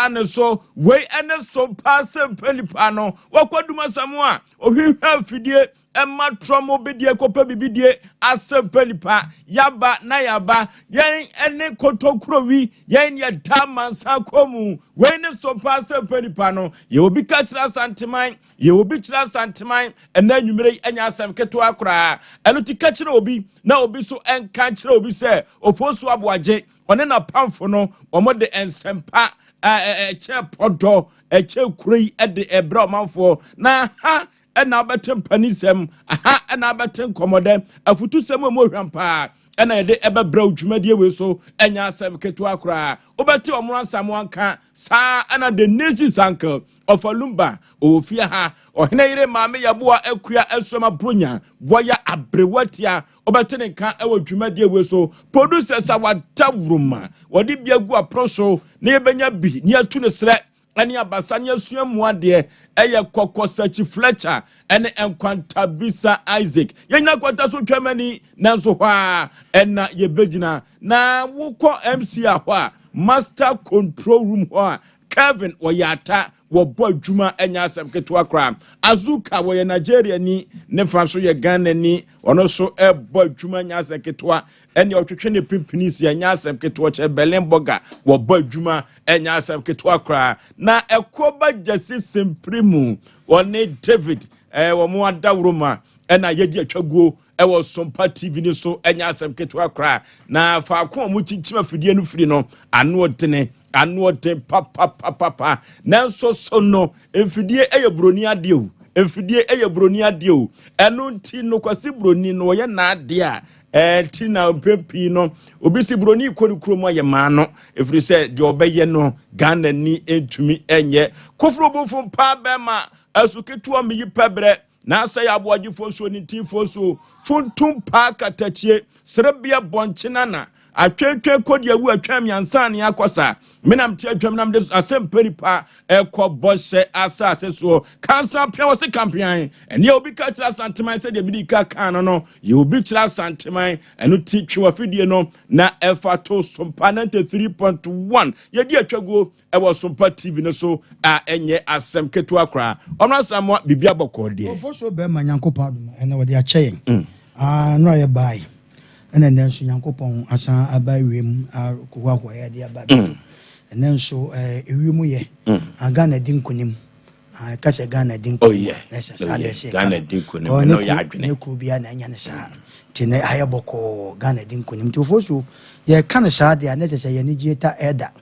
ne so we ene Sompa Asem Mpe Nipa no wakwaduma samwa ohwehwa fidie Emma tromo bidie kopa bibidie Asem Mpe Nipa yaba na yaba yen ene kotokrowi yen ye damansa komu we ne Sompa Asem Mpe Nipa no ye obi ka kira santiman ye obi kira santiman ena nwumere enya asem keto akora eno ti ka kira obi na obi so enka kira obi se Osei Aboagye one na pamfo no omode ensempa eche podo eche kurei ede ebra manfo na ha ena abetem panisem aha ena abetem komode afutu sem mo hwampa ena yede ebebra udwumadie we so enya asem keto akora obeti omro ansam anka sa ena the nation's uncle of Olumba ofia ha ohene yire maame yaboa akua asoma bronya boya abrewatia obeti nka ewo dwumadie we so producers awadawruma wodi biagu aproso na yebenya bi ni atu ne sre ani abasani asuamu ade eye kokosachi Fletcher ene enkwanta bisa Isaac yenya kwanta so twamani nanso hwa ena yebegina na wukọ MC ahwa master control room hwa Kevin Oyata wo boy juma enya asem keto akra Azuka wo ye Nigeria ni ne franso ye Ghana ni ono so boy juma nya asem keto ene otwetwe ne pimpinisi enya asem keto che Belenboga wo boy juma enya asem keto akra na ekoba jasi semprimu one David wo mo adawroma ena yedi atwaguo ewo Sompa TV ni so enya asem keto akra na fa ko mu chichima fidie no firi no anu odene anote papa nanso so no emfidie eye broni ade o emfidie eye broni ade o eno nti no kwase broni no ye na ade a ti na mpempi no obi si broni ikoni kromo ye ma no efiri se de obeye no Ghana ni entumi enye kofro bofo pa bema asuketu ameyi pebre na Osei Aboagye Oforisuo ni tifoso funtum pa katachie serebia bonchinana atwetwe kodi awu atwam yansane akosa menam tie atwam nam de Asem Mpe Nipa ekobose asase so kansa pia wose kampian ene obi ka kira santiman se de medika kan no ye obi kira santiman eno ti twa fidie no na efato Sompa 93.1 ye di atwago ewo Sompa TV no so a enye asem keto akra ono asamo bibia bokode Oforisuo be manyankopon adum ene wode acheyen no aye bai ene nenso nyankopon asan abawem akwa ya de ababe nenso ewemu ye Ghana dinkonim kase Ghana dinkonim Ghana dinkonim no ya adwene ne ku bia na anya ne sa tene ayeboko Ghana dinkonim to Oforisuo ye kan sa de na tese ye ne gieta eda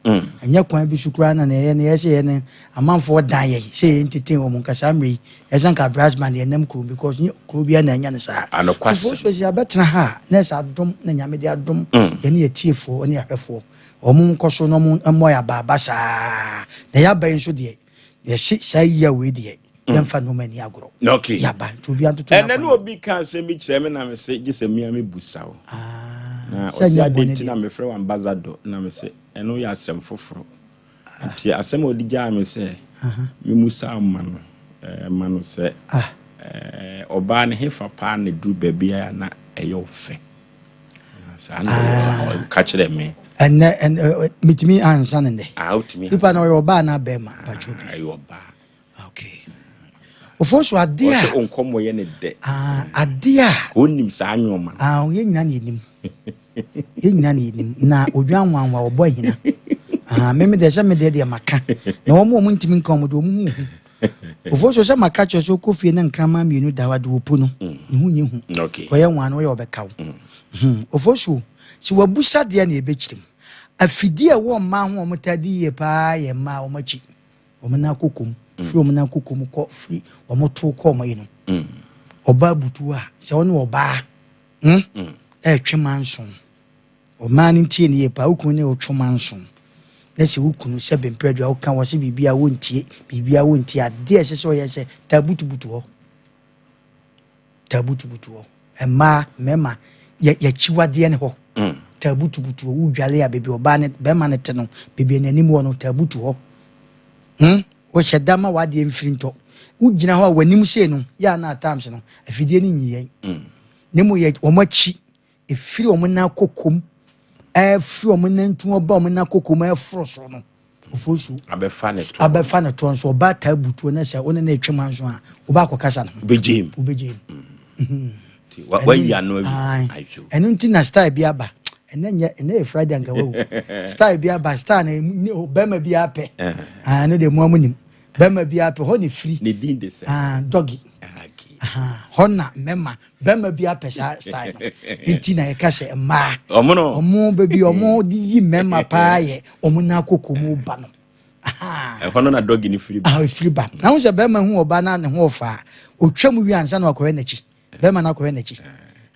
anya kwan bi sukura na ye ne yese ye ne amanfo dan ye se entertain o mun kasa mri esanka brasman ye nam ku because ku bia na anya ne sa Oforisuo ya betra ha na sa dom na nyame de adom ye ne yetiefo ne yahwefo omun koso no mun moya baba sa na ya ban so de ye sai ya we de yemfa no mani agro okay ya ban to bia to ene no obi kan se mi kire me na me se gise mi ami busawo na Osei Aboagye na me frɛ ambassador na me se eno ya asem foforo nti asem odigya me se me musa amano mano se oba ne hefa pa ne du babia na eyo fe sa na ka kire me and mitimi ansa nde utimi ipa na oba na bema pachobi ayo ba okay Oforisuo ade a onkomo ye ne de ade a onim sa anyoma ye nyina ne enim ye nyina ne enim na odwanwanwa obo hina meme de se me de maka na wo mo ntimi nka mo de wo mu Oforisuo se maka cho so kofie na nkrama mienu dawade opu no ne hu nye hu okay wo ye nwan wo ye obekawo Oforisuo si wabusa de na ebekirim afidie wo ma ho omotadi ye pa ye ma omachi omna kokom fi omna kokom ko fi omoto ko omayino oba butu a se woni oba twemanson o man ntie ne ye pa ukunu ne o twemanson na se ukunu se bempredua o kan wo se bibia wontie ade ese se o ye se tabutubutu ho ema mema ye chiwade ne ho tabutubutu wo dwale ya bebi oba ne be ma ne te no bebi nanim wo no tabutu ho wo hyedama wade mfirinto ugina ho wanim se no ya na times no afidie ni nyiyen nemu ye omachi efiri omna kokom efiri omna ntu oba omna kokom efro so no Oforisuo abefa ne to nso oba tabutuo na se one na etwema nso a oba akokasa no ubejim wa ya no ajo enu nti na style bi aba ene Friday anka wo style bi aba style na bema bi ape no de mo amunim bema bi ape ho ne free ne din de se doggy hona mema bema bi ape style nti na yekase ma omo baby omo di yi mema pa ye omo na akokomu ba no hono na doggy ni free free ba na wo se bema hu oba na ne ho ofa otwam wi ansa na akore nachi bema na akore nachi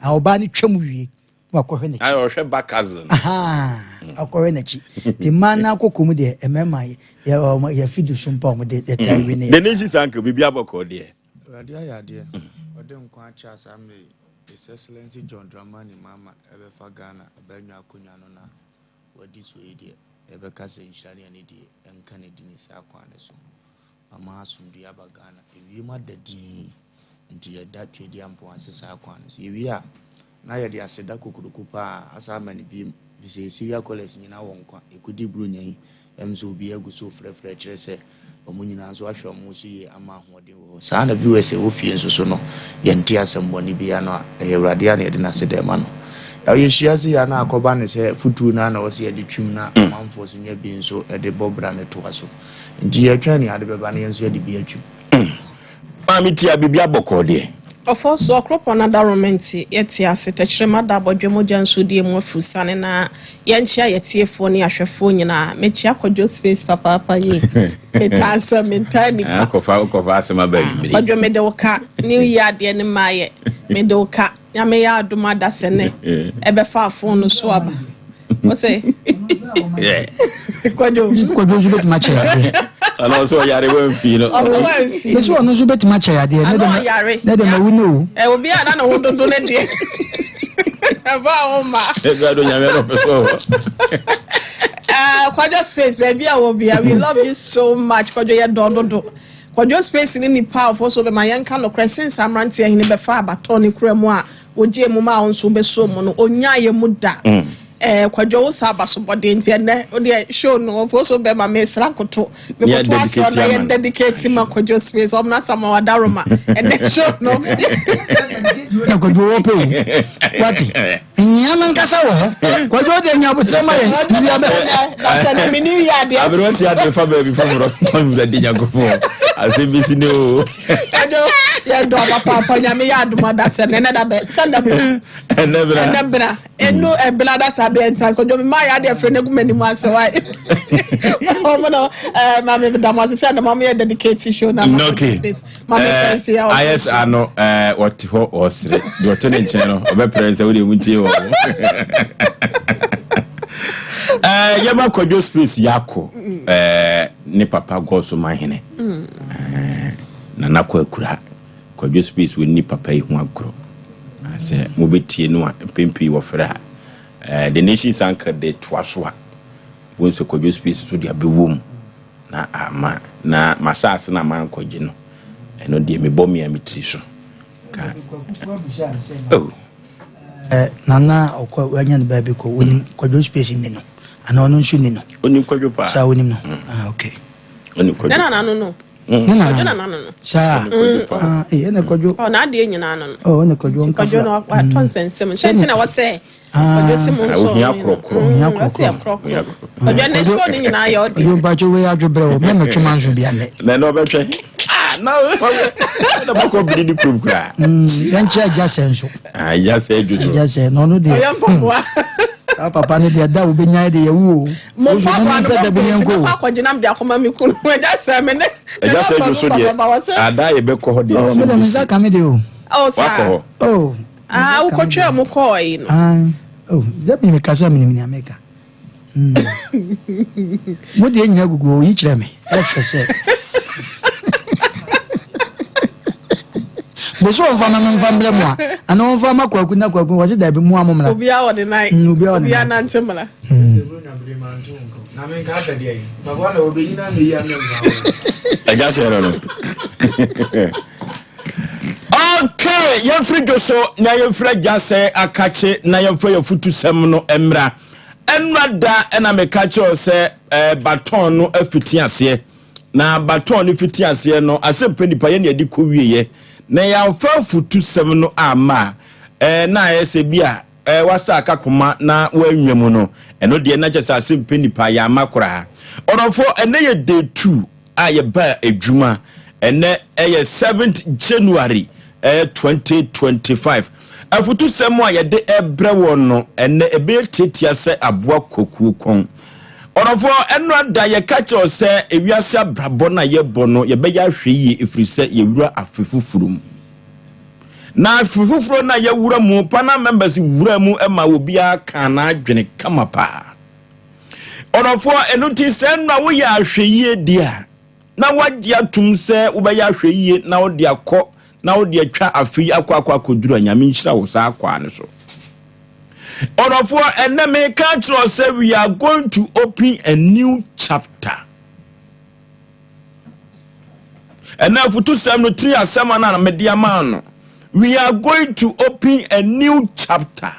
oba ni twam wi akore nachi ayo hwe bakazin akore nachi ti mana akokomu de emema ya fidu Sompa omo de tawi ne the nation sank bibi aboko de radia yade odem kwa cha sam His Excellency John Dramani Mama ebefa Ghana ebenwa akonya no na wadi so ede ebeka se inshari ani de enka ne dini se akwane so ama asumdu aba Ghana ewie ma dadi nti yeda twedi ampo asesa akwane so ewie a na yede aseda kokuruku pa asa mani bi se Syria College nyina wonkwa ekudi bro nyan emso obi aguso frefre kire se omunyina nso ahwe omuso yi ama hode wo saa na viewers e wo fie nso so no yenti asemboni bia no ewrade a na yede na sedema no ya shia se ya na akoba ne se futu na wo se yede twim na manfo so nya bi nso ede bobra ne to aso nti ya twa ni ade beba ne nso yede bi atwim amiti abibia aboko de Oforisuo okropo na daromenti yeti ase techrema da bodwe moja nso die mu afusane na yenchia yetiefo ne ahwefo nyina mechia kwadwo space papa ye metasa mentani akofa Asem Aboagye bodwe medoka new year de ne maye medoka nyame ya adoma da sene ebefa afon no so aba wose kwadwo nso betima che ana so yare wan fi no so no so betima che ade ne de mawu no obi a na ho dondo ne de aba o ma gado nyame no peso kwadwo space baby a wo bia we love you so much kwadwo ye dondo kwadwo space ni nipa ofo so be ma yenka no crescent amranti ahine be fa abato ne kura mu a oje mu ma onso be so mu no onya ye mu da kwadwo wo sa baso bode nti ene o de show no ofo so be ma me sra koto me koto aso na ye dedicate ma kwadwo space o na sama wadaroma ene show no na kwadwo wo pe wati nyama nkasa wo kwadwo de nya botsema ye bia be da na me new year de abirwanti ya de fa baby fa mo ro de nya gofo Asem bi sine o kwadwo ya do papa nya me ya aduma da se ne da be sanda enebra enu ebla da sabe entra kwadwo me ma ya de frene gumani mu ase wai omo no ma me da mo se na ma me dedicate show na ma space ma me fancy ya ayes ano what ho osre do tene nchen no obe prense we de muntie wo yema kwadwo space yako ne papa goso mahene na nakwa akura kwadwo space we ni papa yi ho akro ase mo betie no a pempi wo fra the nation sank de toaso a won so kwadwo space so dia bewom na ama na masase na man kwadwo no eno de me bom ya mitri so ka nana okwa anya ne baby ko woni kwadwo space ni no ana ono nsu ni no oni kwadwo pa sa woni no okay oni kwadwo na no no sa ene kwadwo na ade nyina no ene kwadwo kwadwo no aton sensem sentina wo se kwadwo se mo so ohia krokro kwadwo ne so ni nyina ya ode yo bacho we adwobre o me me twema nso bia ne na no betwe na bako biri ni krum kra yanchi aja senso ya se juso ya se no no de oyampoa papa ne de da obenya de yawu mo papa de benyanko papa gina bia koma mi kunu eja se me ne eja se juso de ada ye be ko ho de me de menza ka me de o sa u ko twa mo ko yi no da bi me kasa me ni ameka mo de nya gugu yi kire me e fese boso mfama mfamble mo ana mfama kwaku na kwaku wase da bi mu amomla obi a wode nai obi a na ntemla na me ga bede yi baba na obi na me ya me ba eja se no okay ya frigo so na ya fra jase akache na ya fra ya futu sem no emra enwada ena meka cho se baton no afiti ase na baton no fiti ase no Asem Mpe Nipa ye ne adi ko wieye na ya fa futu 7 no ama na ese bia wasa akakoma na wanwemu no eno de na kyesa Asem Mpe Nipa ya makora orofo ene ye day 2 aye ba adwuma ene 7th January 2025 afutu semo aye de ebre wono ene ebe tetia se aboa koku kon orofo eno ada ye kacho se ewiase abrabo na ye bono ye be ya hwe yi efrise ye wura afefufurum na afefufuro na ye wura mu pana members wura mu ema obi aka na adwene kamapa orofo eno ti se na wo ya hwe yi dia na wagye atum se wo be ya hwe yi na wo de akọ na wo de atwa afi akwa koduru anyame nhira wo sa akwa ne so orofo eneme ka tro say we are going to open a new chapter and now futu sem no 3 asema na media man we are going to open a new chapter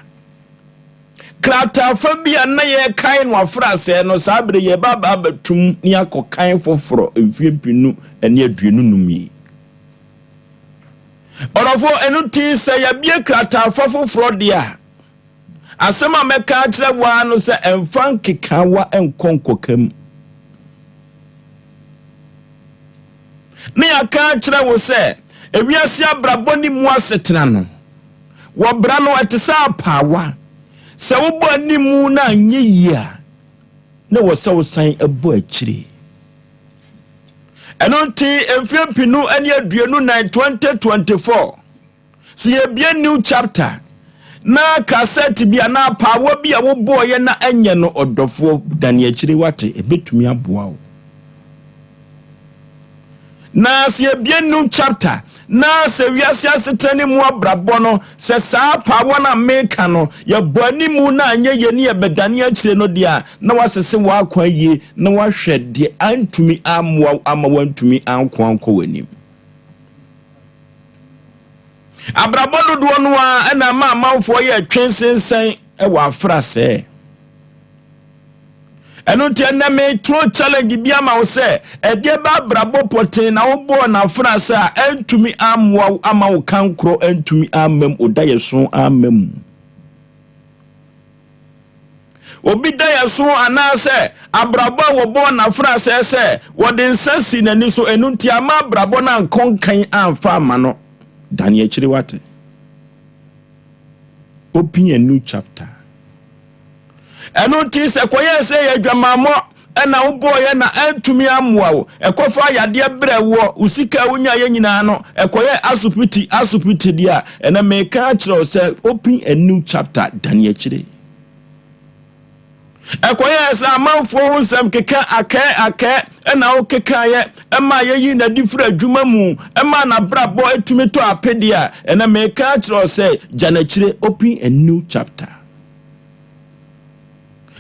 krata fabia na ye kan no afra se no sabre ye baba batum ni akokan foforo mfiempinu ene aduenu numi orofo enuti se ya bie krata foforo dia asema meka kire wa no se emfan kekawa enkonkokam ne aka kire wo se ewiase abraboni mu asetena no wo bra no etesa pawa se wo bo animu na anye yia ne wo se wo san ebo akire enonti emfiempinu ene aduenu na 2024 se ye bie new chapter na cassette bia na pawa bia wo boye na enye no odofo dane akire wate ebetumi aboa wo na se bia new chapter na se wiase asetani mu abrabo no se saa pawa na meka no ye boni mu na anye ye ne ebedane akire no dia na wasese wa akwa ye na wahwe de antumi amwa amawantumi anko wanim abrabo dodo no a na ma manfo ye twensensen e wa frase eno tie na me tro challenge bia ma wo se e de ba abrabo poten na wo bo na frase a antumi amwa amawo kankro antumi amam odayeso amam obi dayeso anase abrabo wo bo na frase se wo de nsasi nani so eno tie ama abrabo na nkonkan amfa ama no Daniel Chiriwate. Open a new chapter. And notice a quiet say a jamamo and now boy and to me amwa. A cofa ya dear brewo, Usika unya yenano, a quiet asupiti dia, and I may catch or say open a new chapter, Daniel Chiri. Ekwayes a man for some keka ake and now kekaye and my yin a different jumamu a man a bra boy to me to a pedia and I may catch or say Janachre open a new chapter.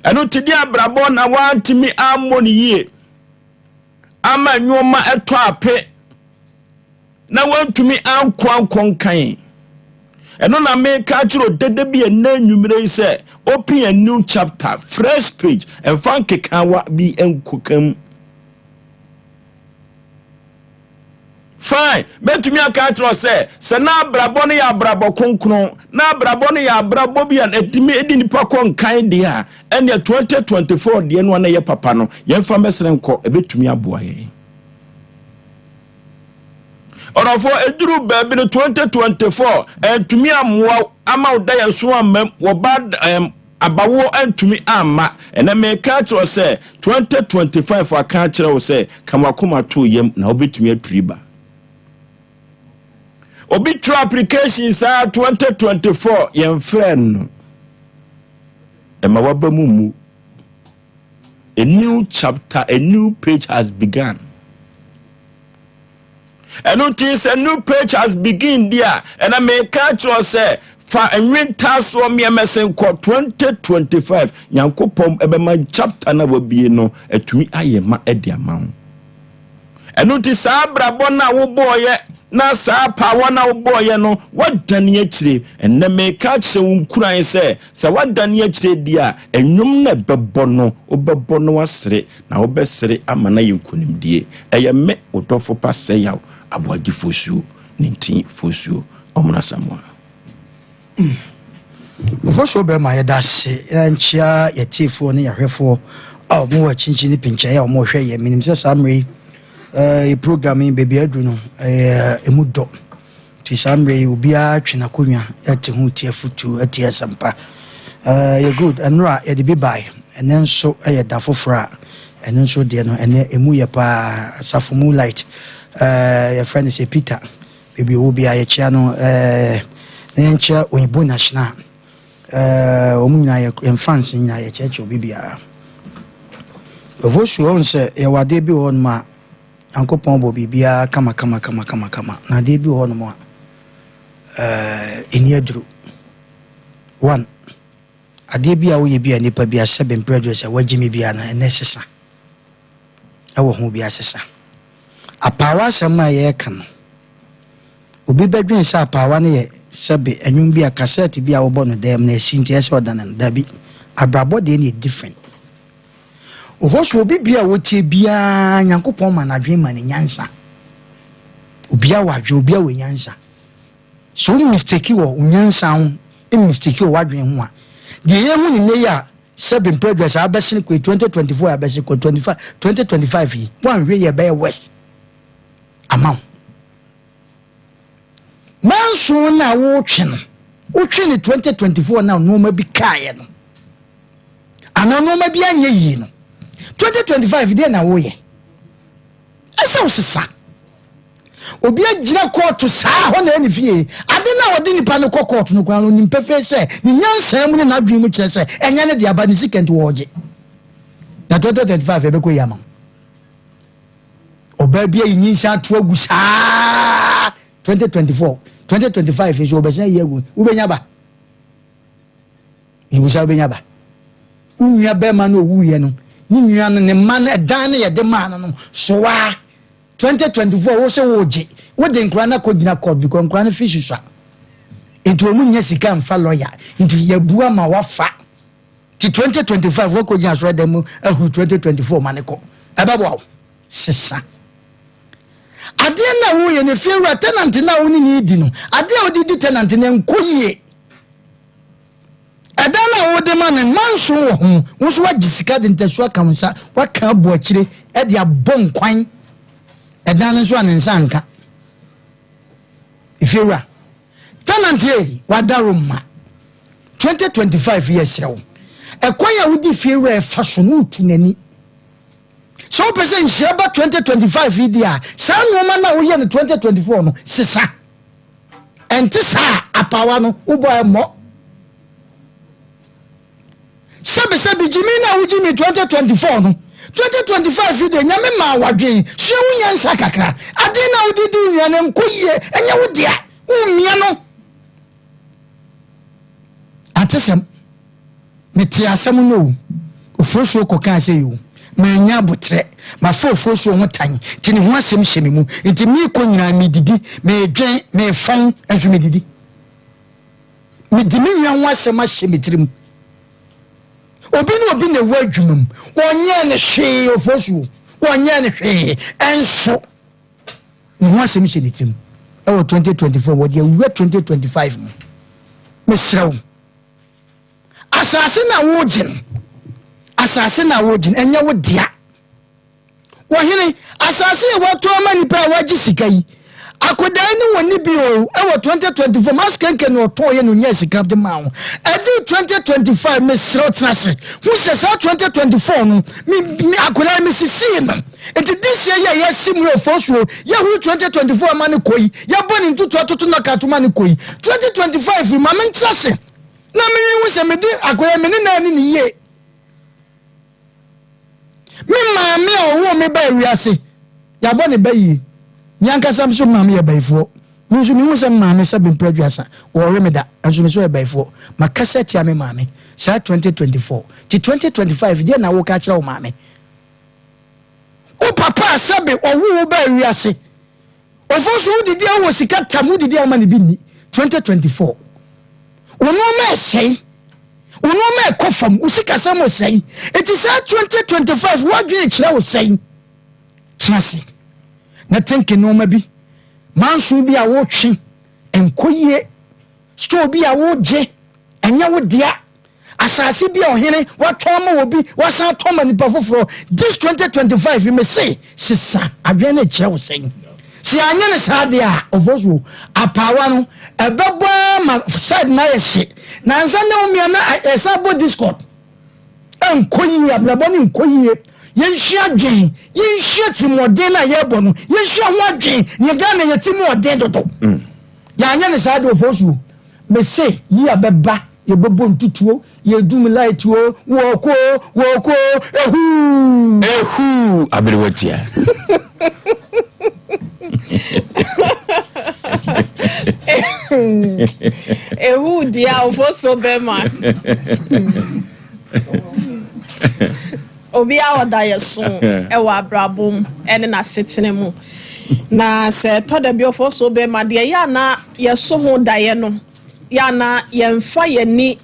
And not today brabon I want to me money ye. Ama nyoma a trape. Now want to me am kwan kain. And on a make cultural dead be a name you say open a new chapter, fresh page, and funky kawa be encookam. Fine, but to me a cultural say, Sana Braboni ya brabo concron, na Braboni ya brabobi and etimating pakon kind dear, and your 2024 the one year papano, young farmers and co a bit to me a boy. Or for a drew baby 2024 and to me I'm out there so I'm bad abawo and to me ama and I may catch or say 2025 for a catcher or say Kamakuma 2 yem now be to me a triba. Obituary applications are 2024 yem friend Emawaba Mumu. A new chapter, a new page has begun. And notice a new page has begun there, and I may catch or say, for a winter so me a message called 2025. Yankopom Ebeman chapter na will be no a to me I am at the amount. And notice Abra Bona wo boy na saa pawa na oboye no wadane akire enne me ka kye wonkuran se wadane akire dia enwum na bebo no obebo no wasere na obesere amana yinkunimdie eye me odofo pase Yaw Aboagye Oforisuo nintin Oforisuo omuna samwa Oforisuo be ma yedase enchia yetifo ne yahwefo a mo wa chinchi ni pinche ya mo hwe ye minim se samre programming baby adu no emudo ti samre obia twena konwa ate hu tie futu ate Sompa you good anra ye de be buy enen so ye da fofora enen so de no ene emu ye pa safomu light your friend is Peter baby obia ye chia no nencha oyebo national omunyina ye enfance nyina ye cheche obibia Oforisuo onse ye wade bi won ma ankopon bo bibia kama na de bi won mo eni aduru one ade bi a wo ye bi a nipa bi a sebe producer wagimi bi ana ene sesa ewo ho bi asesa apawa sama ye kan obi bedwen sa apawa ne ye sebe enwum bi a cassette bi a wo bo no dem na esinti ese odanan dabi abrabo de ni different Oforisuo bibia wotie bia Nyankopon ma na dwen ma ne nyansa obia wadwe obia we nyansa so mistake wo nyansa ho mistake wo wadwen ho a de ye hu ne ya seven progress abese ko 2024 abese ko 2025 yi wan hwe ye be west amount manso na wo twe no 2024 na no ma bi kae no ana no ma bi anye yi no 2025 dey na wo ye asa osisa obi agira court saa ho na ani fie ade na odi nipa no court no kwa no nimpefe se ni nyansa mu na dwen mu kire se enya ne de aba ni second woje na 2025 ebe ko yama oba bia yin sha to agu saa 2025 is obesa yegu ubenya ba ibusa ubenya ba unya be ma no wuye no ni nua no ne ma na dan ne ye de ma no so wa 2024 wo se woje wo de nkra na ko gina court bi ko nkra na fish sha into mu nya sika mfa lawyer into ya bua ma wafa ti 2025 wo ko gina so dem ahu 2024 ma ne ko eba bo sesa ade na wo ye ne fiera tenant na wo ni di no ade odidi tenant ne nkoyie adana wo de man manso wo ho wo so wagisika de ntasu akamsa waka abo akire e de abon kwan adana so anensa nka ifiera tenant ye wadaroma 2025 years rewo ekoya wudi fiera e fa so no tunani so person sheba 2025 idia sa no ma na wo ye no 2024 no sisa enti sa apawa no wo boy mo Sabe jimina ujimi 2024 no 2025 de nyame ma wadwen so wunya nsa kakra ade na udidi nwa ne nkoyie enya wodia umia no atesem meti asem no Oforisuo ko kan se yo ma nya botre ma Oforisuo ho tan ti ne ho asem hyeme mu nti mi ko nyina mi didi me dwen me fon enso me didi mi di mi nwa ho asem ahyeme tirim obi na wadwumum onye ne hwe Oforisuo onye ne hwe enso ho asem hyeme tirim e wo 2024 wo de 2025 mu mesrew asase na wogin enya wo dia wo hene asase e wato amani pa waji sika yi akodan ni woni bi o e wo 2024 maskenke no to ye no nya sika de ma ho edu 2025 mesrew trase hu se sa 2024 no mi akodan mi sisi no enti this year ya simu Oforisuo ya hu 2024 amani koyi ya boni ntutu atoto na katuma ni koyi 2025 ma men trase na me hu se me di akodan me ni na ni ye mi maame owo me ba wiase ya bo ne bayi nyanka sam so maame ya baifo mi so mi hu se maame se be producer wo remeda anso mi so ya baifo ma cassette ya me maame sa 2024 ti 2025 dia na wo ka kira wo maame o papa sabe owo ba wiase Oforisuo didi awo sika tamu didi ama ne bi ni 2024 ono ma sei ono ma ekofam usika samo sei it is 2025 what do kira wo sei trasi na think no ma bi manso bi a wo twi enkoyie store bi a wo je enya wo dia asase bi a ohene wato ma wo bi wasan to ma nipa foforo this 2025 me say sisa adwen na kira wo sei si anya ne sade a Oforisuo apawa no ebebo ma side na ye hye na nsa na umia na esabo Discord enkoyi ablabo ni enkoyi yenhia adwen yenhia timode na ye bo no yenhia ho adwen ye ga na ye timode dodo ya anya ne sade Oforisuo me say yi abeba ye bebo ntutuo ye dum light wo woko ehu abirwatia ehu dia Oforisuo bema obi a oda yeso ewa abrabom ene na setene mu na se to da bi Oforisuo bema de ya na yeso ho daye no ya na yemfa yani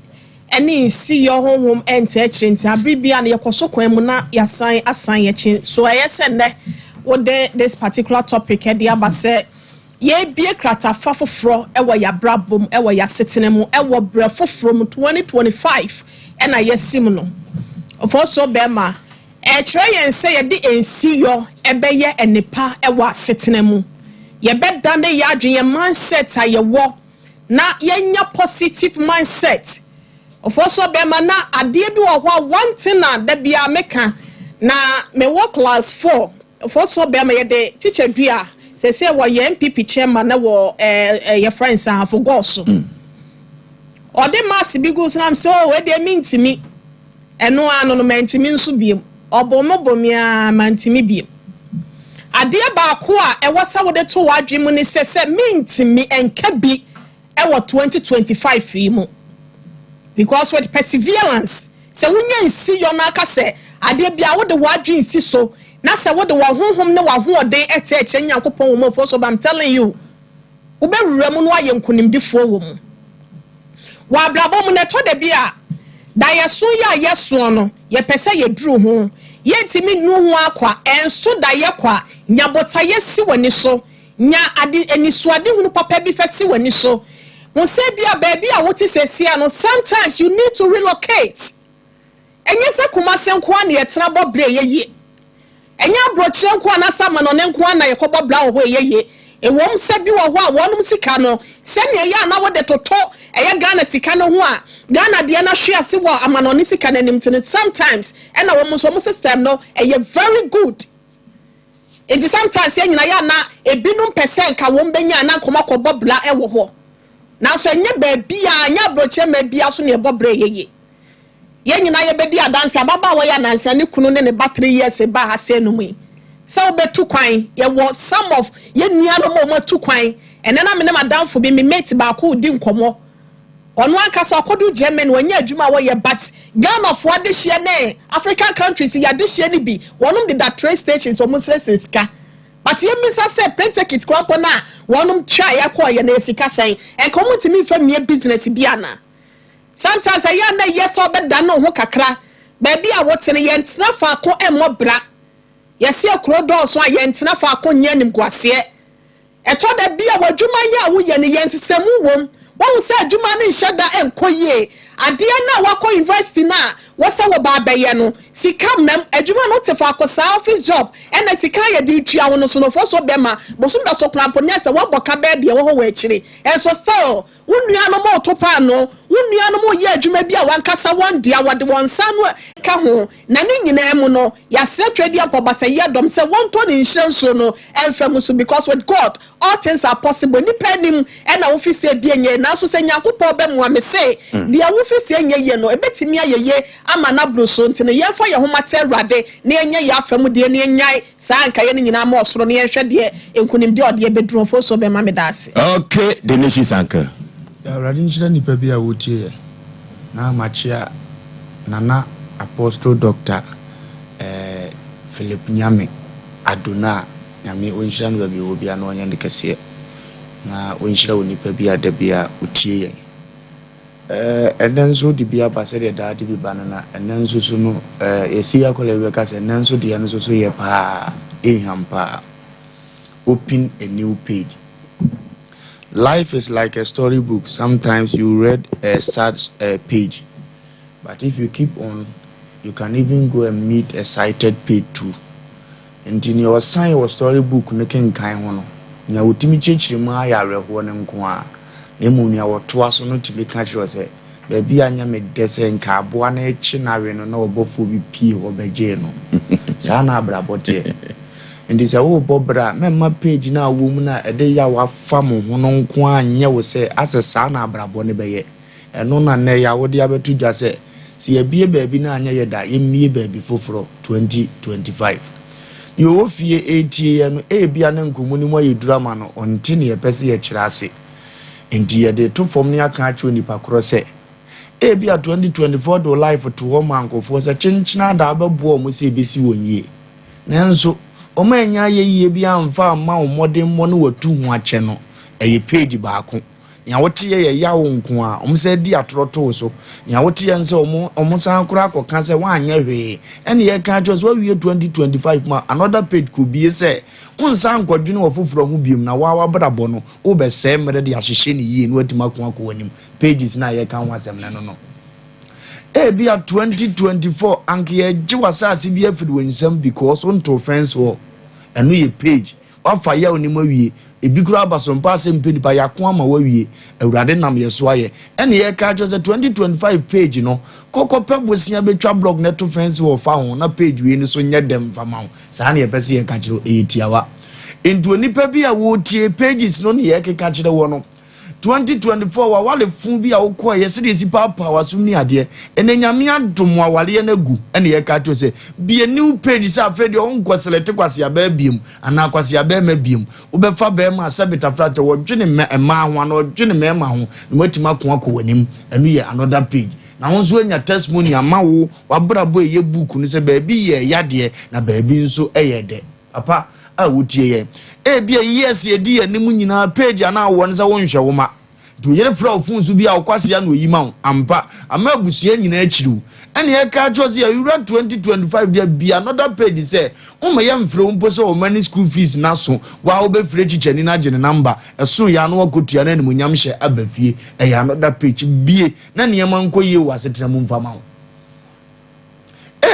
ene nsi yo honhom ente akirenti abribia na yekoso kwan mu na yasan asan yachi so ayese ne what this particular topic e dia ba se ye bie krata fa foforo ewo ya brabom ewo ya setene mu ewo bra foforo mu 2025 ena yesim no Oforisuo bema e kire yen se ye di ensi yo ebeye enipa ewo setene mu ye beda ne ya adwen ye mindset ayewo na yenya positive mindset Oforisuo bema na ade bi wo ho one thing na da bia meka na me work class 4 Oforisuo bema ye de teacher dua say wo ye MPP chairman na wo your friends and for goso ode mass bi go so am so we de mintimi eno anu no mantimi nso biem obomobomia mantimi biem ade ba ko a e wasa wo de to wadwem ni se mintimi enka bi e wo 2025 yi mu because with perseverance se wunya nsi yo na aka se ade bia wo de wadwe nsi so na se wo de wo honhom ne wo hoode ete eche Nyankopon wo mo Oforisuo I'm telling you wo be wura mu no aye nkunimdifo wo mu wa blabo mu ne to de bia da yeso ya yeso no ye pese ye duru ho ye ntimi nu ho akwa enso da ye kwa nyabota ye si wani so nya ade enisuade hunu papa bi fa si wani so won se bia baby a woti sesia no sometimes you need to relocate enye se kuma se nko na ye tena bobre ye enya broche nko na sama no ne nko na ye ko bobla ho ye ewom se bi wo ho a wonum sika no se ne ye na wo de toto eye Ghana sika no ho a Ghana de na hwe ase wo amanoni sika na nim tene sometimes and na wo so system no eye very good it is sometimes ye nyina ya na ebinum percent ka wo mbenya na nkoma ko bobla e wo ho na so enye ba bia anya broche ma bia so ne bobre ye ye nyina ye bedi adanse ababa wo ya nanse ne kunu ne ne battery years ba ha se no mu se obetu kwan ye wo some of ye nuano mo tu kwan ene na me ne madamfo bi me mate ba ko di nkomo onu aka so akodu Germany wanya adwuma wo ye but Ghana for de hye ne African countries ya de hye ni bi wonum de that train stations o musrese sika but ye misa se pentekit kwa ko na wonum twa ya ko ye na sika sen en community mi fa mie business bi ana sometimes I na yes obeda no ho kakra baby a wotene ye ntena fa ko emobra yesi akrodo so a ye ntena fa ko nya nim kwase eto da bia wadwuma ya wo ye ne ye nsesemu wom won se adwuma ne nheda enkoyie ade na wakọ university na wose wo ba beye no sika mem adwuma no te fa ko sa office job ena sika ye di tua wo no so no Oforisuo bema bosom da so krampo ne se wo boka be de wo ho wa akire enso still wonua no mo topa no wonua no mo ye adwuma bi a wankasa won dia wode won sa no ka ho na ne nyina mu no ya sre trade ya pobasa ye dom se won to ne insurance no enfam so because with God all things are possible ni panim ena wo fi se bi enye na so se Nyankopon be mo amese dia wo fi se enye ye no ebetimi ayeye ama na bloso ntine ye fa ye ho mate rade na enye ya afam de na enyai sa anka ye nyina ma osoro na ye hwe de enkunim de ode ebedru Oforisuo be ma me dase okay the nation sanka ya radin shira nipa bi a wotie na machia nana apostle doctor Philip Nyame Adona nyame onhyira no baabi wo bia no ɔnyɛ ne kɛseɛ na onhyira wo nipa bia da bia utie yɛn ɛnɛ nso de bia ba sɛ de da de bi ba no na ɛnɛ nso so no yɛsi akɔla bi ka sɛ ɛnɛ nso de no so yɛ paa eham paa. Open a new page. Life is like a storybook. Sometimes you read a sad page, but if you keep on, you can even go and meet a cited page too. And in your sign your storybook, making kind one. Now, Timmy Chich, my one and qua. Nemunia or twice or not to be catch yourself. Baby, I am a descent car, one chinary, no both will be P or Bejano. Sana brabote. And this Bobra, my page now, woman, a day our farm, one quan, you will say, as a son, Abrabone Baye, and no one nay, I would ever to just say, see a beer baby now, you die in me baby for 2025. You fear 80 and a bian community drama on 10 year pessi a chirasi. And dear, the two from near catch when you cross it. A beer 2024 do life to one uncle for such a chinchna double bomb, we say, BC 1 year. Nanso. Omanya ye bi amfa ma o modern money watu ho ache no eye page baako nya wote ye yawo nko a omse di atoroto so nya wote ye nse omusan kura akoka se wanye hwe ene ye ka jo so wie 2025 ma another page could be say unsan kwadwene wo foforo ho biem na wa brabo no wo be se mere de ahyehye ne yie no atima ko akowanim pages na ye ka ho asem na no Ebia 2024 anke ye jiwasase bi afiri wonsam because on to offense wo enu ye page wafa ya onimo wie ebi kura abasompa Asem Mpe Nipa yakon ama wawie awurade nam ye so aye ene ye ka cho se 2025 page no kokko pebosia betwa blog net to offense wo fa ho na page wie ni so nye dem fama ho sa na ye pese ye ka kiro etiawa into onipa bi a wo tie pages no ne ye ka kire wo no 2024 wa wale fun bi a wokọ ye se de si papa wasum ni ade ene nyame adom wa wale na gu ene ye ka to se bi new page sa fe de on go select kwase aba biem ana kwase aba ma biem wo be fa ba ma sabita frata wo dwene ma ho na dwene ma ho na matima ko akọwanim enu ye another page na won so anya testimony ama wo wabrabo ye book ni se ba bi ye yade na ba bi nso eye de papa a wotie ye bia yes ye di anim nyina page ana won se won hwe wo ma to yere fra ofunsu bia okwase ya no yima ampa ama abusua nyina achiru ene ye ka chose ya 2025 dia bia another page say umma ya mfre umpo so o mani school fees na so wa wo be fre chichani na gene number eso ya no wakotua na anim nyam hye abafie ya another page bie na ne yama nkoye wa setra mu mfama ho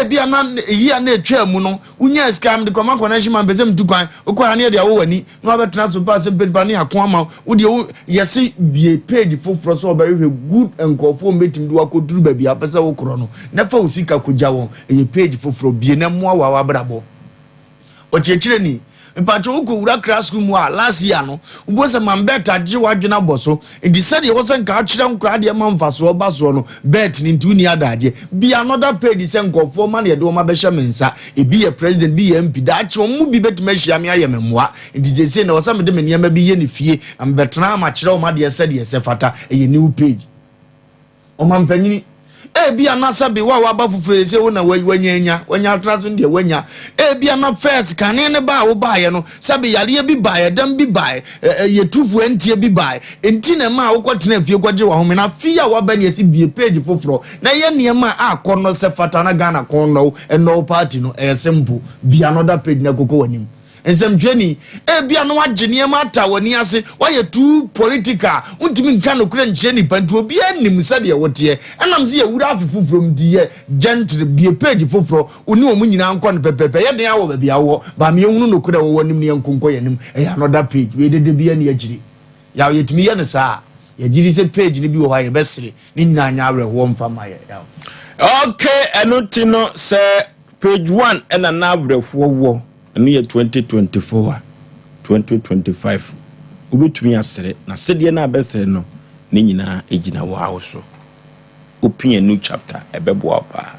bia na yi na etwa mu no unya scam de koma connection man bezem tukwan okwa na de awo wani no abetena so pass Mpe ne akon ama wo de yesi bie page foforo so obere good enkofo metim de wakoduru ba bia pese wo kro no na fa usika kogya won page foforo bie na mo wa abrabo o chechire ni mpacho uko wura classroom wa last year no ubose mambeta je wadwena boso edi said ye wosen ka akira nkura de mamfaso obaso no bet ni ntuni adade bi another page se nkofo ma na ye do ma be hye mensa ebi ye president bi ye MP da che mu bi betuma hia me ayememwa edi sese na wosam de menema bi ye ne fie am betena ma kira o ma de said ye se fata ye new page o ma mpanyini bia na sabi wa ba fufure se wo na wanya traso ndie wanya bia na first kane ne ba wo ba ye no sabi yale bi ba ye dam bi ba ye tufu entie bi ba enti na ma wo kwotena fie kwaje wa home na fie a wa ba ne si bie page foforo na ye ne ma akono se fata na Ghana kono no party no simple bia another page na kokko wanim ensem dweni bia no agene ma ta wani ase waye too political untimi nka no kura nche ni pantu obi anim sade ye wote enam se ye wura afifu from die gentle bie page foforo oni omu nyina nko no pepepe ye den awo ba bia wo ba me ehunu no kura wo wanim ne nkonko yanim another page we de bia ne agiri ya yetimi ye ne sa ye giri se page ne bi wo ha ye besere ni nyina anya awre ho mfama ye ya okay enuti no se page 1 ena na awrefo wo enu ye 2025 ubetumi asere na sedie na abesere no ne nyina egina wo so open a new chapter ebebo pa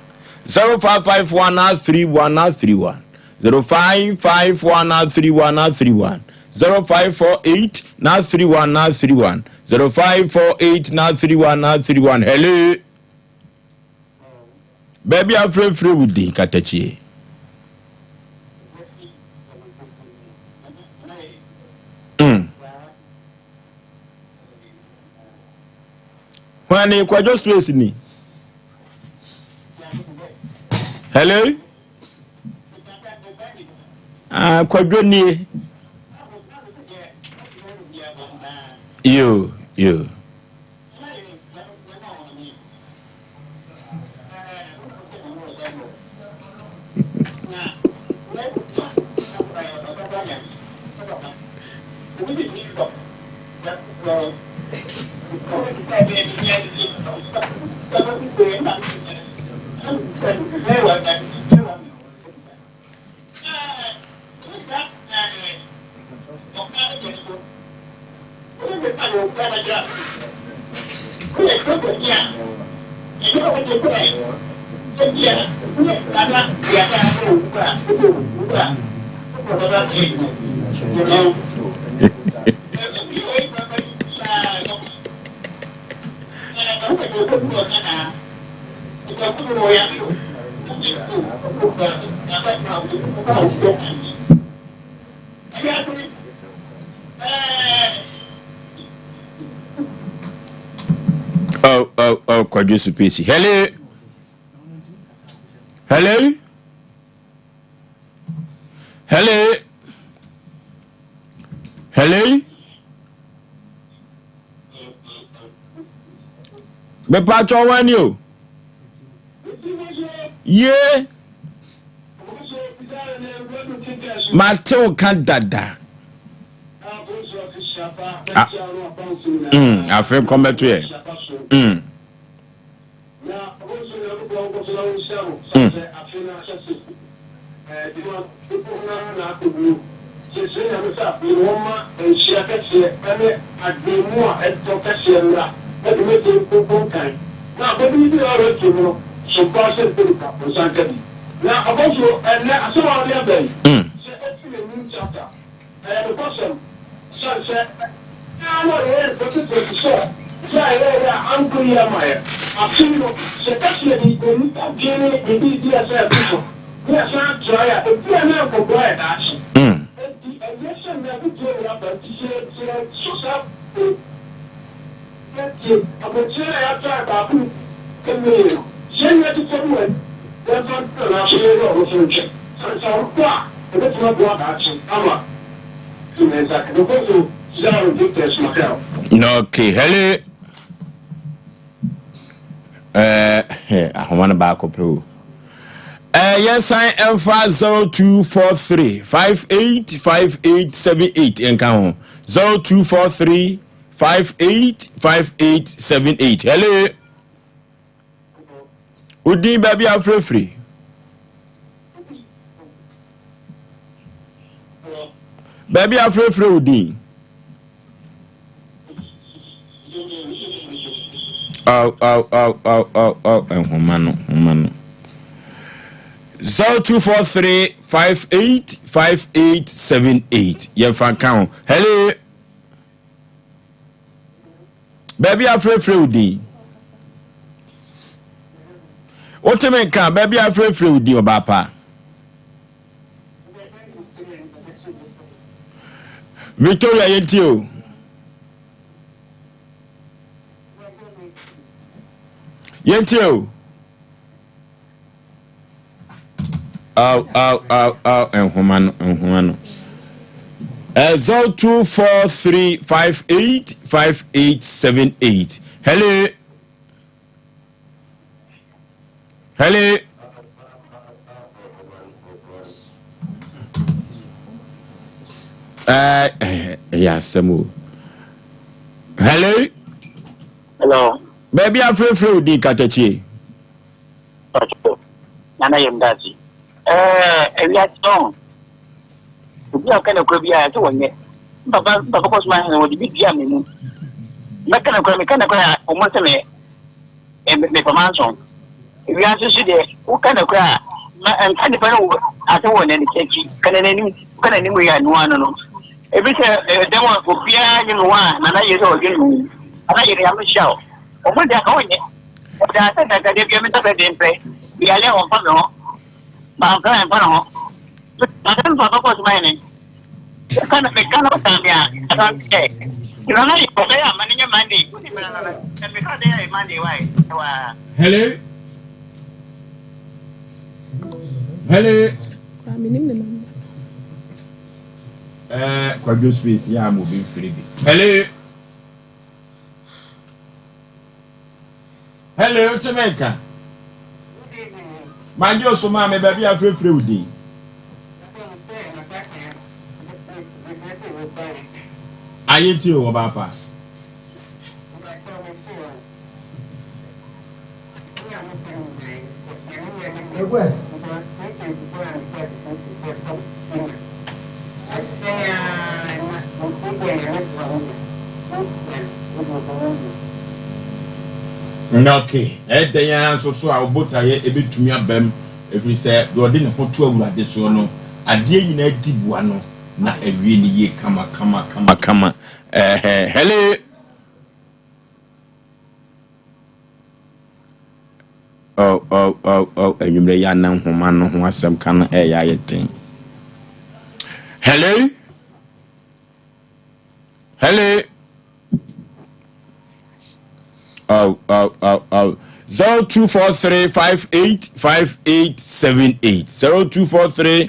05513131 05513131 0548 0548 hello baby afre free with the katachi When you quite just space ni. Hello? Quite ni. You. Oh, quite just space. Hello? Me patron one you. Yeah. Mateo can dada. I feel come to it. Okay, hello. I want to back up you. Yes, I am 0243 585878 and count 0243 585878. Hello. Udin baby are free. Baby are free Udin. Oh, and humano. 0243 585878. Yeah, fan count. Hello. Baby are free Udin. What you mean, can baby are free Udin or Bapa? Victoria Yentio. Yentio. And humano. 0243 585878. Hello. Yeah, Samu. Hello. Baby, I'm free di Katachi. Nana Yamdazi. And that's all. You are kind of crabby at one yet. Papa was my hand with the big yammy. Mechanical almost a man. And make a mansion. If you answer today, what kind of cry? And kind of I don't want any catchy. Can anyway I know. Every demo for Pia in one, and I use all you. I am a show. Or when they're going it. But I said that I gave you a play. We are there on Pano. But I'm Pano. But I don't know what was my name. Kind of time, yeah. I don't say. No, no, okay, I'm managing Monday. And because they are Monday, why? Hello. Hello. Quadro space, yeah, moving free. Hello. Hello, Jamaica. Mind you, so mammy, baby, I feel free with you. I ain't you, Papa. Okay, the young so our boat I a bit to me abem if we say you didn't want to have this one. A dear in a deep one, not a really ye come. Hello. And you may know woman who has some kind of air thing. Hello. Hello. 0243585878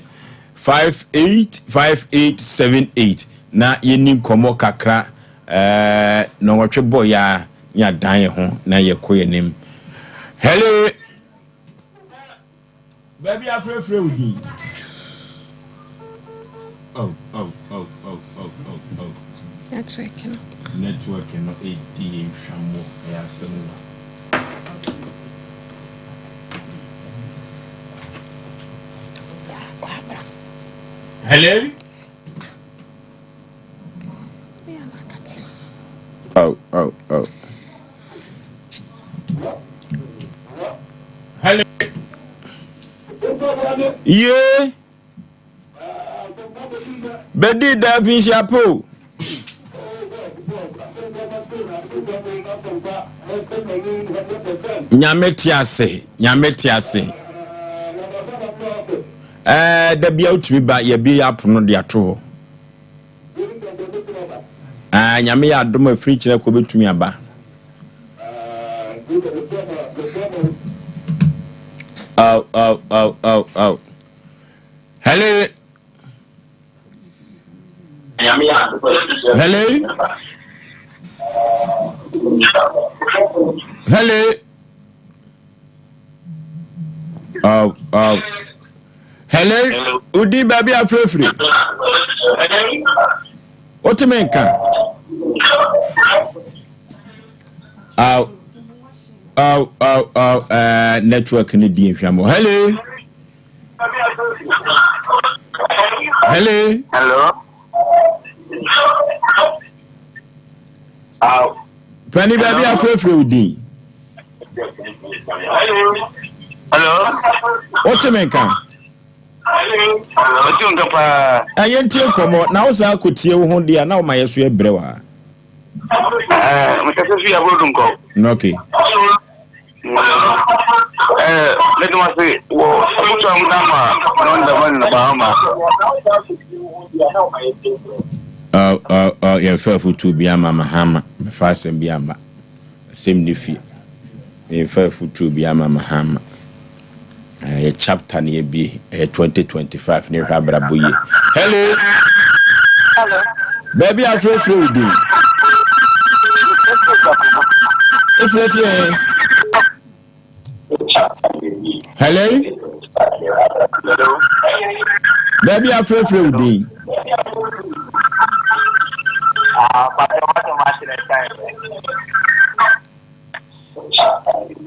0243585878 na yeni komo kakra no watwe boy ya dan ho na ye koyenim. Hello baby afrefre udi. Oh that's working. Network no ATM shamo ya semu. Hello? Oh. Hello? Yeah? Bedi da fin chapeau. Nyametiase. Da bia utumi ba ye bia apono de ato. Nyame ya adom afiri kire ko betumi aba. Oh. Hello. Hello. Oh. Hello. Udi baby afrefri. What you mean can? Network ni di nhwamo. Hello. Penny baby afrefri udi. Hello. What you mean can? Ayentie komo na wo sa akotie wo ho dia na wo mayeso ebrewa. Mutasefi abodunko. Okay. Let me say, wo abutu amdama nonda man na bahama. Ya fafu tu bia mama hama. Me fa asem bia ma. Asem ni fi. Ya fafu tu bia mama hama. A chapter near be 2025 near Habrabuye. Hello. Baby, I'm free with you. Hello. Baby, I'm free with you.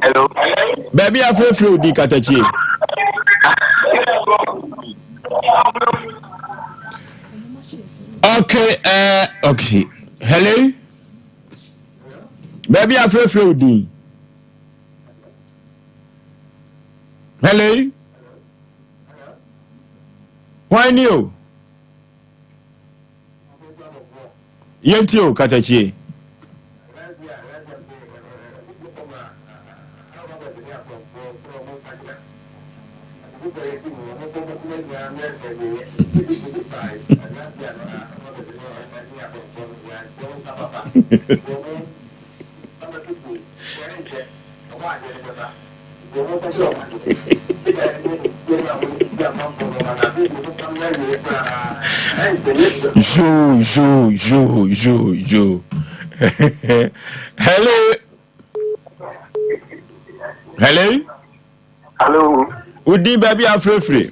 Hello. Baby, I'm free with you, Katachi. Okay. Hello? Baby, I'm free with you. Hello? Why new? Yentio, Katachi. Jo. Hello. Udi baby afrefre.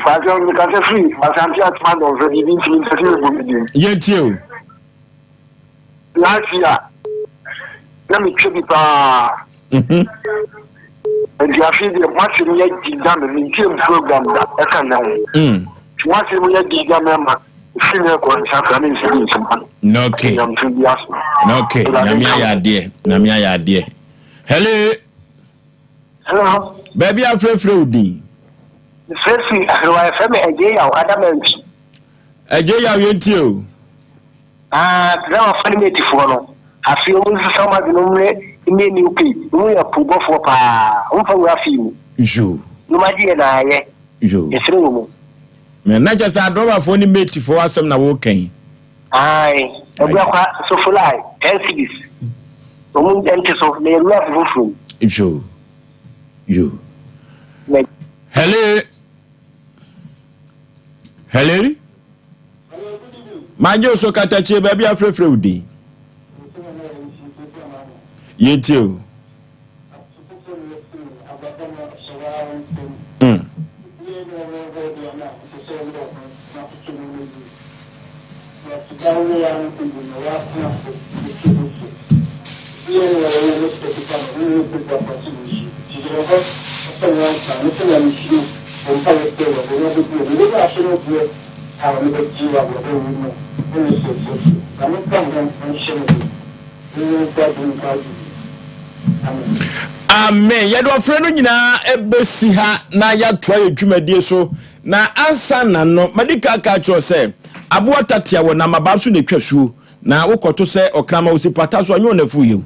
Fajon mi ka se free, Asem Mpe atman don so di bin tin se fi bo mi. Yetio. Last year, na mi chebi pa. And the affair of what's in your exam in the program that I can know. What's in your exam, member, senior consultation. No, okay. Okay, Namia, dear. Hello, baby, I'm Fruity. The first thing I have a day of adamant. A day of you. Now funny to follow. I feel someone normally. Many people, we are poor for pa. You. No matter na ye. You. It's true. Me na just a driver for any mate for Asem na walking. Aye. We are so fly. 10 cities. So we enter so they love food. You. Hello. My Joe so katachi baby afrefrudi. Yetio. Amen. Yado freno nyina ebesi ha na ya toa edwumadie so na ansa na no medical culture say aboa tatia wona mabaso na twasuo na wokoto se okrama osipata so anyo na fuyewu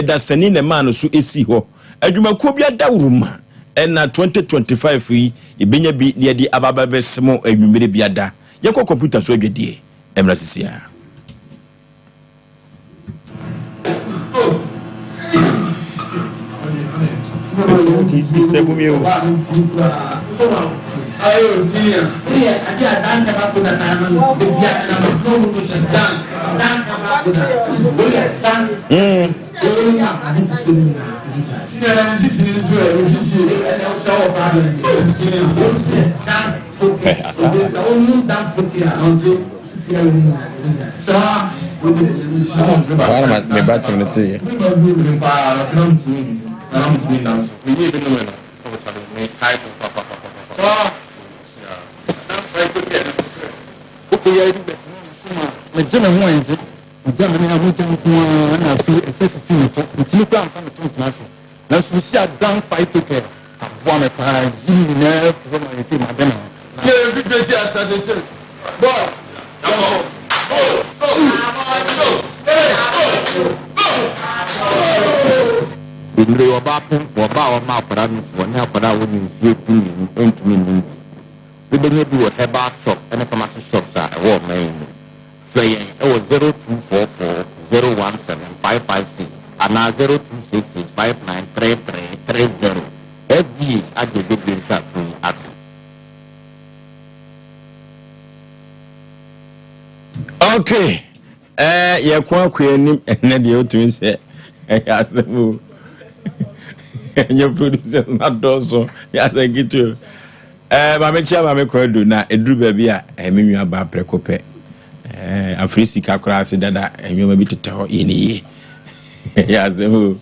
da sani ne man so esi ho adwumakuo bia dawuruma na 2025 yi ibenya bi ne di ababa besemo adwumere bia da yekọ computer so adwedie emra sisia. Ayo sia. Iya, aja dan dapat punya tangan dia nama kamu dan dapat boleh stand. Boleh ada sini. Sini ada sini sini tahu apa sini dan oke asal. Kamu dan putih nanti sini. Sa Agora me bate no teu. Indre obapo oba o ma para no fo na para wo ni fie tu ni entumi ni we be ne bi wo eba shop ene pharmacy shop sa e wo man so yen e wo 0244 017 556 ana 0266 593330 every age de bi sa tu at okay ye kwa kwanim ene de o tun se asemu your producer not dozo ya thank you mama chia mama kwado na eduru ba bia emenu aba prekope afrisi kakra ase dada enwoma bi tete yeniye ya zemu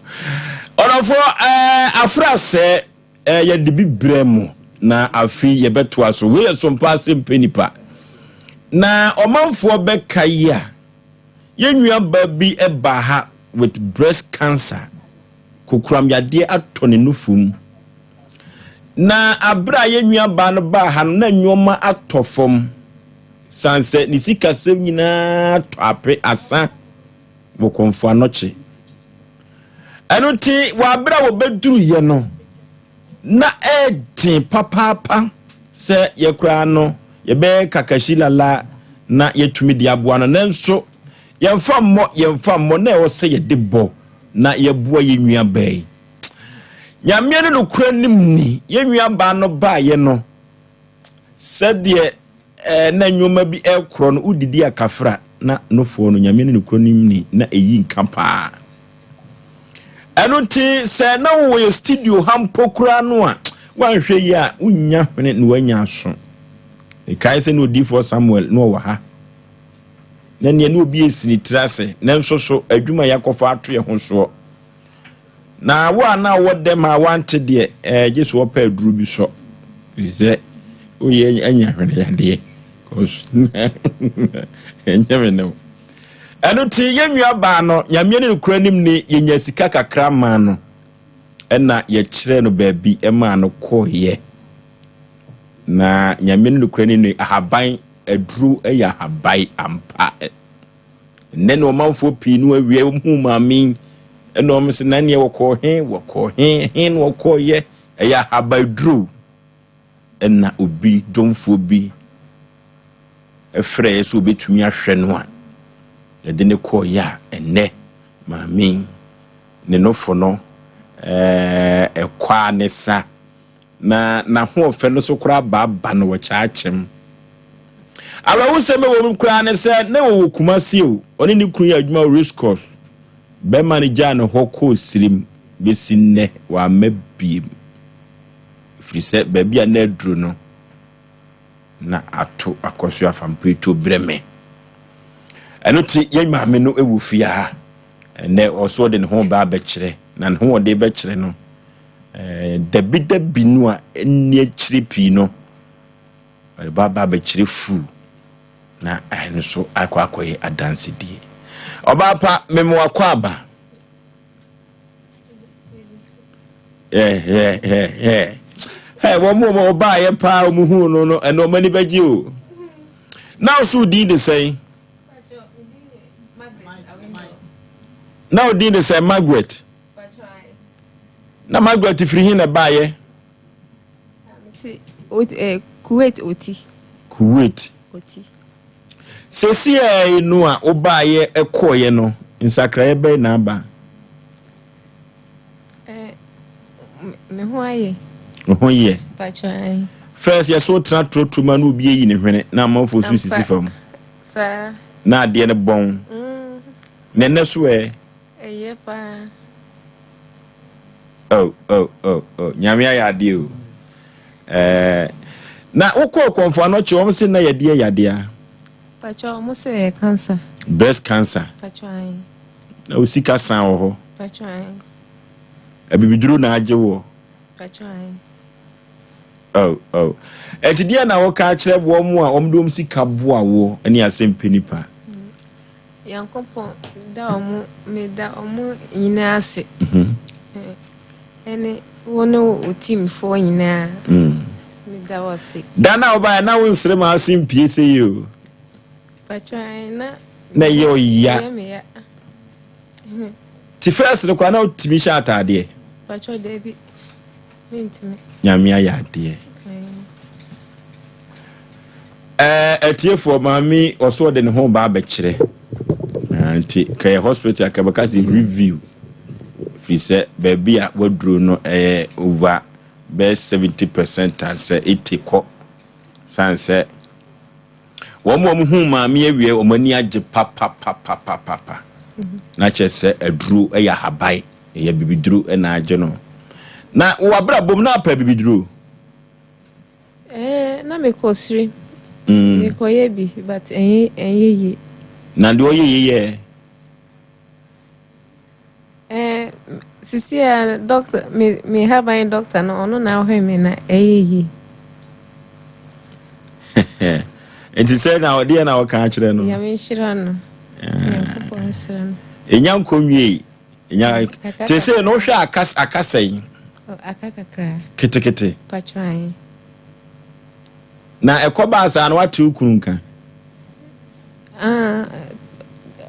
onofo afrase ya de bibremu na afi ye beto aso we Sompa Asem Mpe Nipa na omanfo beka ya yenua ba bi eba ha with breast cancer kokram yade atone nufum na abra yenua ba no ba ha na nwoma atofom sanse ni sikasem nyina to ape asa wo konfo anoche anoti wa abra wo beduru ye no na edin papapa se ye kra no ye be kakashilala na yetumi di aboa no nanso yɛmfa mmɔ na ɛwɔ sɛ yɛde bɔ na yɛboa yɛ nua bɛɛ nyame ne no kura nim ni yɛ nua ba no baayɛ no sɛdeɛ na nnwoma bi ɛkorɔ no udidi akafra na nofo no nyame ne no kura nim ni na ɛyi nka paa ɛno nti sɛ na wo yɛ studio hampo kura no a wanhwɛ yi a wonya hwene ne wanya aso ɛkae sɛ ne odifo Samuel no wɔ ha na ne obi esini trase na nso so adwuma yakɔfa ato ye ho so na wo ana wo dem a wante de Jesu opa aduru bi so ze oye anya hwene ya de cause enyame no eno ti yenua ba no nyame ne kura nim ni yenya sika kakra ma no ɛna ye kyerɛ no baabi ɛma no kɔye na nyame ne kura nim ni ahaban aduru eya habai ampa nene o manfo pinu awie hu maami eno o mse nane wokɔ he no wokɔye eya habai duru ena obi domfo bi efrɛ yeso obetumi ahwɛ no a de ne kɔye a ene maami ne nofo no ekwa ne sa na ho ofɛ no so kora ba no wo chaachem ala wo se me wo kura ne se na wo kumasi o oni ni kun ya adwuma race course be manager no hoko sirim be sinne wa mabiem firi se ba bia na aduro no na ato akoso afampeto breme eno ti ye maame no ewu fia ne oso de ne ho ba kyere na ne ho de be kyere no dabi no a eni akyire pi no ba kyere fu na ayno so akwakoye adanse die oba pa memo akwaba wo mo oba ye pa omuhu no eno mani baji o now so di the say now di the say Margaret na Margaret free hin na baye Kuwait oti sesi no a obaye ekoye no nsakraye be na aba me ho aye pacho first yes so tratu ma no obi yi ne hwene na amafo su sisi fam sa na ade ne bon nene so pa oh nyame ya ade o na ukọ konfo no che won se na yade a pacho mo se cancer breast cancer pacho na usika san ho pacho abibiduru na age wo pacho oh etidia na wo ka kire wo mu a omdom sika boa wo ani Asem Mpe Nipa yankopo da omo me da omo nyina ase ene wono o team for nyina me da wose dana oba na wo nsre ma Asem Mpe se yo pacho na yo ya ti first no kwa na otimi sha atade pacho debi mentime nyamia ya ade etiefo mami oso de ne ho ba kire anti kay hospital akabaka si review fi se baby a waduro no over be 70% and say 80 ko san say wo mo hu mami awie o mani age papa na che se aduro ya habai ya bibiduro na age no na wo abra bom na pa bibiduro na me kosiri me koye bi but enye na ndi oyeye sisi doctor me have a doctor no ono na hwe me na enye enti say na odi na waka akire no ya me shira no ya ko ansira no enya nkonwie enya te say no hwe akasai akakakra kitikiti pachwan na ekoba asa na wate ukunka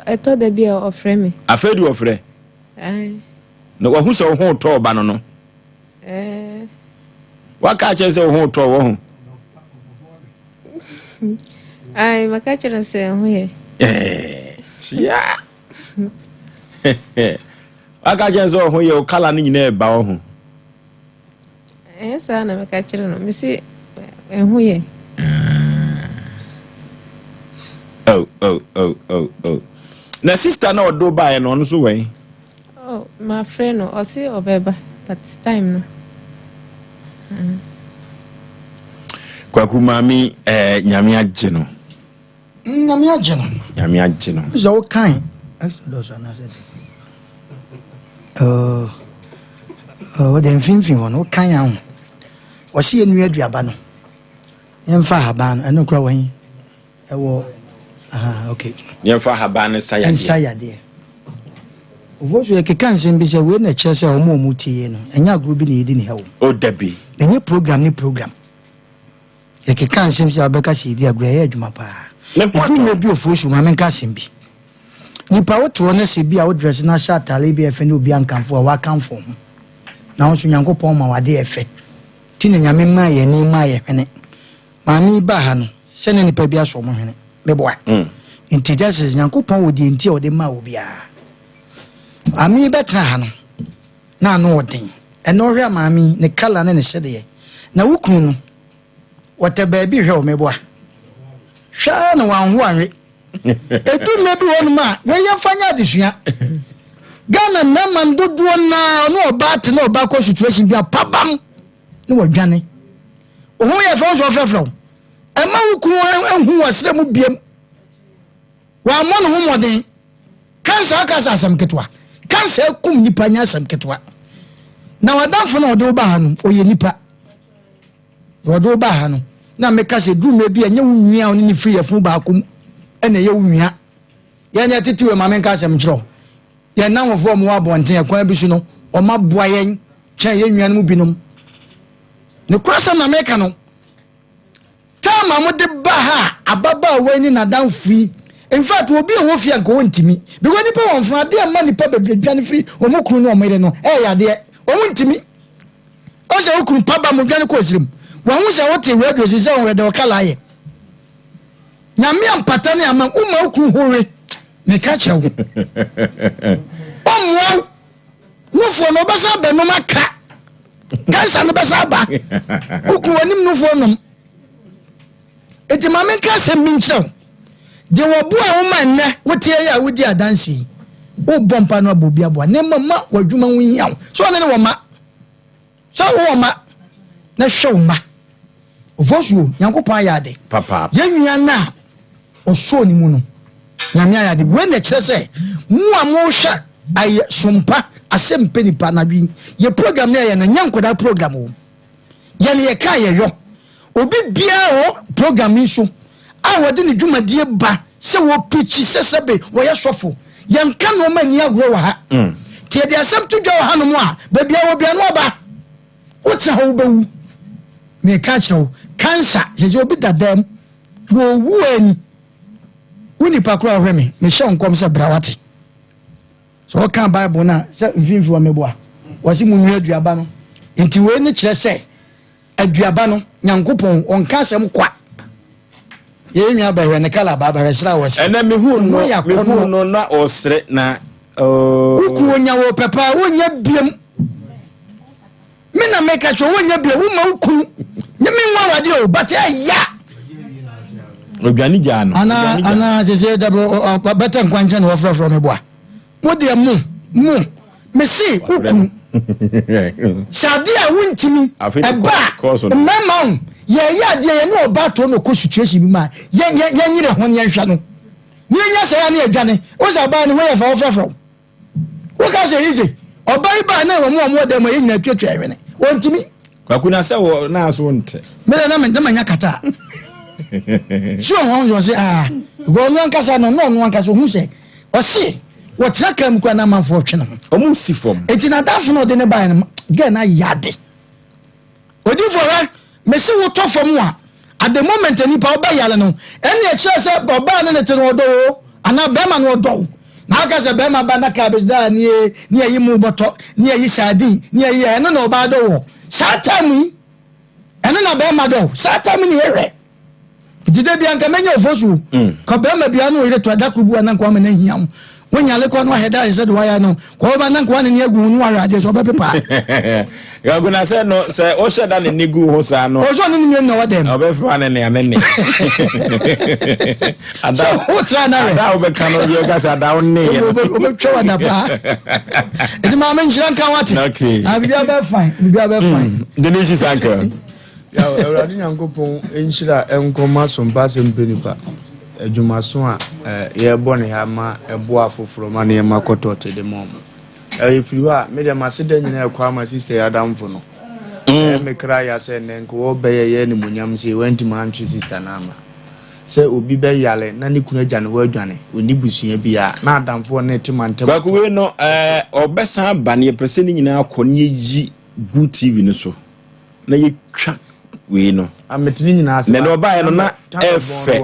eto da bia ofre me afedi ofre na wahu se ho to ba no waka che se ho to wo ho maka chere se ho ye Yeah. Aka jenzo ho ye kala ni nyina eba ho. Sa na me ka kire no me si ho ye. Oh. Na sister na odo ba no no so wen. Oh, my friend no Osei obeba but time no. Kwaku mami nyame agye no. Nyame agye no. So kind. Exodus na said. Den finfin wono kan ya ho. O se enu aduaba no. Yemfa haba no eno kura wan. Ewo okay. Yemfa haba no sayade. Ovoso ye kekan sem bi se we na kire se omo tie no. Enya agro bi na yedi ni hewo. O dabi. Enye program. Ye kekan sem se abeka se yedi agro ye adwuma pa. Efu me bi ofosu ma menka sem bi. Nipa woto na se bi a wo dress na sha tale bi efe na obi ankanfo a wa kanfo ho. Na wo so Nyankopon ma wade efe. Ti na nyame ma ye ni ma ye hwene. Ma mi ba ha no se ne nipa bi aso mo hwene. Me boa. Nti Jesus Nyankopon wo di nti o de ma obi a. Ami betra ha no. Na no odin. Eno hwe maami ne kala ne sede na wukunu no. Wote ba bi hwe o me boa. Hwa na wanho anwe. Etu mebi wonu ma we ye fanya adesua. Ghana na man dodo na no obate na obako situation bia pabam ne wadwane. Ohun ye fa so fefro. Ema wukunu enhu wasre mu biem. Wa mo no ho moden. Kansa asam ketwa. Kansa kum nipa nya asam ketwa. Na wadamfo na odo ba ha no oye nipa. Odo ba ha no na meka se drum bi anya wunua oni ni free yefun ba akum ene ye wunua. Ye nya titiwe ma menka asam kiro. Ye na wofo mo abonten akwan bi su no o ma boa yen twa ye nwua no mu binom. Ne kwasa na meka no tama mo de ba ha ababa wani na danfui. In fact, we'll be a wolf and go to me. Because the power of dear money, probably Johnny free or more crew no made no. Eh, dear, or to me. Also, who could papa Mugana costume. One was a what a word was his own red or calaye. Now, me and Patania, my crew hurry. Me catch her. Oh, no for no basa, but no maca. Can't no basaba. Who could no for them? It's a mamma can't mean so. De wo bua wo man na wotie ya wodi adansi wo bompa no abobi aboa ne mama wadwuma wunyaw so ne wo ma so wo ma na hwe wo ma ofosuo Nyankopon ya de papa yanwia na oso ni mu no nyame ya de we na kire se mu amo hwa ay Sompa Asem Mpe Nipa na bi ye program na ye na nyankoda program wo ye ne ye ka ye yo obi bia o program yi so awade ni dwumadie ba se wo pichi sesebe wo ye sofo ye nka no ma ni agro wa ha tie de asem to dwa ha no mu a ba bia wo bia no ba wo tse ho bewu me ka chewo cancer je obi dadam wo wu ani woni pa kro ahwe me hye nkom se brawate so kan bible na se mfimfi wa meboa wo si munhu aduaba no enti we ni kire se aduaba no Nyankopon onka asem kwa ye nwa ba ne kala ba ba resra wo se ena me hu no na osre na uku wonya wo pepa wonya biem me na make cho wonya biem wo ma uku nye me nwa wade o but ya obiani ja no ana je dabo beta nkwanche na wo frafro me boa wo de mu me si uku sadia wuntimi eba mama ya de ye no ba to no ko situation bi ma ye nyire ho ye hwa no nya se ya na adwane o za ba ni wo ye fa ofrafro wo ka se yize oba iba na wo mo de mo ye nyina twetwa ewene wontimi kwakuna se wo na aso nte me na manya kata sure won yo se go no ankasa no ankasa hu se o se wo traka mu kwa na manfo twe no o mu si fom etina dafo no de ne ba na ge na yade odi for mesi wo to fom a at the moment nipa oba yale no ene e kire se oba na ne te no do ana be ma no do na aka se be ma ba na ka be da ni ayi mu boto ni ayi sadi ni ayi ene na oba do wo satami ene na be ma do satami ni here Dide bi anka menye ofosu ko be ma bia no ire to adakubu ananko ma na hiam wonya le ko no heda is do waya no ko ba nanko ane ne agu no arade so be pepa ya guna se no se o sheda ne nigu ho sa no o so ne ni no wadem obe fa ne ne anene ada o tra na re ada obe kan obi ga sa da wonne ye obe twa da pa edi ma men jiran kan wate okay abia be fine the nation sanka ya Awurade Nyankopɔn enhyira enkoma Sompa Asem Mpe Nipa adwumaso a ye bɔ ne ha ma ebo afoforo ma ne ma kɔtɔte de mom efiri ha me de maseda nyina ekwa ma sister ya damfo no me kra ya se ne nko obeye ye ne munyam se wanti ma antwe sister na ama se obi be yale na ne kunu agya ne wadwane oni busua bia na adamfo ne timantem kwa kuwe no obesa ba ne pese ne nyina akɔ ne yi good TV no so na ye twa we no ametini nyina ase ne no ba ye no na efe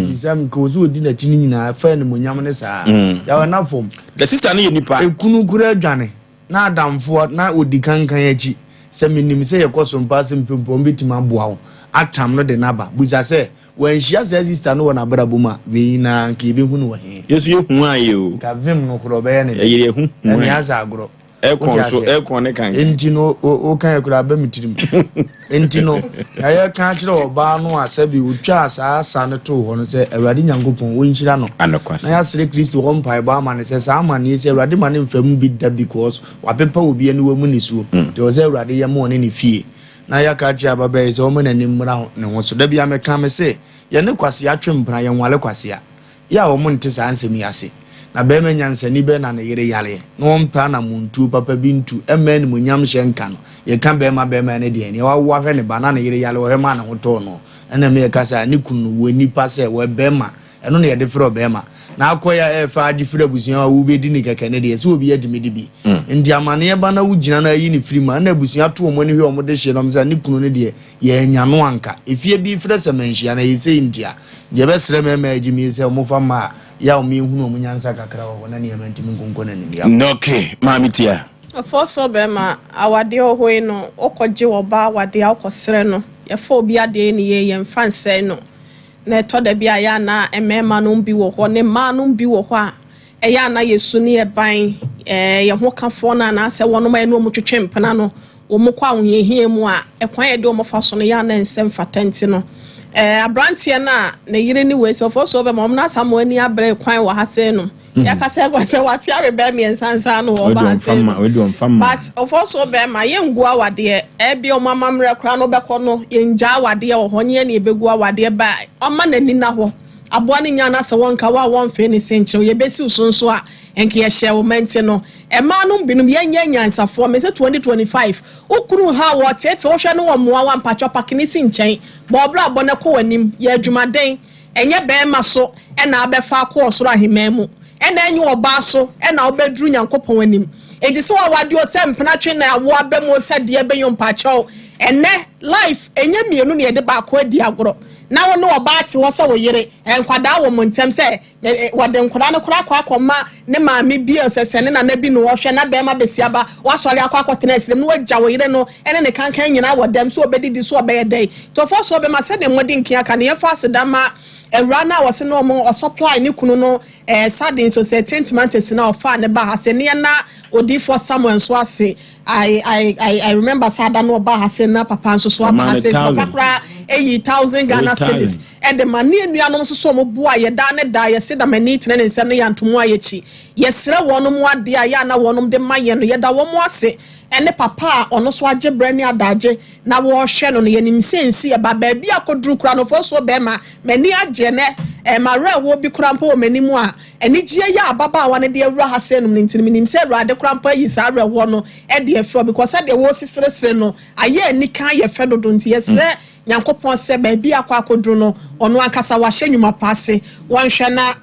jisam ko zo di na tini nyina fa ne munyam ne saa ya wana fom the sister no ye nipa ekunu kura adwane na adamfo na odi kankan achi se minim se ye kɔ Sompa Asem Mpe betima boa wo atam no de naba buza se when she has sister no na brabo ma we na nke be hu no wa he yesu ye hu aye o ka vim no kuro be ye ne ye hu ne asa agro ekon ne kan entino o kan ekura ba mitirim entino ya kan kire oba no asabi utwa asa ne to ho no se Awurade Nyankopɔn wonhyira no anokwase na ya sere Kristo won pai ba ma ne se sa ma ne se Awurade ma ne mfam bi da because wapepa obi ani wa mu ne suo de o se Awurade ye mo ne fie na ya ka kire ababa ye se o mo na ni mmra ne ho so da bia me kan me se ye ne kwase atwe mpra ye nwale kwase ya o mo nte sa ansemi ase na be me nyansani be na ne yere yale no mpa na muntu papa bintu emen munyam hyenka no ye ka be ma ne de ne wa hwe ne ba na ne yere yale wo he ma na hoto no ena me ka sa ne kunu wo nipa se wo be ma eno ne ye de fro be ma na akoya e fa agi fira busuan wo be di ni keke ne de se obi adimi di bi ndi amane ye ba na wo gina na yi ni firi ma na busuan to mo ne hwe o mo de hye no msa ne kunu ne de ye nya no anka efie bi fira se manhia na ye se ntia ye be sere me ma agimi se mo fa ma ya omi hunu omunyansa kakra wo na ne yamantimi nkonko na ne ya okay mami tia Ofoso be ma awade ohoi no okoje wo ba awade akosere no ye fa obi ade ne ye mfa nse no na to da bia ya na emema no bi wo ho ne ma no bi wo ho a eya na yesu ne ye ban ye ho kafo na na se wono ma no mutwetwe mpena no wo mokwa ahohie mu a ekwan ye de wo mofa so no ya na nsem fatenti no abrantie na yire ni we so for so be mom na samo ani abre kwan wa ha se no ya ka se gwa se wati arebe mi ensansa no wo ba se but of also be ma ye ngu awade e bi o mama mre kra no be ko no ye nja awade wo ho nye na ebegu awade ba o ma na ni na ho abo ani nya na se wonka wa won fe ni senche ye besi usonso a enke ye hye wo mente no e ma no binum ye nya nyansafo me se 2025 ukuru ha wo tete wo hwe no wo moa wa mpacho pakini si nchen bo bra bo ne ko wanim ye adwumaden enye be ma so e na abefa ko osoro ahememu e na enye oba so e na obedru Nyankopon wanim eji se wa wade o se mpena twe na wo abemu se de be yom mpacho enne life enye mienu ne ye de ba ko adi agoro na wo no oba ati wo se wo yire enkwada wo montem se wode nkwada no kura akoma ne maami bi osese ne na bi no wo hwe na be ma besiaba wo sori akotena esrem no wagya wo yire no ene ne kankan nyina wo dem so obedidi so obeyedai to for so be ma se de modi nkia ka ne fa asedama ewra na wo se no mo supply ne kunu no sardine so se tentimantes na ofa ne ba ha se ne na odi for someone so ase I remember sada no ba ha se na papa so so ba ha se papa 80,000 Ghana cedis and the money nuanom so mo boa ye da ne da ye se da mani tene ne nsem ne yantomo ayechi ye sere wonom ade ya na wonom de maye no ye da wo mo ase ene papa ono so age brani adaje na wo hwe no ye nim sensi e ba ba bi akoduru kura no fo so be ma mani age ne mare wo bi kura mpo mani mu a eni gie ya ababa wa ne de awura ha se no ntini nim se awurade kura mpo yi sa awura wo no e de afro because de wo sisire no aye ani kan ye fe dodo nti ye sere Nyankopon se ba bi akoduru no ono ankasa wa hye nwuma paase won hwe na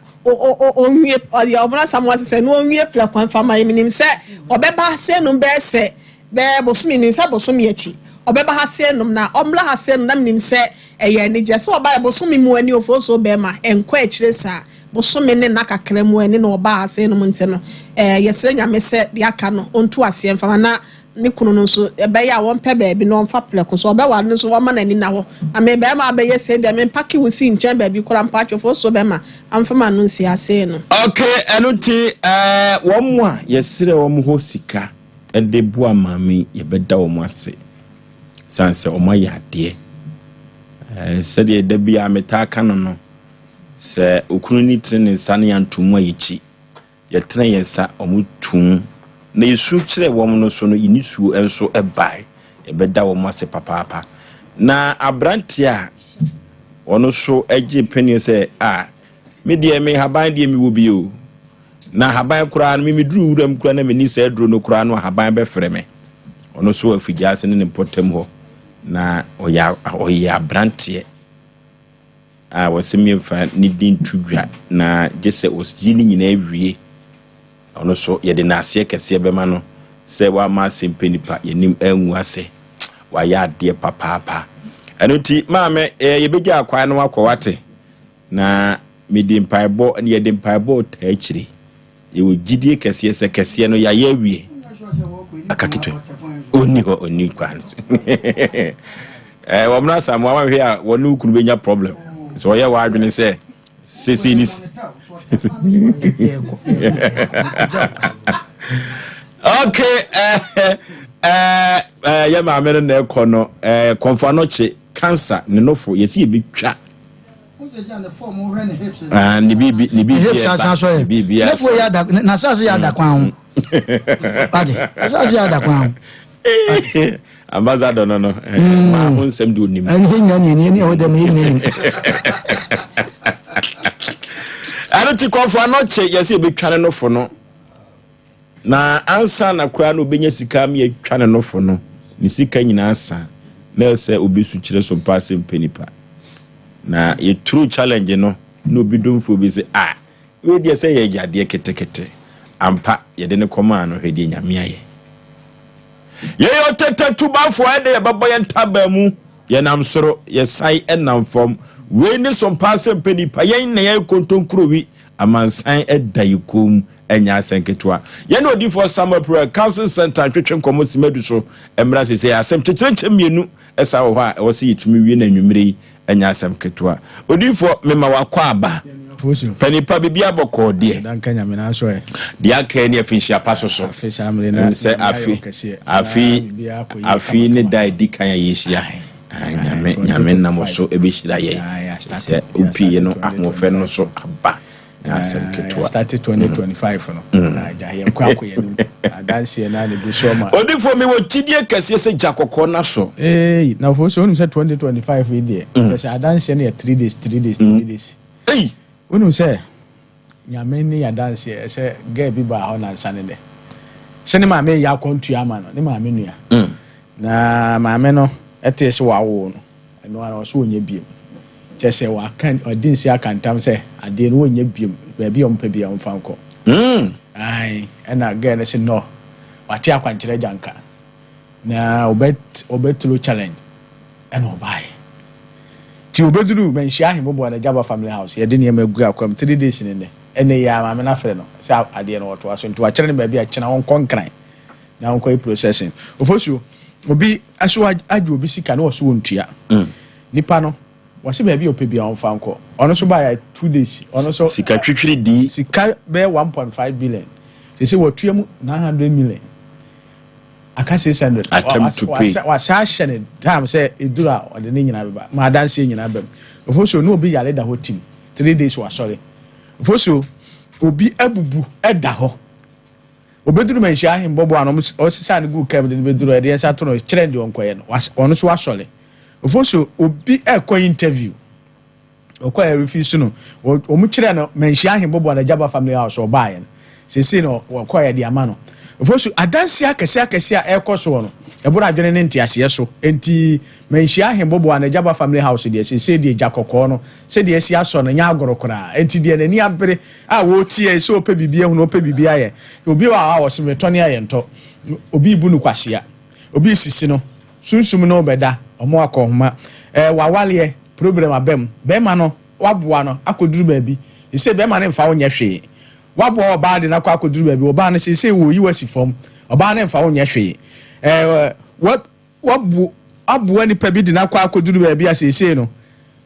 onwie ya obra samwa se no onwie pla kwan fama eminim se obeba se no be se be bosumi ni se bosumi achi obeba ha se no na omla ha se no na nim se eye ni je so oba bosumi mu ani ofo so be ma enkwa akire sa bosumi ne na kakra mu ani na oba ha se no nte no yesere nyame se de aka no ontu ase mfama na ne kunu no so ebeya won pe baabi no mfa pleko so obewa no so woma nani na ho ame be ma be yese de me paki wo si nche baabi kora mpacho fo so be ma amfa ma no si ase no okay enuti wo mo a yesire wo mo ho sika ede bu amami ye beda wo mo ase sanse o mo ya de se de da bia metaka no se okunu ni tene sane yantumu ayichi ye tene yensa o mo tum na yesu kire wo mo no so no inisu enso ebai ebeda wo mo ase papa na abranti a ono so age penny say me de me haban de me wo bi o na haban kura no me duru wuram kura na me ni say duro no kura no haban be frɛ me ono so afigase ne potem ho na oya abranti wasemi fa ni din tudwa na gese osji ni nyina awie ono so ye de na ase kese be ma no se wa ma Asem Mpe Nipa yenim anwu ase wa ya de papa enuti maame ye beja akwa no akọwate na medi mpaebo ne ye de mpaebo ta akiri ye wo gidie kese se kese no ya awie akakitwe oni kwa wamna samu wa hwe a wonu kunu benya problem so ye wa adwene se sesi ni okay ya ma me na ekono konfa no che cancer ne nofo yesi ye betwa ni bibi nofo ya da na sase ya da kwan ade sase ya da kwan ambassador no ma onsem do nim ni o de me nim ti konfa no che yesi ye betwa ne nofo no na ansa na kwa no benya sika me atwa ne nofo no ni sika nyina asa na se obesu kire so pa Asem Mpe Nipa na ye true challenge no no bi domfo bi se we dey say ye jade ketekete ampa ye de ne koma no hwede nyame aye ye yo tete tubafo ade ye babo ye ntaba mu ye nam soro ye sai enam fom we ni so pa Asem Mpe Nipa ye na ye kontonkrowi amansan edayikom enya asenketwa ye no di for summer prayer council center twetwe nkomo simedu so emra se say asem tetrenche mienu esa wo ha wo se yitumi wie na nwumre enya asemketwa odi for mema wakwa aba Penipa bibia boko de danka nyame na so e de aka ni afinhia paso so se afi ne dai dikan ya yeshia nyame na mo so ebeshira ye se upi no ahofe no so aba asemketwa started 2025 no na jaye kwa yenu adanse na ne bi so ma odi for me wo chidie kase se jakokọ na so na for so onu se 2025 ide se adanse na 3 days onu se nyame ni adanse se ga bi ba ho na nsane de se ne maame ya kontu ama no ne maame nua na maame no ete se wawo no eno ara so onye biem chese wa kan odinsi akantam se ade no onye biem ba bi ompa bia omfanko ai ena ga ne se no wati akwankyere janka na obetulu challenge ena obai ti obeduru menhia ahembo na Jaba family house ye de ne magu akwam 3 days ne ene ya maame na fere no se ade no woto aso nti wa kyere ne ba bia kyena won konkran na won koi processing ofosuo obi aso aju obi sika na woso wontua nipa no wase ba bia opebia won fanko ono so ba ya 2 days ono so sika twitwiri di sika be 1.5 billion se wotua mu 900 million aka 600 attempt to pay wa sa shene time say edura ode ne nyina beba ma danse nyina bem ofoso no obi yale da ho team 3 days wa sorry ofoso obi abubu eda ho obeduru menhia ahim bobo anom osisa ne gu kam de beduru ede ensa to no trend onkoye no ono so wa sorry ofoso obi ekọ interview okoye refuse no omu kire no menhia ahim bobo na Jaba family house obaye sese no okoye de ama no ofosu adansi akese a ekoso no ebura adwene ne ntiase so enti menhia ahembobo na Jaba family house de sese de jakokọ no se de esi aso no nya agorokora enti de nani ampere a wo tie so ope bibia hu no ope bibia ye obi wa wo se metone aye nto obi ibu nu kwasia obi sisi no sunsum no beda omo akohoma wawale problem abem be ma no waboa no akoduru baabi ise be ma ne mfa wo nya hwe wabo oba de na kwa koduru baabi oba no se wo yi wasi fom oba ne mfa wo nya hwe wabu abu nipa bi di na kwa akoduru ba bi asese no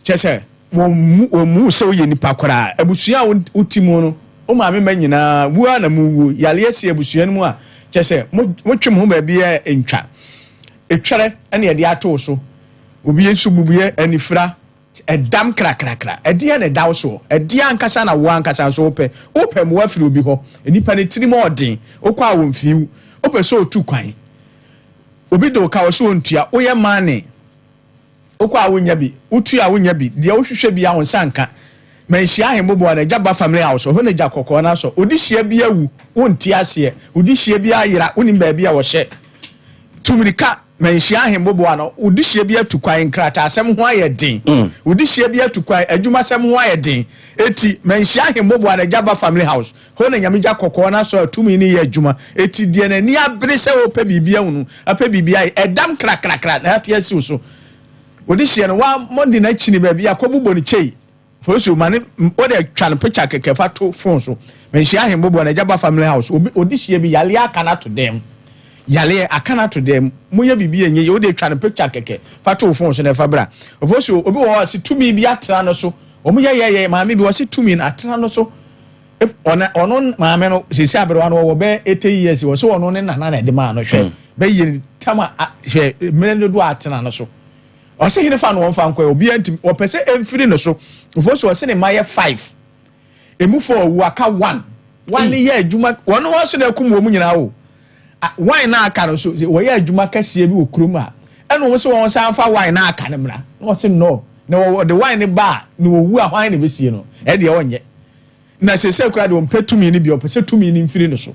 chese mu se oye nipa kora abusua utimu no o ma me manyina bua na mu yale ase abusua no mu a chese motwem ho ba bi entwa etwere ene de ato so obi ensu bubuye anifra edam krakrakra ede na dawo so ede ankasa na wo ankasa so ope mu afiri obi ho enipa ne tiri mo odin okwa wo mfiu ope so otu kwan obi do ka wo so ontua oye mane okwa wo nya bi utu a wo nya bi de wo hwehwe bi awon sanka manhia ahembobo na jaba family house ho na ja kokko na so odi hia bi awu wonti ase odi hia bi ayira onim ba bi a wo hye tumirika manhia ahembobo na odi hia bi atukwan nkrata asem ho ayedin odi hia bi atukwan adwuma asem ho ayedin eti manhia ahembobo na jaba family house ho na nyame ja kokko na so atumi ni ye adwuma eti de na ni abere se wo pa bibia hunu apa bibia edam krakrakra na ate asi so odi hia no wa modi na chini ba bia kobubo ni chei Oforisuo mane o de twan picture kekefa to phone so manhia ahembobo na jaba family house odi hia bi yale akana to dem yale akana to dem moya bibi enye o de twan picture keke fa to phone so na fa bra Oforisuo obi wo si tumi bi atra no so omo ye maame bi wo si tumi na atra no so ono maame no sisi abrewa no wo be 80 years wo so ono ne nana na de ma no hwe be ye tama hwe menendo do atra no so o se hine fa no won fa nkwa obi antim o pese emfiri no so Oforisuo se ne maye 5 emu for wu aka 1 ye adwuma wono wo so na akum wo mu nyina wo wine na aka no so wo ye adwuma kase bi wo kurom a eno wo so won san fa wine na aka ne mra no se no na wo the wine ba na wo wu a wine ne besie no e de wonye na se kura de won petumi ni bi o pese tumi ni mfiri no so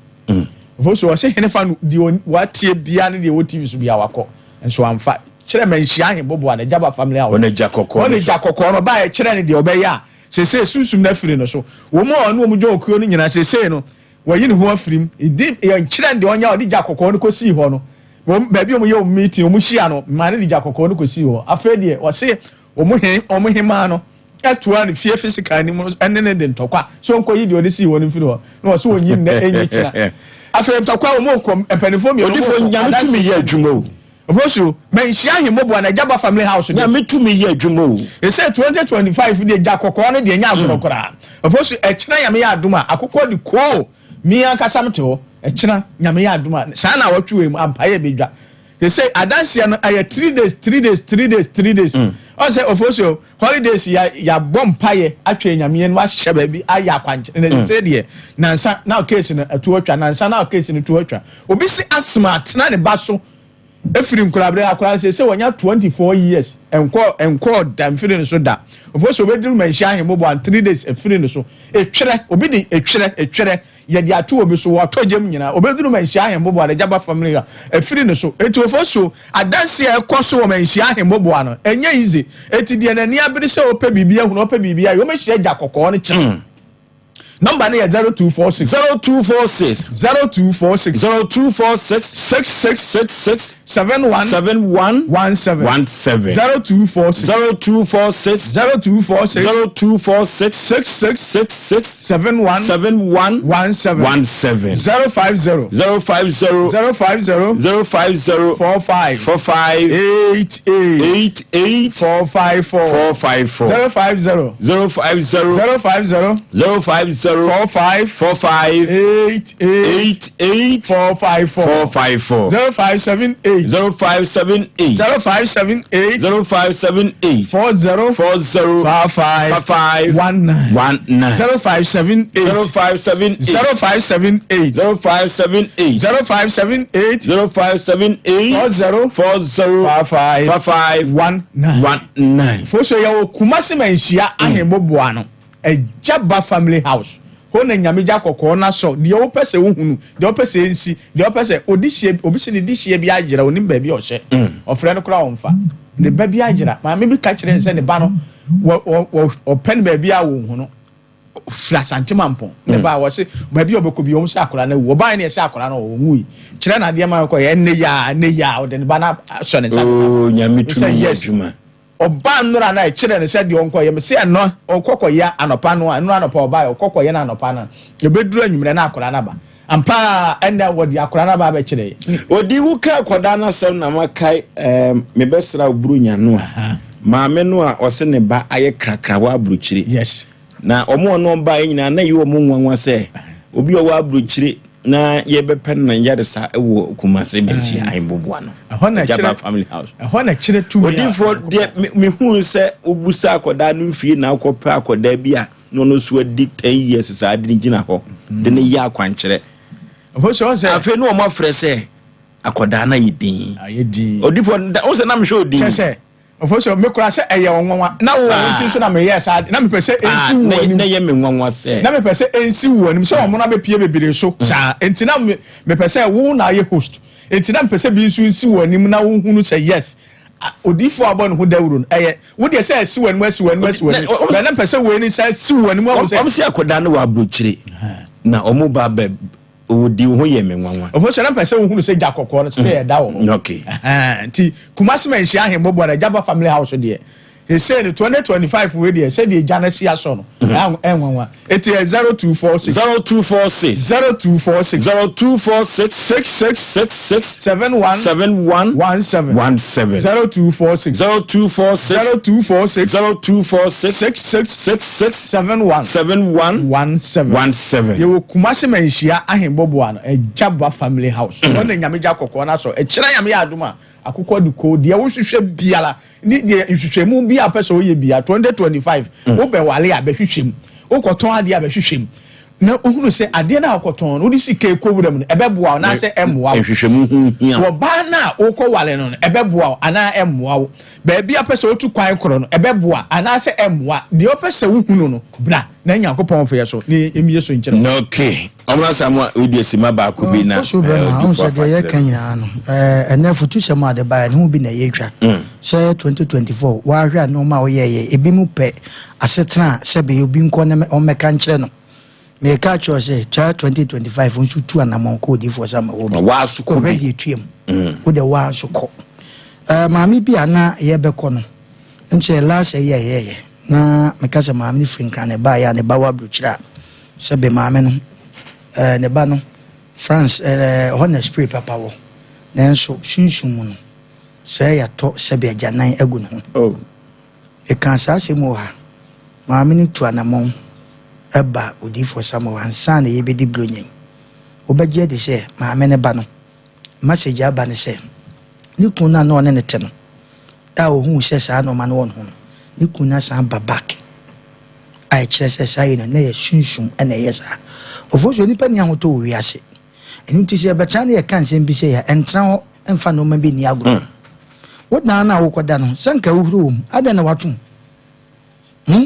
Oforisuo se hine fa no di watie bia ne de wo TV so bia wakọ enso amfa kire manhia ahembobo na jaba family house one jakokko no ba kire ne de obeya se susum na firi no so wo mo onu omu jo okuo no nyina se no wayi ne ho afirim idi kire de onya odi jakokko no kosi ho no ba bi omu ye meeting omu hia no ma ne de jakokko no kosi ho afa de o se omu hema no atoa ne fie physical ni mo ene de ntokwa so nko yi de odi si ho no firi ho no so onyi na enyi kira afa ntokwa omu nkom empanifo mi odifo nyame tumi ye adwuma o Oforisuo manhia ahembobo na jaba family house na metumi ye adwuma o e say 2025 de jakokko no de nya agorokora Oforisuo ekina yame ya aduma akokko de ko mi ankasa mte ho ekina nyame ya aduma sa na watwe mu ampaye bedwa they say adansia no aye 3 days o say Oforisuo holidays ya bompaye atwe nyame no ahye ba bi aya kwanche na say de nansa na case no atu atwa nansa na case no tu atwa obi si asmart na ne baso efiri nkurabre akura se wonya 24 years enko damfiri no so da Oforisuo obediru manhia ahembobo 3 days efiri no so etwere obi di etwere ye di atu obi so wotojem nyina obediru manhia ahembobo na jaba family efiri no so eti Oforisuo adanse ekoso wo manhia ahembobo ano enye easy eti de na ni abiri se ope bibia hu no ope bibia yo mehia jakokko no kire number na 0246 66 71 17 0246 66 71 17 050 45 88 454 050 45 88 454 0578 40 55 19 0578 40 19 Oforisuo ya Kumasi manhia ahembobo ano ejaba family house ho na nyame jakokko na so de wo pese wo hunu de wo pese ensi de wo pese odihie obi se ne dihie bi agira onim ba bi ohye ofre no kra wonfa ne ba bi agira ma me bi ka kire se ne ba no o pen ba bi a wo hunu fra santimampon ne ba wo se ba bi obekọ bi o se akora na wo ba ne se akora na wo hui kire na de ma ko ye ne ya o de ne ba na so ne sa nyame tumi adwuma oba nnura na ekire ne se de onko ye me se no okokọ ya anopa no anu anopa oba okokọ ye na anopa na ebeduru anwumre na akora na ba ampa enda wodi akora na ba be kire odi wuka akoda na sem na makai me besra obrunya no maame no a ose ne ba aye krakra wa abruchiri yes na omo no ba nyina na yi omo nwanwa se obi o wa abruchiri na ye be pen na yare sa ewo kumase menchi ayimboboa no Jaba family house na kire tu odi for de me hu se obusa akoda no mfie na akopa akoda bia no no so di 10 years sa adi gina ho de ne ya kwankere ofo so afi no omo frese akoda na yidin ayedi odi for o se na me show din chese ofo so me kura se eye wonwa na wo nti so na me yes na me pese ensi wo ni na ye me nwanwa se na me pese ensi wo ni so omo na be pie bebere so sa enti na me pese wo na ye host enti na me pese bi nsu ensi wo ni na wo hunu se yes odifo abon hu dawuro eye wo de se si wo ni na pese wo ni se si wo ni mo se o se akoda na wa abrochire na omo ba be odi ho ye me nwanwa ofo so na pese wo hunu se jakokko no se e da wo okay nti kumase man hia hembobo na Jaba family house de he say in 2025 we dey say the Jana sia so no enwanwa it is 0246 0246 you kumase man hia ahembobo na Jaba family house on nyame jakokko na so e kira nyame aduma akukọ duko de wo hwehwe biala ni de hwehwemu bia pese wo ye bia 2025 wo be wale abehwehwem wo koton ade abehwehwem na ohunu se ade na akoton no di sike kowuram no ebeboa na se emmoa hwehwemu hu hia wo ba na wo ko wale no ebeboa ana emmoa wo ba bia pese wo tu kwan koro no ebeboa ana se emmoa de wo pese wo hunu no bra na Nyankopon fe yeso ni emiye so nkyere okay omra samwa odi esima ba ko bi na so be na on se de ye kan nyina no ena futu se ma de ba ne hu bi na ye twa se 2024 wa hwa no ma wo ye ebi mu pe asetena se be obi nko na o meka nkyere no me ka cho se 2025 on su tu anamon ko di for sama wo wa su ko be ye tuem wo de wa su ko maami bi ana ye be ko no nche last ye na meka se maami frinkra ne ba ya ne ba wa bruchira se be maami no ne ba no France honest spray papa wo nanso sunsun no se ya to se be ajanan agu no oh e kan sa se mo ha maami ni tu anamon eba odi for samo ansa na ye be di blonyen obagye de se maami ne ba no message aba ne se ni kuna na one ne te no a ohun se sa no ma no ho ni kuna sa ba back ai kire se sa yi no na ye sunsun na ye sa ofoso ni pani ahoto wi ase eni ti se betra na ye kan se bi se ya entra ho emfa no ma bi ni agro wodna na awokoda no sanka uhuru ada na watum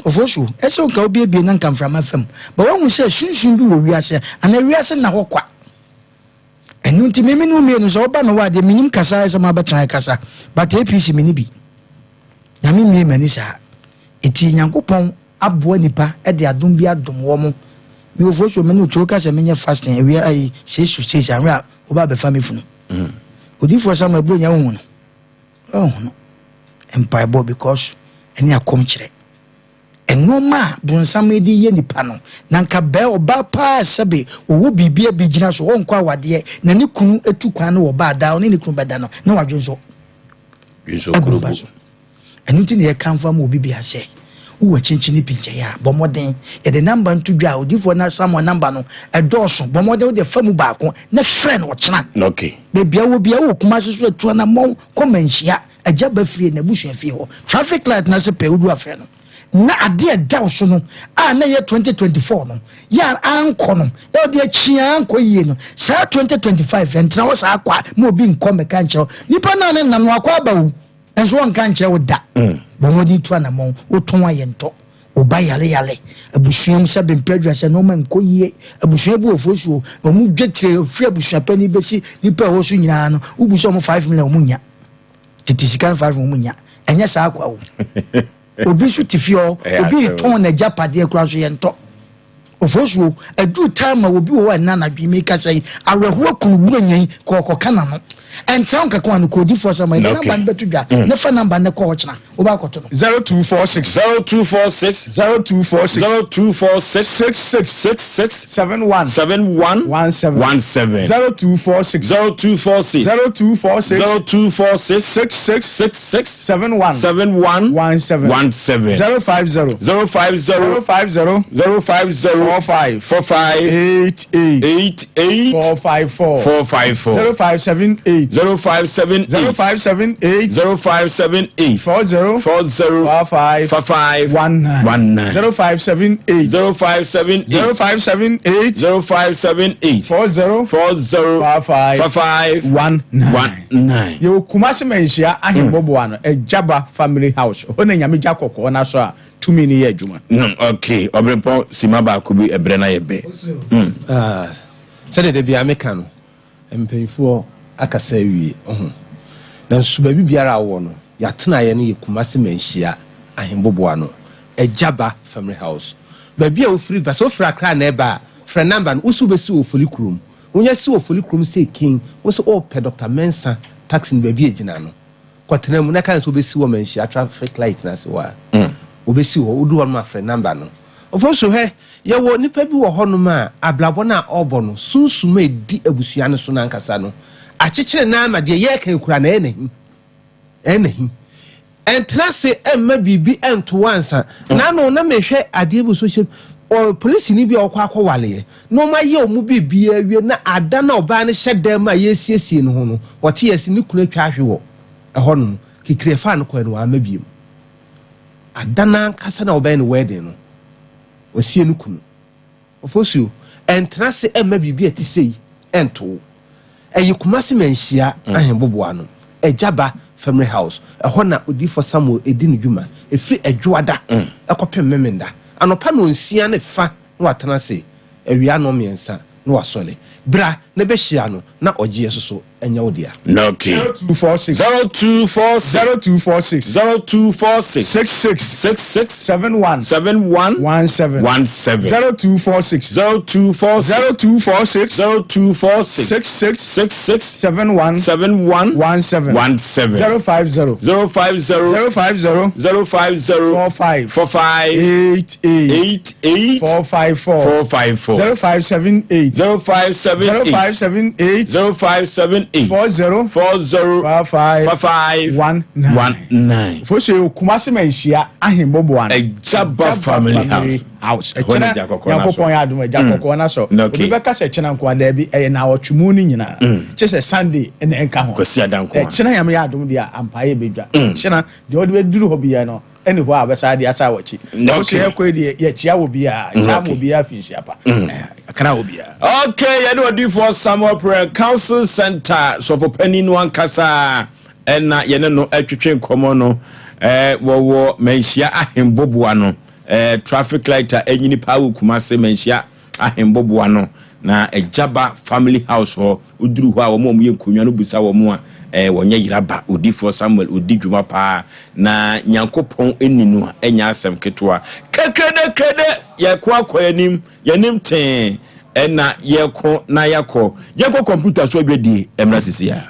ofoso ese o ka obi na nka mframa fam ba won se sunsun bi wo wi ase ana wi ase na hokwa enu ti meme no me no so oba no wa de minim kasa ese ma betra kasa but APC mini bi na me me mani sa eti Nyankopon aboa nipa e de adom bi adom wo mo me ofoso me no to kasa menye fasting wi ai se su se anwa oba be fami funu odi for some bro nya hu no no empire bo because eni akom kire enoma bonsam edi ye nipa no nanka be oba pa sebe owo bibia bi gina so won kwa wade na ni kunu etu kwan no oba da oni ni kunu beda no na wadwonso yuso kurubu enuti ne ye kanfa mo bibia se wo chinchini pinche ya bomoden e de number ntu dwa odifo na samo number no edoso bomoden wo de famu ba ko na friend wo chena okay bebia wo kuma so etu na mon komanhia agya ba fie na busu afie ho traffic light na se pe odu afre no na ade da so no a na ye 2024 no ya anko no e de chia anko yie no sa 2025 entra wo sa akwa mo bi nko meka nche nipa na ne nanu akwa ba wo enso won kan nche wo da bomodi tu na mo wo ton ayento oba yale abusuam se be mpedwa se no man ko yie abusuam bu ofosuo omu dwetire ofri abusuam pani besi nipa wo so nyina no ubuso mo 5 million omunya titisika 5 omunya enya sa akwa wo obi su tifio obi ton na japade kura so yento ofosuo adu time obi wo na na dwi make say aweho kunuburo nyan kokokana no and town kakwan ko di for some number betu dwa ne fa number ne ko ochna oba koto no 0246 0246 66 71 17 0246 66 71 17 050 45 88 454 0578 0578 40 45 19 0578 40 45 19 yo kumase menhia ahemboboa no ejaba family house ona nyame gya kokko na so a tumi ni ye adwuma okay obrempo simaba ko bi ebre na ye be sɛ de bia meka no mpanyifo akasa wie na nsuba biara wo no yatena ye no ye kumase menhia ahemboboa no ejaba family house ba bia wo free so fra kra na eba fra number no usu besi wo foli krum wonya si wo foli krum se king wo so o pe Dr. Mensa taxi ba bia gina no kwatena mu na kan so besi wo menhia traffic light na se wa obesi wo udu wo ma fra number no ofoso he ye wo nipa bi wo hono ma ablabo na obo no sunsuma edi abusua ne so na nkasa no akyekyere na ama de ye kan kura na enahi entrase emma bibi ento wansa na no na mehwe ade bu so she o police ni bi okwa akwale no ma ye omu bibi awie na ada na oba ne hyedam ma ye siesie no ho no wote yesi ni kunu atwa ahwe wo ehono kikire fa no kwa no ama biem ada na kasa na oba ne wedding no osie no kunu ofosu entrase emma bibi atisei ento eyikumase menhia ahemboboa no ejaba family house ehona odi for Samuel edin dwuma efri adwoada ekopem memenda anopa no nsia ne fa na watana se ewia no miensa na wasole bra ne be hia no na ogye soso enya odia no okay 0246 66 71 17 66 71 17 050 45 88 454 0578 40 45 19 Foshe kumase menhia ahemboboa no ejaba family house echena yakopon ya adum ejakoko na so obi beka se echena nko ada bi eye na otwumu ni nyina chese Sunday ene enka ho kwasi adanko echena yam ya adum dia ampaye bedwa echena de odi beduru ho bia no ene ho abesa dia asa wachi so ye ko die ye chia wo bia chia mo bia finhia pa akana wo bia okay ye no di for Samuel Prayer Council Center so for penny no ankasa ena ye no atwetwe nkomo no wo menhia ahemboboa no traffic light enyini pawo kumase menhia ahemboboa no na ejaba family house ho uduru ho a wo mo ye nkonwa no busa wo mo a wonye yiraba odi for Samuel odi dwuma pa na nyankopon eninu enya asem ketwa kekede ye kwa kwanim yanim ten ena ye ko na yakọ computer so adwedi emra sisia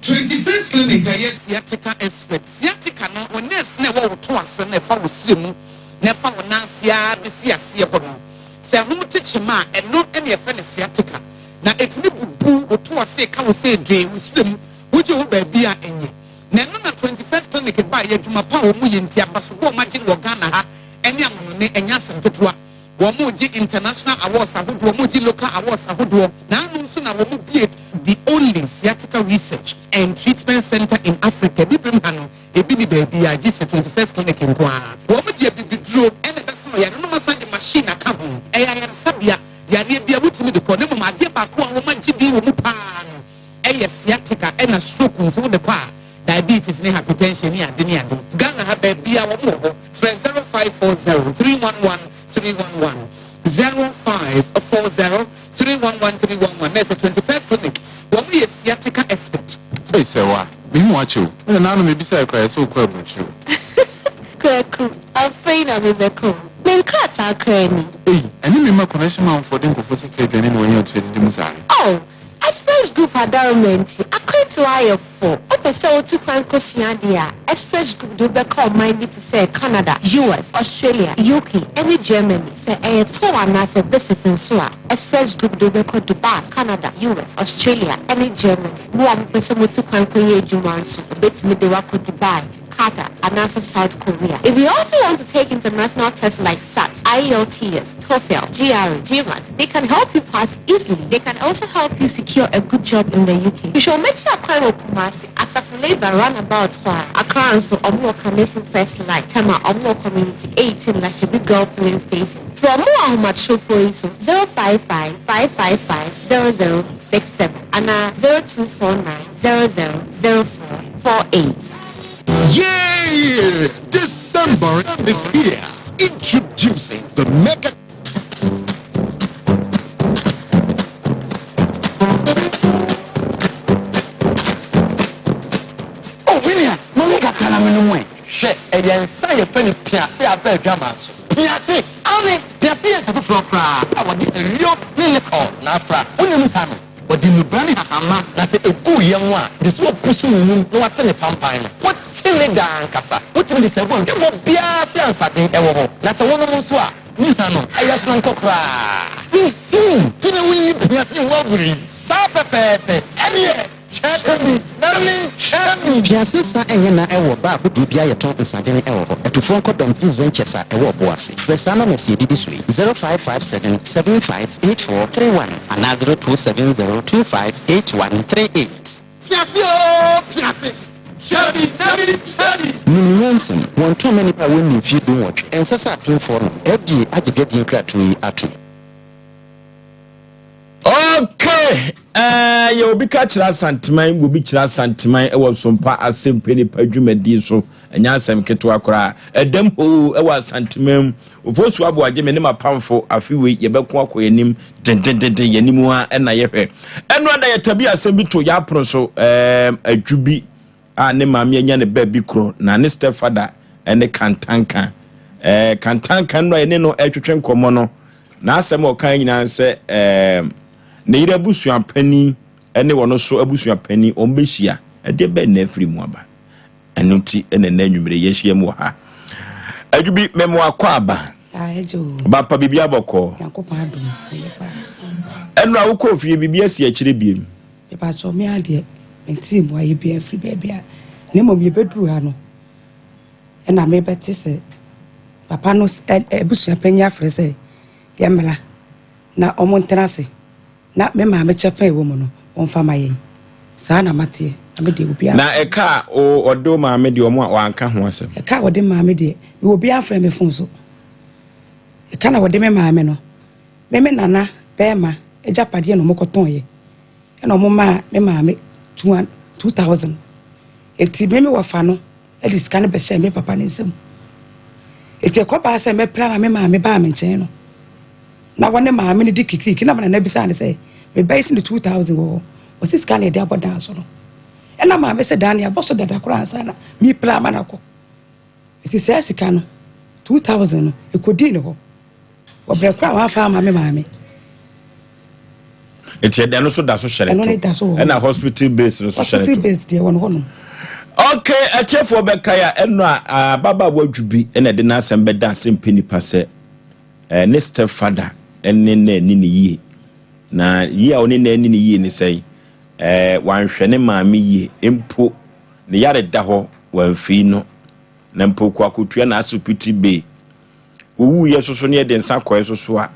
21st clinic yes sciatica expert sciatica no o nerves na wo to ase na fa wo siremu na fa wo nansia be siase ho no se ho tichima eno ene fa ne sciatica na etini bubu wo to ase ka wo se dwen wo siremu wo je wo ba bia enye na no na 21st clinic ba ye dwuma pa wo mu ye ntia baso wo magine wo Ghana ha ene amono ne enya sempetua wo mu ji international awards ahodo wo mu ji local awards ahodo na anu nso na wo mu bie the only sciatica research and treatment center in Africa. Bibrimhano, ebini baby, I just 21st clinic in Kwa. Woman, dear Bibidro, and the best way, I don't know the machine. I come home. I am Sabia, Yaribia, with me the corner, my dear Bakua, woman, GD, Mupan, a sciatica, and a stroke on the car. Diabetes, near hypertension, near Dinia. Ghana have baby, our mobile, 0540 311 311 0540 311 311. That's the 21st clinic. What we a sciatica expert. Hey, sir, what? Me watch you. And now maybe say I cry so quick. Kwaku, I'm afraid I'm in the cold. Me Yenkata Crane. And you remember connection for them for security and when you're trading them. Oh, Express Group Adornment. I quit to IF4. Open so to Quancosiadia. Express Group do be call mind to say Canada, US, Australia, UK, any Germany. Say a tour and as a visit in Swa. Express Group do be call Dubai, Canada, US, Australia, any Germany. One person to Quancoye Jumansu. Bits me the work of Dubai. Qatar, and also South Korea. If you also want to take international tests like SAT, IELTS, TOEFL, GRE, GMAT, they can help you pass easily. They can also help you secure a good job in the UK. You should make sure Accra or Kumasi as a labor roundabout for Accra and so Omo Nation First Light, Tema Omo Community 18 Lashibi Girl Filling Station. For more on my show for you, 055-555-0067 and 0249-000448. Yeah! December is here. Introducing the mega. Oh, William, Monica Calamino. Shit, and then say a penny Piasse, I bet Jamas. Piasse, I mean, Piasse is a floor cry. I want a real miracle, Nafra, William Sam. But the Nubani Hama, that's a good young one. This was pursuing no what's in the pampine. What silly down, Cassa? What in the second? Get more Piasse and Satin Evo. That's a one of those. Nihano, I just don't cry. Didn't we Piasse Wobbery? Sapa Pepe, and Champion, champion. Piasse sa na ewo ba ko bibia ye ton nsagene ewo ho. Etufo nko Domkins Ventures a ewo boase. Fresana mesi didi sui 0557758431 and 0270258138. Piasse. Chabi. Nunyansen, one too many pa when you feed do watch and sasa plan for no. FD agigedi nkra to atu. Okay. You be catch that santiman, will be chila santiman, was Sompa Asem Mpe Nipa dwumadi so, enya asem keto akora. Edem ho e was santiman, Osei Aboagye me ne mapamfo afiwe ye beko akọ yanim den yanimu a na ye hwe. Eno ada ye tabi asem bi to ya pro so adwubi a ne maame anya ne ba bi kro na ne stepfather ene kantanka. Kantanka no ene no etwetwe nkomo no. Na asem o kan nyina se ne ire busuan pani ene wono so abusuan pani ombehia ede be na afiri mu aba enuti ene na anwumire yehia mu ha adwubi memo akwa aba ba pa bibia boko yankopon adom enu awukọ fie bibia si akire biem e ba so me ade enti mu aye bia afiri bebia ne mom ye bedru ha no e na me beti se papa no abusuan pani afre se yemla na omontenase na me ma me chefa ewo mu no onfa mayen saa na mate ame de obi na eka o odo ma me de omo wanka ho asem eka wode ma me de obi afre me fon so eka na wode me ma me no me nana be ma ejapade no mokoton ye e no mo ma me ma me 2000 eti me wafa no e diska ne be she me papa ne nsem eti ko ba se me plan na me ma me ba me nchen no na wone ma me di kikiki na na bisa ne say me buy in the 2000 wo osi scan e dey abodan so no e na ma me say Daniel boso dada kura ansa na mi plan ma na ko it is sika no 2000 no e ko di ne ho wo bre kura wa fa ma me eti ede no so da so shere to e na hospital base no so shere to hospital base dey won ho no okay atiefo be kaya eno a baba wadwubi e na de na asem be da Asem Mpe Nipa se ne stepfather enne na ni yie na yie a oni na ni yie ni sei wanhwe ne maame yie empo ne yare da ho wanfi no na mpo kwa kotua na asupiti be owu ye soso ne de nsa koe soso a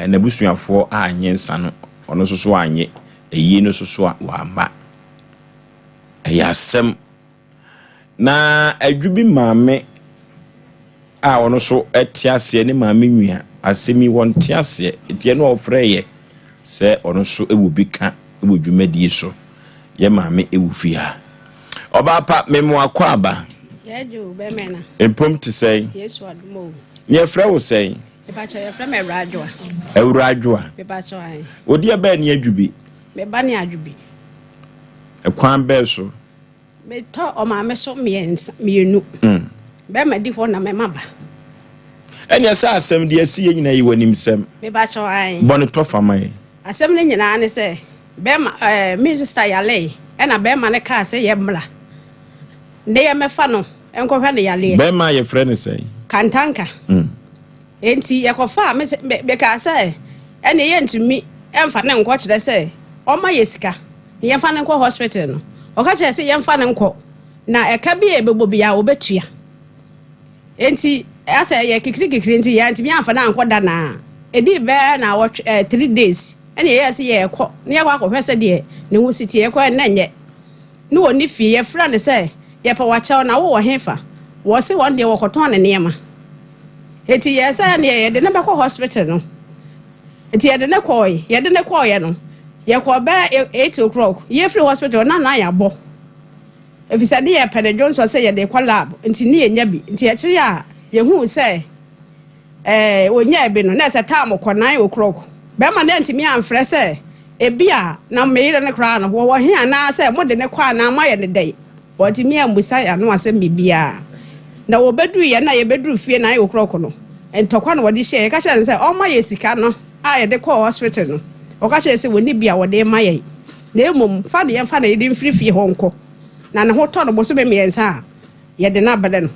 na busuafo a anye nsa no ono soso anye eyi no soso a wa ma ayasem na adwubi maame a ono so etiase ne maame nwia asemi wontiase etie no ofreye se ono so ewu bika ewu dwumadi so ye maame ewu fia oba pa memo akwa aba yeju be mena empom te say yesu adumo ye frɛ wo say e ba cha ye frɛ me radwa ewradwa be ba cha ai odi aba ne adwubi be ba ne adwubi ekwan be so me to o ma me so mienu be ma di ho na me maba Enya sa asem de asi nyina yi wanim sem. Me ba cho ai. Bone to fama. Asem ne nyina ne se be ma me sister yale e na be ma ne ka se ye mla. Ne ye mefa no enko hwa ne yale. Be ma ye friend say. Kantanka. Enti ye kofa me ka se ene ye ntumi emfa ne nko kire se o ma ye sika. Ye fa ne nko hospital no. O ka kire se ye mfa ne nko na eka bi e bebo bia obetua. Enti asa ye kikiri enti ya ntimi amfa na nko da na edi be na 3 days ene ye se ye ekọ ne ye kwa hwese de ne wo siti ye kwa na nye ne woni fie ye fra ne se ye pa wa chaw na wo hefa wo se won de wo koton ne nema enti ye sa ne ye de ne be ko hospital no enti ye de ne koy ye no ye ko be 8 o'clock ye free hospital na ya bo efisa de ye pede Johnson se ye de kwa lab enti ne ye nya bi enti ye kire a ye hu se onya bi no na se time ko 9 o'clock be ma na ntimi amfre se ebia na meire ne kra no wo he ana se mo de ne kwa na ma ye ne dai wo timi ambusa ya no asem bibia na wo bedu ye na ye bedu fie 9 o'clock no entokwa no wo de hye ka kire se o ma ye sika no a ye de call hospital no o ka kire se woni bia wo de ma ye na emom fa de ye fa na ye de mfiri fie ho nko na ne ho to no bo so be miensa ye de na bele no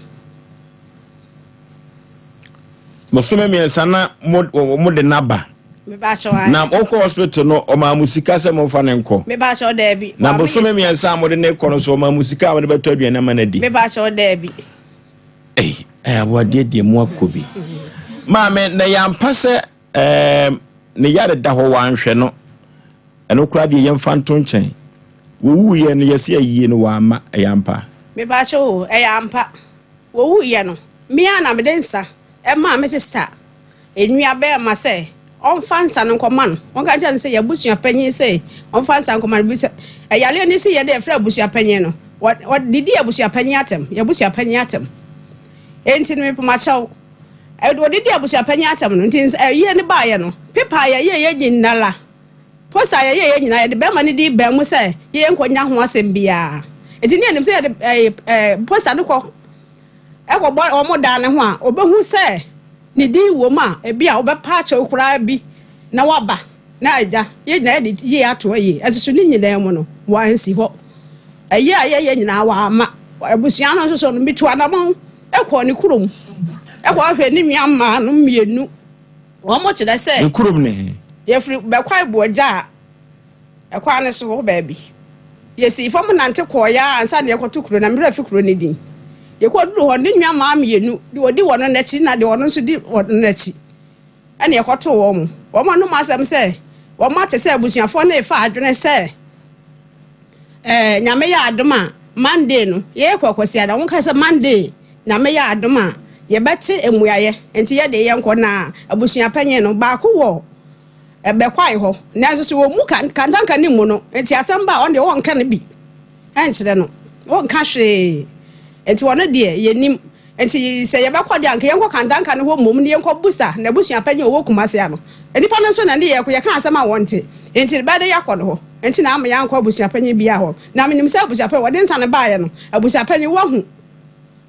Mosome miensa na mo de naba. Me ba cho ai. Na oko hospital no o ma musika se mo fa ne nko. Me ba cho da bi. Na bosome miensa mo de ne kono so ma musika mo de beto aduane ma na di. Me ba cho da bi. Aboagye de mo akobi. Ma me na yampa se ne yare da ho wanhwe no. Eno kura de yemfa nto nchen. Wo wu ye no yesi ayi no wa ma yampa. Me ba cho yampa. Wo wu ye no. Me ana me densa. Emma me sister. Enua be ma se on fansa no komano. On ka jan se ya busua panyin se on fansa komano bi se yale ni se ye de fra busua panyin no. What didi ya busua panyin atem. Ya busua panyin atem. Enti me poma chaw. Wo didi ya busua panyin atem no. Enti ye ne ba ye no. Pepa ye nyinala. Posta ye nyina ye de be ma ni di be mu se ye nkonya ho asem bia. Enti ne nim se ye posta no ko eko bo omo da ne ho a obehu se ni di wo ma e bia obepa che okura bi na waba na aja ye na ye ato ye asusu ni nyina mu no wa hansi ho ye nyina wa ama ebusia no so no bitu anamon eko ni kurom eko ahwe ni miamma no mienu wo mo kire se kurom ne ye free be kwai boja ekwa ne so ho ba bi ye si fom nante koya ansa ne ekoto kuro na mira fi kuro ne din ye ko duru ho ne nwa ma mienu de odi wono na chi na de wono so di wono na chi ane ye koto wo mo no masem se wo ma te se abusuafo na efa adwene se nyame ya adoma Monday no ye kwakwasi ada won ka se Monday nyame ya adoma ye beti emuaye enti ye de ye nko na abusuapanyen no ba ko wo ebe kwai ho na so wo mu kandanka ni mu no enti asamba on de won ka ne bi enchire no won ka hwe enti wono de ye nim enti se ye be kwade anka ye nko kandanka ne ho mum ne ye nko busa na abusuapanyen wo kumase ano enipa no so na ne ye ko ye ka asama wonte enti ba de yakọ ho enti na am ya nko abusuapanyen bia ho na menim se abusuapanyen wode nsa ne ba ye no abusuapanyen wo hu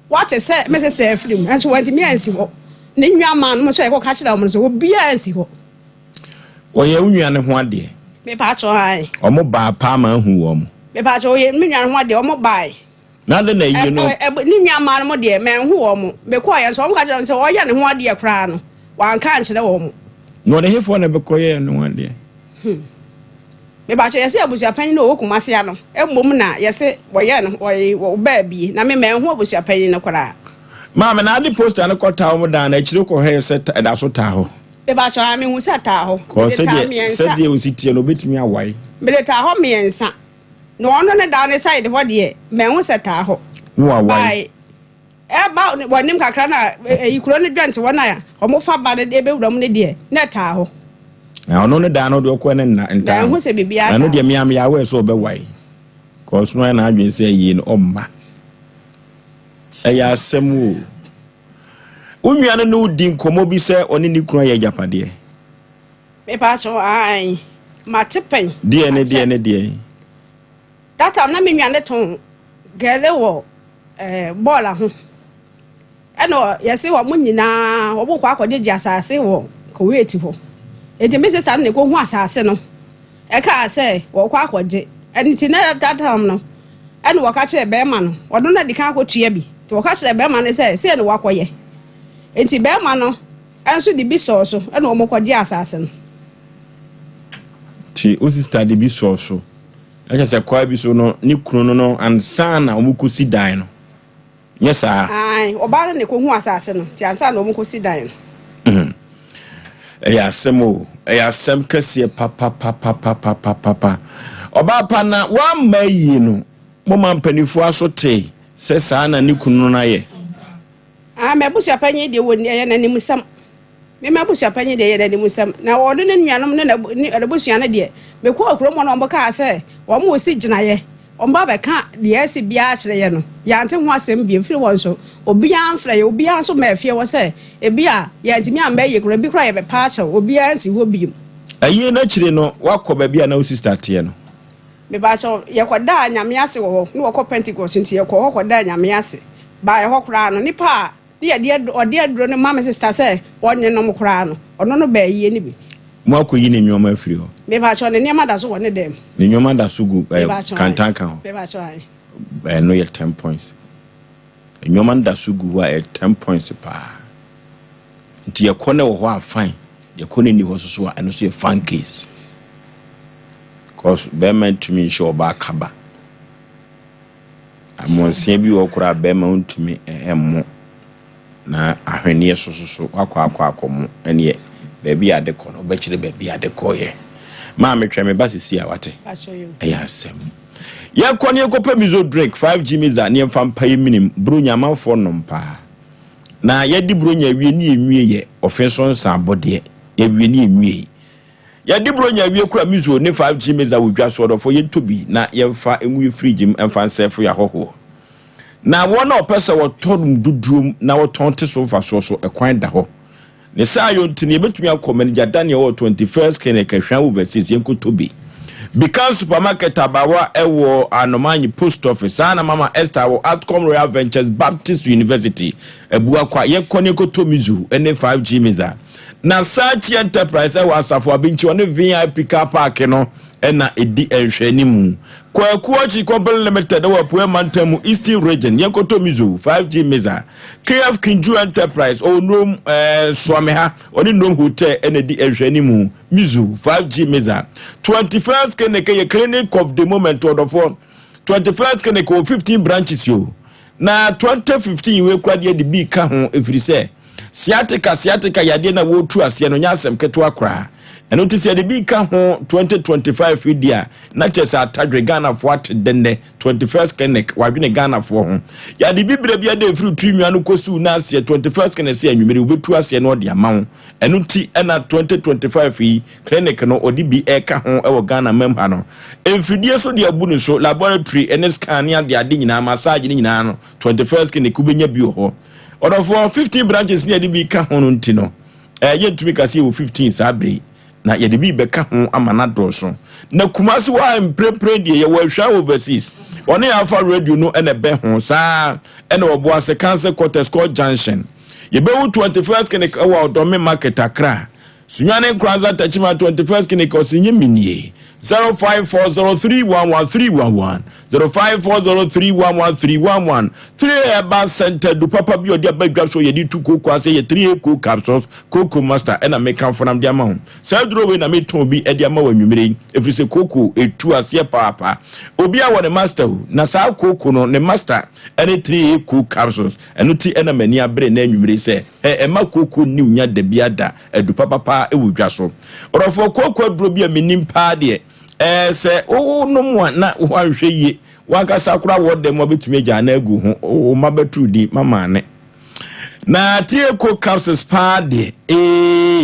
what is say Mrs. Film and so what me ansi ho ne nwa ma no so e ko ka kira mo so obi ansi ho wo ye unwa ne ho ade me pa cho hai omo ba pa ma hu wo mo me pa cho ye me nwa ho ade omo bai na de na yi no ni nwa ma no de me hu wo mo me ko ye so mo ka kira so wo ye ne ho ade kra no wan ka nkire wo mo no de hefo na be ko ye ne ho ade me ba cho ye se abusuapanyin no wo kumase ya no embom na ye se wo ye no wo ba bi na me hu abusuapanyin no kra ma me na ade poster no kota wo da na akire ko he se da so ta ho me ba cho me hu se ta ho ko se de o sitie no betimi awai me de ta ho me ensa no ono ne da ne side ho de me hu se ta ho no awai e ba wonim kakra na ikuro ne dwante wona ya omo fa ba de be wura mu ne de na ta ho na ono ne da no de ko ne na nta hu se bibia na no de miam ya we so be wai ko so no na adwen se yi no omma eya asemu unwa no di nkomo bi se oni ni kunu ya japade me pa so ai matepen die data na me nwane ton gele wo bola ho ɛna yɛse wɔ mo nyinaa wɔbɔ kɔ akɔgye asase wɔ Kuwait hɔ enti me sister no ne ko hu asase no ɛka sɛ wɔkɔ akɔgye enti na datam no ɛna wɔka kyerɛ bɛrima no ɔno na di kan akɔtua bi nti wɔka kyerɛ bɛrima no sɛ ne wakɔyɛ enti bɛrima no ɛnso de bi sɔɔ so ɛna wɔn kɔgye asase no ti o sister de bi sɔɔ so ɛkyɛ sɛ kɔa bi so no ne kunu no ansa na wɔn kɔsi dan no nyɛ saa ai ɔbaa no ne ko hu asase no ti ansa na wɔn kɔsi dan no ɛyɛ asɛm o ɛyɛ asɛm kɛseɛ papa ɔbaa pa na wamma yi no mo ma mpanifo aso te sɛ saa na ne kunu no ayɛ mɛbusa panyin de wɔ ɛyɛ n'anim sam me mɛbusa panyin de ɛyɛ n'anim sam na wɔde ne nuanom ne n'abusua no deɛ mekɔ akurom no ɔmbɔ sɛ wɔn mo si gyinaeɛ ɔmba bɛka deɛ asi bia kyerɛ yɛ no yɛante ho asɛm bi mfiri wɔn so obiara mfrɛ yɛ obiara nso ma afie wɔ sɛ ebi a yɛntimi amba yɛ kura bi kora yɛ bɛpa akyɛw obiara nsi hɔ biom ayie na kyire no wakɔ baabi a na wo sister teɛ no me ba kyɛw yɛkɔda nyame ase wɔ hɔ ne wɔkɔ Pentecost nti yɛkɔ hɔ kɔda nyame ase ba yɛ hɔ koraa no nipa a de ɔde aduro ne mama sister sɛ ɔnye nom koraa no ɔno no ba yie ne bi mo akɔyi ne nneɔma afiri hɔ me ba kyɛw ne nneɛma da so wɔ ne dɛm ne nneɔma da so gu kantanka hɔ me ba kyɛw no yɛ 10 points nneɔma da so gu hɔ a 10 points paa nti yɛkɔ ne wɔ hɔ a fine yɛkɔ ne ni hɔ so a ɛno so yɛ fan case cause bɛrima ntumi nhyɛ ɔba akaba amonsia bi wɔ koraa bɛrima ntumi ɛmmo na ahwenneɛ so akɔ mo ɛneɛ baabi ade kɔ no bɛkyerɛ baabi ade kɔyɛ maa metwɛ me ba sisi a wate ɛyɛ asɛm yɛkɔ ne yɛkɔpɛ mizo drink 5G miza ne yɛmfa mpa yɛ minim bro nyamanfoɔ nom paa na yɛde bro nya wie ne yɛnwie yɛ ɔfe so nsa abɔdeɛ yɛwie ne yɛnwie yɛde bro nya wie kora mizo ne 5G miza wodwa so ɔdɔfo yɛntɔ bi na yɛmfa emu yɛ fridge m ɛmfa nsɛfo yɛ ahɔhoɔ na wɔn a ɔpɛ sɛ wɔtɔ duduro na wɔtɔn te so fa so ɛkwan da hɔ ne saa yɔntini yɛbɛtumi akɔ manager Daniel 21st clinic ahwa overseas yɛnkɔtɔ bi Because supermarket abawa ewo anomanyi post office ana mama Esther wo Outcome Royal Ventures Baptist University ebuwa kwa yekone kotomizu ene 5G miza na search enterprise ewo asafo abinchi one VIP car park no ena edi enhwani mu kwa kuochi company limited wo poe mantamu Eastern region yekotomizu 5G miza KF Kinju Enterprise onrom swameha oni nom hotel ena di enhwani mu mizu 5G miza 21st clinic clinic of the moment order for 21st clinic 15 branches yo na 2015 we kwade de bi ka ho efiri sciatica yade na wo tu ase no nya asem keto akra eno ti se de bi ka ho 2025 idia na chese atadwe Ghana fo atedenne 21st clinic wadwene Ghana fo ho ya de bi bra bia de efiri trinua no kosu na ase 21st clinic se anwumere obetu ase no de amawo eno ti na 2025 yi clinic no odi bi eka ho ewo Ghana memha no emfidie so de abu no so laboratory ene scan ya de ade nyina massage ni nyina no 21st clinic ubenya bi ho order for 15 branches near the big kahon tino. Yet to make us 15 sabre. Na ye de bi beka ho amana doso. Na kumasi wa mpre de ye wa hwa overseas. One Alpha Radio no ene be ho sa ene obo ase cancer quarter score junction. Ye be 21st clinic wa odome market Accra. Sunyane Kranza Tachima 21st clinic osinye minie. 0540311311 0540311311 3 Aba Center du papa bi odi abadwa so ye di tu koko ase ye 3 cool capsules coco master and make from the amount say duro we na me ton bi e di ama wanwumire efrise coco etu ase papa obi a won master na sa coco no ne master any 3 cool capsules eno ti na mani abre na anwumire se e ma coco ni unya da biada edu papa e wodwa so orofo coco duro bi a menim pa de se o no mo na wo ahwe ye wakasa kura wo dem obetumi gya na agu ho o mabatu di mama ne na tie ko capsules pa de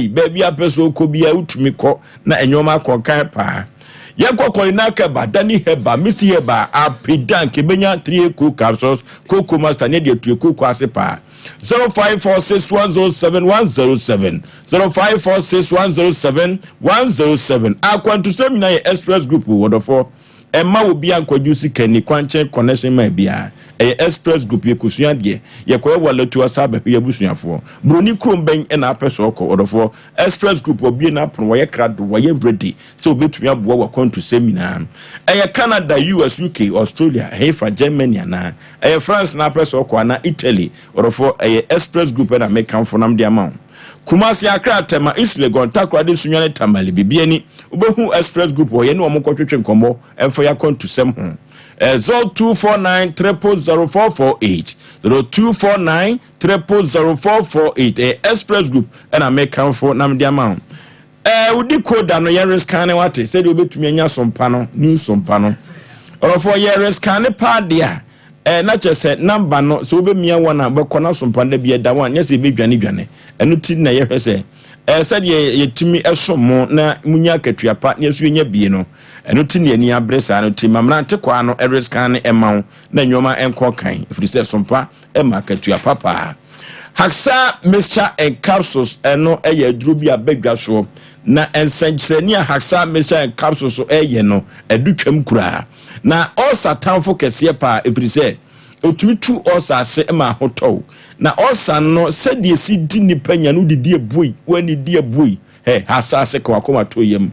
baby apeso ko bia utumi ko na enyoma konkan pa ye kokori na ka badani heba misti heba apidan ke benya 3 ko capsules coco master ne de tu ko ase pa 0546107107 0546107107 akwantu semina ye express group wodofo emma obi ankwadwu sika ni kwanche connection ma bia express group ye kusua de ye ko wala to asaba ye busuafo broni kromben e na apeso ko odofo express group obi na apon ye krado ye ready so obetumi aboa wa kontu seminar Canada US UK Australia hefa Germany na France na apeso ko na Italy odofo express group na make am for nam de amount Kumasi Accra tema Islegon takwade sunyane tamale bibiani ubehu express group wo ye ne omokotwetwe nkomo enfo ya kontu sem ho 0249000448 0249000448 express group and I make count for nam the amount udi code no ye scan wate said obetumi anya sompa no new sompa no or for ye scan pa dia na chese number no so obemia wana bekona sompa da bia da wan yes e be dwane enu ti na ye hwese said ye timi esomo na munya katuapa na so nya bie no enu ti ne ani abresa no ti mamra te kwa no scan emaw na nyoma enko kan ifri se sompa ema katuapa pa Haksa mixture and capsules eno eye aduro bi abadwa so na ensencheni haksa mixture and capsules so eye no edutwam kura na osa tanfo kese pa efrise otumi tu osa ase ma hoto na osa no sedie si di nipanya no didi eboi wani di eboi hasa ase kwa koma to yem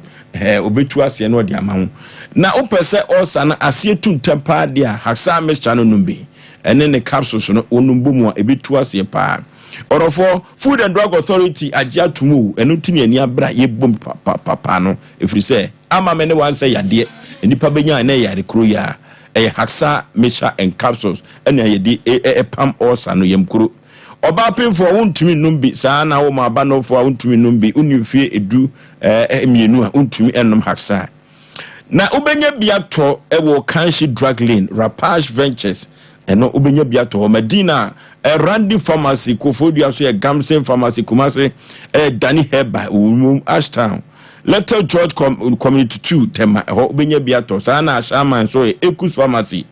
obetu ase no di amaho na opese osa na ase tu ntempa dia haksa mixture no numbi ene ne capsules no onumbo mu ebetu ase pa Orofo Food and Drug Authority ajia tumu enutini eni abra ye bom papa no efrise ama mene wan say yade enipa benya na yare kro ya haksa mixture and capsules ena ye di pam osa no yem kro oba pemfo wontumi numbi saa na wo ma ba no fo wontumi numbi unifie edu emienu a wontumi enom haksa na ubenya biato ewo Kanshi Drug Lane Rapage Ventures eno ubenya biato Medina Randy Pharmacy Kofodia so Gamsen Pharmacy Kumase Danny Heba Umum Ashtown Little George Community 2 tema ho ubenya biato sana Shaman so Ekus Pharmacy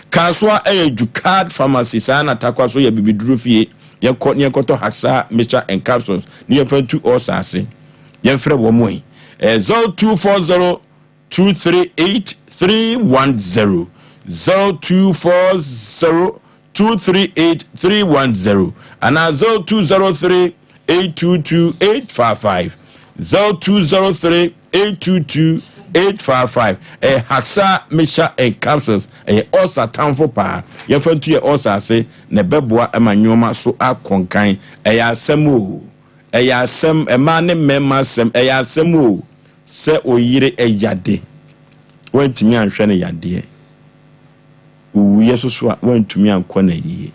Kaswa Jukad Pharmacy sana takwa so bibiduru fie yekoto haksa mixture and capsules ni yefantu osase yemfre wo moyi 0240 238 310 0240-238-310 and 0203-822-855 0203-822-855 haksa mixture and capsules osa tanfo pa yefantu ye osa se ne beboa emanyoma so akonkan asem ema ne mema sem asem se oyire eyade wantimi anhwe ne yade yeso so wantumi ankɔ na yie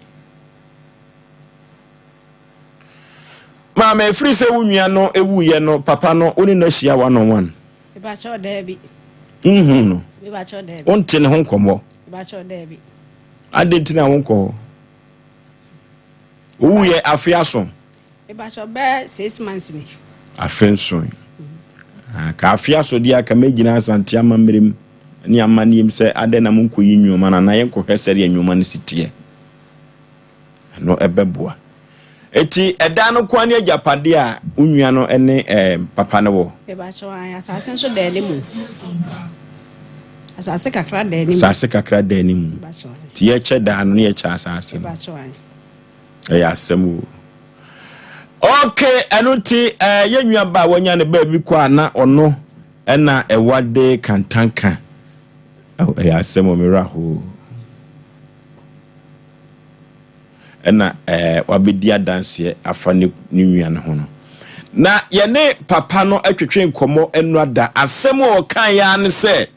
mama efiri se wunua no ewuye no papa no oni na hia wa no wan e ba cho da bi no e ba cho da bi onte ne ho nkomo e ba cho da bi adenti na ho nko owuye afiaso e ba cho be 6 months ni afenso ka afiaso dia ka megina asante amamrem ni amani se ade na munko yi nwoma na yenko hwesere nwoma ne sitie no ebeboa eti eda no kwani agapade a unua no ene papa ne wo e ba cho an asase so da ni mu asase kakra da ni mu ti ye che da no ye cha asase e ba cho an ya asemu okay anuti ye nwua ba wonya ne ba bi kwa na ono ena ewade kantanka Asem Miraho ena wabedia dance afa ne nwua ne ho no na ye ne papa no atwetwe nkomo enwada asem o kan ya ne se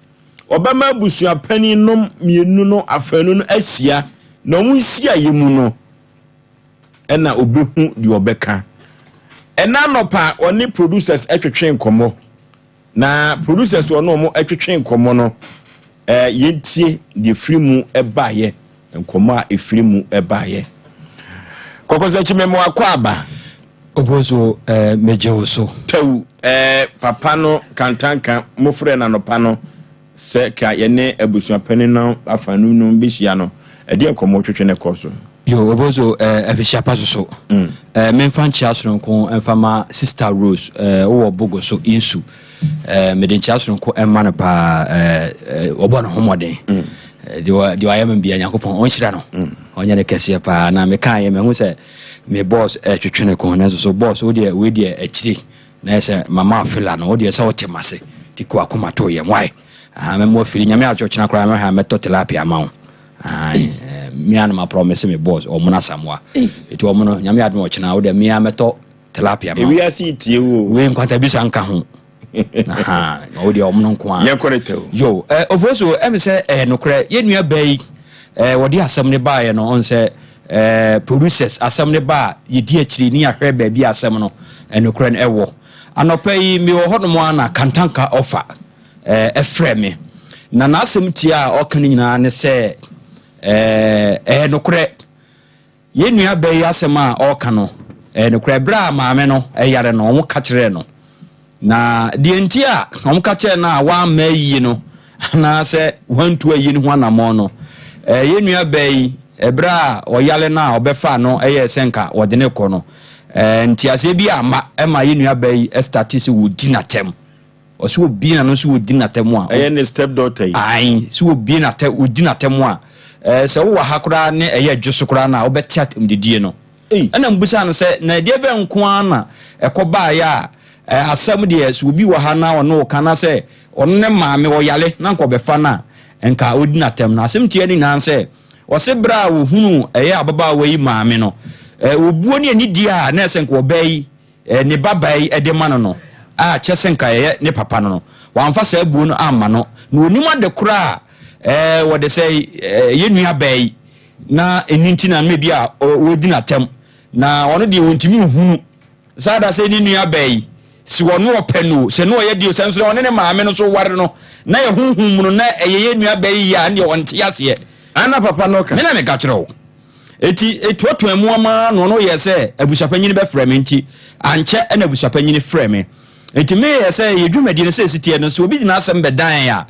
obama busua pani nom mienu no afanu no ahia na munsia yemu no ena obehu di obeka ena nopa oni producers atwetwe nkomo na producers ono mo atwetwe nkomo no yentie de frimu ebaye nkomo a efrimu ebaye kokoza chimemo akwaba obozo mejewo so tew papa no kantanka mofre na no pano se ka yene abusua pani na afanu no bihia no de nkomo twetwe ne koso yo obozo efishia paso so memfan chiasronko emfama sister Rose wo bogo so insu medin chiasronko emma na pa obo no homoden de wa yam bia Nyankopon on hira no onye ne kese pa na me kan ye me hu se me boss twetwene ko na so boss we de akiri na se mama afila no de se otemase tiko akoma to ye why me mo fili nyame achochina kra me ha meto tilapia ma me an ma promise me boss o muna samwa eti o muno nyame adom ochina wo de me meto tilapia ma e wi asi tie wo we nkwanta bi sanka ho aha o de o muno nko a ye konete yo ofoso em se nokre ye nua bai wo de asem ne ba ye no on se producers asem ne ba ye di akiri ni ahwe ba bi asem no nokre no ewo anopai mi wo hono ana kantanka offer efreme na asem tia o kan nyina ne se nokre ye nua bai asem a o kan no nokre bra maame no yare no wo ka kire no na de ntia wo ka kire na wa ma yi no na se wantu ayi no anamo no ye nua bai ebra o yale na obefa no senka wo de ne ko no ntiase bi ama ema ye nua bai statisi wo dinatem o so bi na no so wo dinatem a ne step daughter ai so wo bi na te wo dinatem a se wo hakura ne dwosokura na obeti atem didie no ana mbusa no se na de be nko ana ekoba ya asam de so bi wo ha na ono kana se ono ne maame wo yale na nko befa na enka odinatem na asem tie ni nan se o se bra wo hunu ababa we maame no obuo ne ani dia na senka obai ne babai de mano no a chesenka ne papa no wamfa sa abuo no amma no na onima de kura wo de say ye nua bai na eninti na me bia odinatem na ono de wontimi hunu sada se ni nua bai si wono openu se no ye dio senso one ne maame no so ware no na ye hunhum no na ye nua bai ya ne wonte ase ana papa no ka me na me ka kire eti etuoto emuama no yese abusapanyini be frame nti anche na abusapanyini frame enti me yese yedwumadi ne se sitie no so obi gina asem bedan ya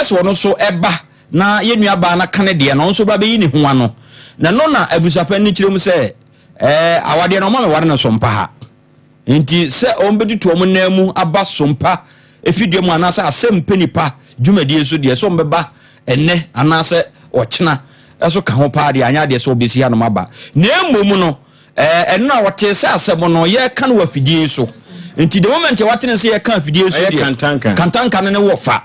eso no so eba na yenua ba na kane de no so ba be yi ne ho ano na no na abusapanyini kirem se awade no ma me ware no Sompa ha enti se ombedutu omunamu aba Sompa efidie mu anase Asem Mpe Nipa dwumadi so de so mbeba enne anase ochina eso ka ho paade anya de so obesi ha no maba na emom no eno na wote se asem no ye ka no afidie so nti the moment ye wote ne se ye ka afidie so de kantanka ne wo fa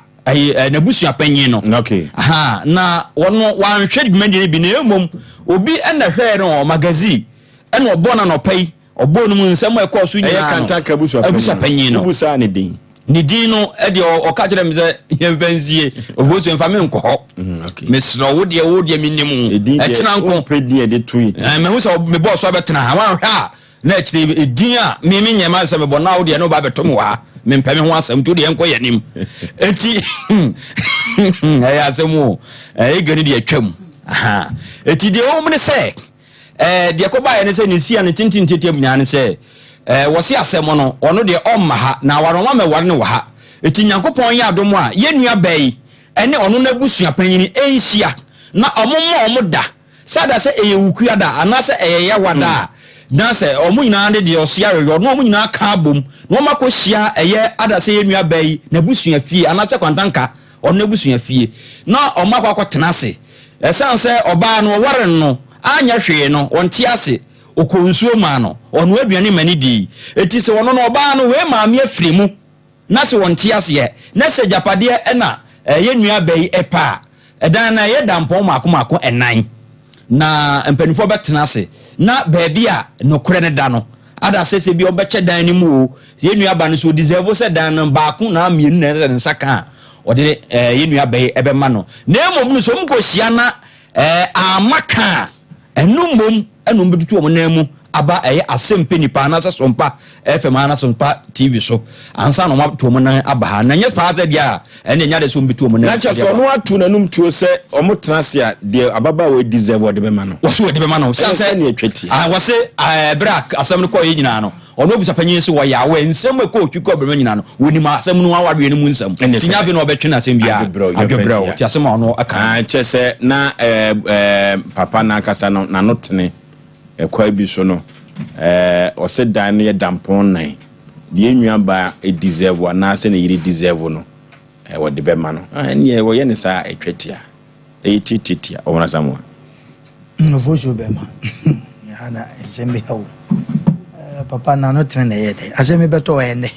na busua panyin no okay aha na wono wanhwe dwumadi ne bi na emom obi na hwe no magazine eno obona no pai obo no mu nsem e ko so nyina kantanka busua panyin no busa ne din ni dino de o ka kire me se yemfanzie obosu mfame nko ho mesro wo de minnimu e kina nko pedie de tweet me hu se me boss obetena ha wan hwa na kire edin a me nyema se me bo na wo de no ba betom wa me mpame ho asem to de enko yanim enti ayi asemu gani de atwam aha enti de o mne se de ko ba ye ne se ni sia ne tintin tetem nya ne se wasi asem no ono de omma ha na waroma me ware ne wa ha eti Nyankopon ya adom a ye nua bai ene ono na busua panyini enhia na omo da sada se eyewukua da anase eyeye wada na se omo nyina de osia reyo no omo nyina ka bom no mako hia eye ada se ye nua bai na busua fie anase kwantanka ono na busua fie na omakwa kwatena se esanse oba no ware no anya hwe no onte ase okonsuo ma no ono aduane mani di eti se wono no oba no we maame afirimu na se wonte ase na se japade na ye nua bai epa edan na ye dampon mako enan na mpanifo betena ase na baabi a nokore ne da no ada se bi obeche dan ni mu o ye nua ba no so deserve se dan no baako na mienu na nsaka o de ye nua bai ebe ma no na emom no so mko hia na amaka enumom enum betutu omunamu aba Asem Mpe Nipa na Sompa FM na Sompa TV so ansa no mabto omunan aba ha na nye faza dia ene nya de so mbetu omunan na cha so no atu nanum tuo se omotena se a de ababa we deserve o de be ma no wo so de be ma no sanse ne atwati wose brak asem no ko ye nyina no ono obusa panyin se wo ya we nsem ko otwiko obere nyina no woni ma asem no awadwe ne mu nsem tinya bi no obetwe na asem bia adwebra ti asem ono aka chese na papa na kasa no na notene ekwa bi so no o se dan ye dampon nan de enua ba deserve na se ne yiri deserve no wo de be ma no ene wo ye ne sa etwetia titia ona samwa Oforisuo bema ana sembe hawo papa na no trend yede asemi beto ene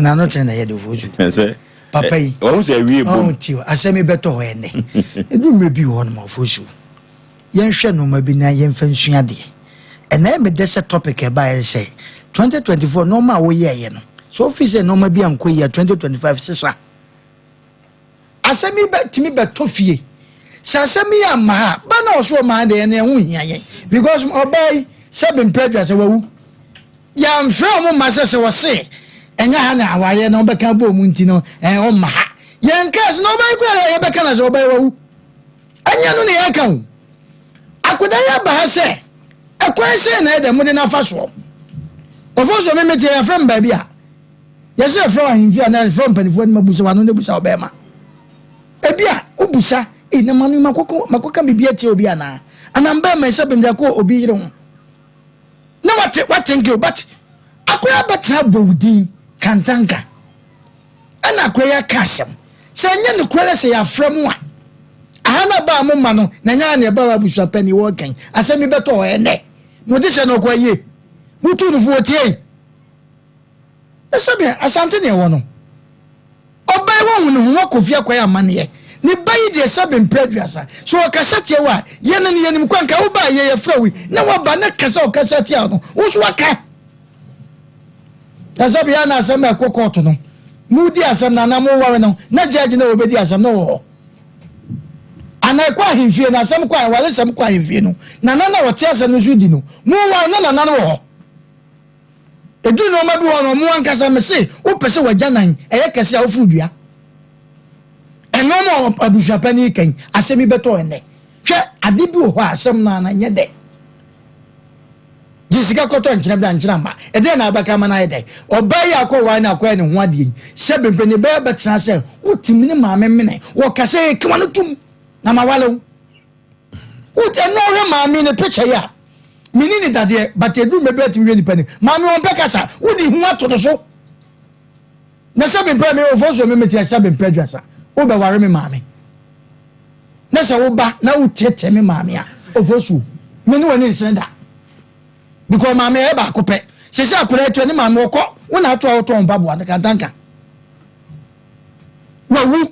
na no trend yede Oforisuo papa yi o se wie bom ti asemi beto ene edu mebi ho no Oforisuo yen hwe no ma bi na yen fa nsua de ena me dese topic e ba say 2024 no ma wo ye no so office no ma bi anko ye 2025 sisa asemi be timi beto fie sasemi ya ma ba na oso ma de na hu hia yen because obey seven predators wawu ya mfe o ma se wo se enya ha na awaye na obeka bo mu nti no o ma ha yen kas na obey kwa ye beka na so obey wawu anya no ne ya kan akoda ya ba ha se ekwan se na de mu de na fa so Oforisuo me mete ya from ba bia ya se from ahimfia na from panifo ni mabusa wano ne busa obema ebia obusa na manu makoka bibia tie obi ana anamba me se bemja ko obi yire ho na what thank you but akoya betra bowdi kantanka ana akoya kasem se nya ne kwere se ya frem a ahana ba mo ma no na nya na ba busa pani wo kan asemi beto ene mo de se no kwaye mutu no fu tie esabe asante ne wo no obai wo hu no kofia kwaya amane ni bayi de sabe mpredwasa so okasate wa yene ne yenim kwanka wo ba ye frawi na wo ba na kasa okasate no wo so aka asabe ya na asem ekokoto no mudi asem na na mo ware no na judge na obedi asem no ana kwa himfie na asem kwa wale asem kwa himfie no na wote asem no judi no mo ware na wo edu no ma bi wo mo ankasa me se wo pese wajanan eye kase a wo furudua eno mo abusua pani kan asemi beto ene hwe ade bi wo ho asem na nye de jisika koto nkyina bla nkyina ma ede na abaka ma na ede obai akwa na akwa ne ho ade se bebene be betra se utimi ne maame mene wo kase kema no tum na mawalo ut eno he maame ne picture ya minini dade but edu mebe ti wi ni pani maame won pekasa wodi hu ato no so na sabe mpre me Oforisuo me meti sabe mpre dwasa wo be ware me maame na se wo ba na wo tiete me maame a Oforisuo me ni woni nsenda because maame e ba kope se se akura eto ni maame okọ wo na ato auto on babo an kantanka wawu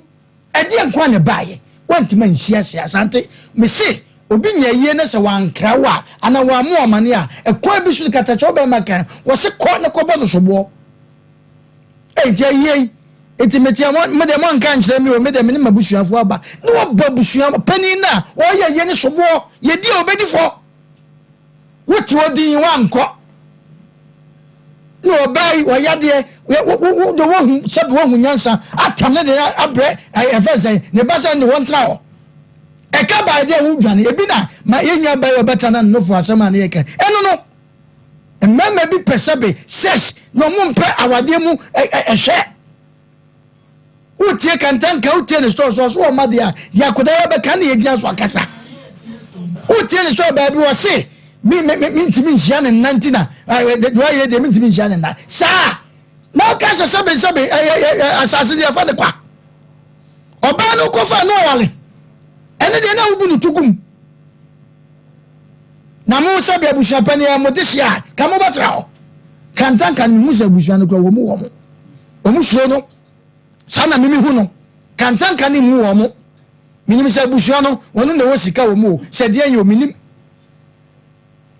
edi enkwa ne baaye wantima nsia sia asante me se obi nya yie na se wankra wa ana wa mu amane a ekwa bi su katacho be maka wo se ko ne ko bo no sobo je yie etimeti mo de mo nka nkyere mi o me de me ne mabusuafo aba ne wo ba busua pani na o ye ye ne sobo ye di obedi fo wuti odi wanko no bai wo yade wo do wo hu se wo hu nyansa atam ne de abre efese ne basa ne won tra o eka ba de wu dwane ebi na ma yenwa ba yo beta na no fo asema na yeka eno no emma bi pesebe sex no mu mpe awade mu ehwe utie kantanka utie ne so ma de a ya koda ya be kan ye dia so akasa utie ne so ba bi wo se mi ntimi nhia ne nantina do ye de mi ntimi nhia ne na sa na ka sebe asase dia fa de kwa oba no ko fa no wale ene de na ubu nutukum na mo sabe abusua pani ya modisia ka mo batrao kantanka ni musa abusua no kwa wo mo omu suo no sana mimi hu no kantanka ni mu wo mo minim sa abusua no wono na wo sika wo mo se de ye ominim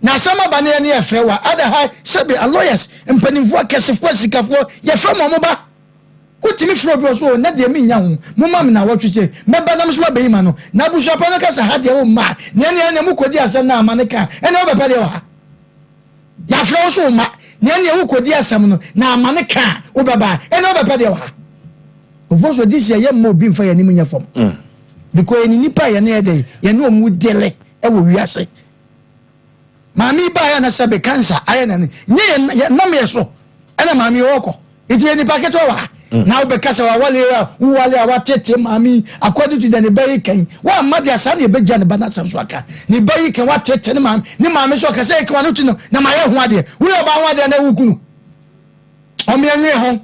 na sama bane ne efrewa ada ha sabe a lawyers empanimfo akesefo sikafo ye fra mo ba utimi fro bi so na de mi nya ho mo ma me na wotwe se me ba na mso ba yi ma no na busua pa no ka sa ha de wo ma ne mu kodi asem na amane ka ene wo be pa de wa ya fra so ma ne wo kodi asem no na amane ka wo be ba ene wo be pa de wa Oforisuo this ye mo bi mfa ye ni munya fom because ni nipa ye na de ye no mu dele e wo wiase mami ba ya na sabe cancer aya na nye na me so ena mami woko iti ni paketo wa na obekasa wa wale wa tete mami according to the bayi kan wa madi asa na ebeja ne bana sam so aka ni bayi kan wa tete ni mami so ka say kan no tu no na ma ye ho ade wo ba ho ade na wukunu omi anwe ho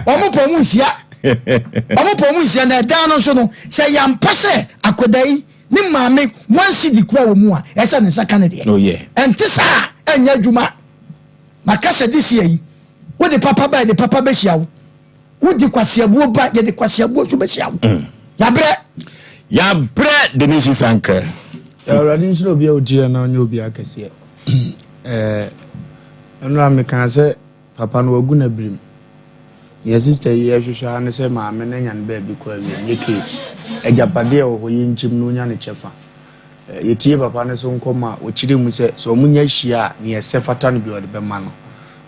omo po mu nsia Omo po mu sia na dan no so no se yampase akodai ni maame wansi di kura wo mu a esa ne saka ne de. Oh yeah. Enti sa enya dwuma. Makasa disi yi. Wo de papa ba de papa be hia wo. Wo di kwasiabuo ba ye de kwasiabuo so be hia wo. Yabre de nisi sanka. Already nso obi a odi na onye obi akese. Eno am kan se papa no wagu na brim. Your sister ye hwehwa ne se maame na nya ne ba bi kwa wi nye case. Ejapade o hoye nchim no nya ne chefa. Yetie papa ne so nkoma o chiri mu se so munya hia ne ye se fata no bi o de be ma no.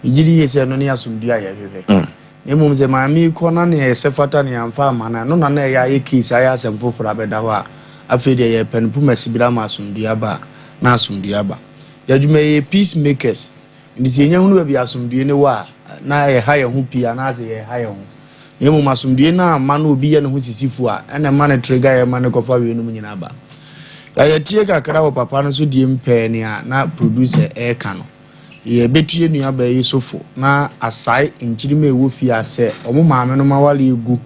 Yiri ye se no ne asumdua ye hwehwe. Ne mum se maame ko na ne ye se fata ne amfa ma na no na ya ye case aya asem foforo abeda ho a afede ye penpu masibira ma asumdua ba na asumdua ba. Yadwuma ye peacemakers. Ndisi enya hunu bi asumdue ne wa na ye ha ye ho pia na ase ye ha ye ho. Ye mum asumdue na ma na obi ye ne ho sisifu a ena ma ne trigger ye ma ne kofa we no nyina ba. Ya tie kakra wo papa no so die mpe ne a na producer e ka no. Ye betue nua ba ye sofo na asai nkirima ewo fi ase omo maame no ma wale egu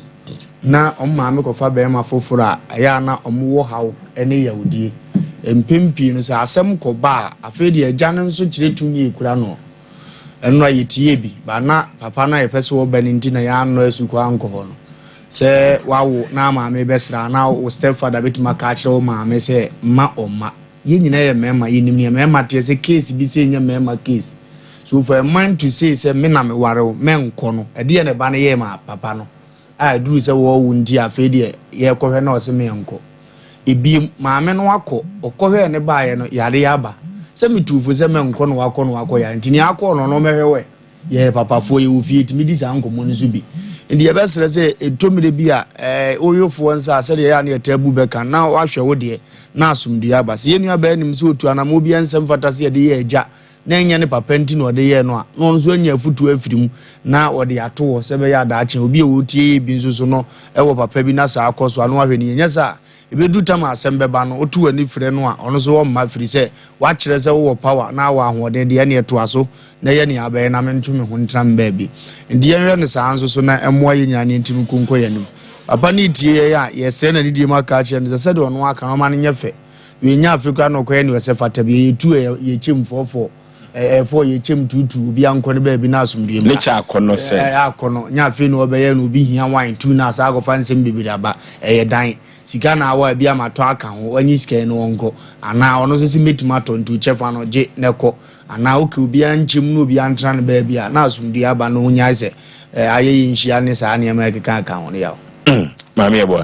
na omo maame kofa ba ma foforo a aya na omo wo hawo ene yawudie. Empempi no sa asem ko ba afedi agya no so kire tumi ekura no eno ayetie bi ba na papa na ye pese wo bani nti na ya no asuko anko no se wawo na maame besra na wo stepfather betima ka kire wo maame se ma oma ye nyina ye mema ye nim ye mema te se case bi se nya mema case so for a man to say se me na me ware me nko no ede ye ne ba na ye ma papa no a duru se wo wu ndi afedi ye kohwe na o se me nko ebi maame no akọ okohwe ne baaye no yare yaba se mitufo se me nko no wako ya ntini akọ no mehwewe ye papa fo ye ofie timi di sa nkomo no so bi ndi ye besere se etomire bi a oyofo nsa se de ya na tabu beka na wahwe wo de na asumdi aba se ye nua ba anim se otu anam obi ensem fata se de ye agya na enya ne papa nti no de ye no a no nso anya futu afirim na wo de ato se be ya da ache obi e wotie bi nso so no ewo papa bi na sa akoso anu ahwe ni nya sa ebedu tama asem beba no otu ani frɛ no a ɔno so wo ma firi sɛ wa kyerɛ sɛ wo power na wa ahoɔden de ne to aso na ye ne abɛɛ na mentumi ho ntram ba bi ndi ye no saa nso so na ɛmoa ye nyane ntimi kunko yanim papa ne tie ye a ye sɛ na ne die maka kyerɛ no sɛ de ɔno aka no ma ne nyɛ fɛ we nya afrika no kɔ ye ne sɛ fata bi ye tu ye kyem fofo for ye kyem tutu obi anko ne ba bi na asomdie ma lecha akono sɛ akono nya afi no obɛyɛ no obi hia wine tu na sa akɔfa nsɛm bibiri aba ɛyɛ dan sika na awa bia mato aka ho anyi sika no onko ana ono so si metimato ntu chefa no je neko ana oke obi anchim no obi antra no ba bia na asumdi aba no nya se aye yinhia ne sa ne ma keka aka ho ne yaw mame ebo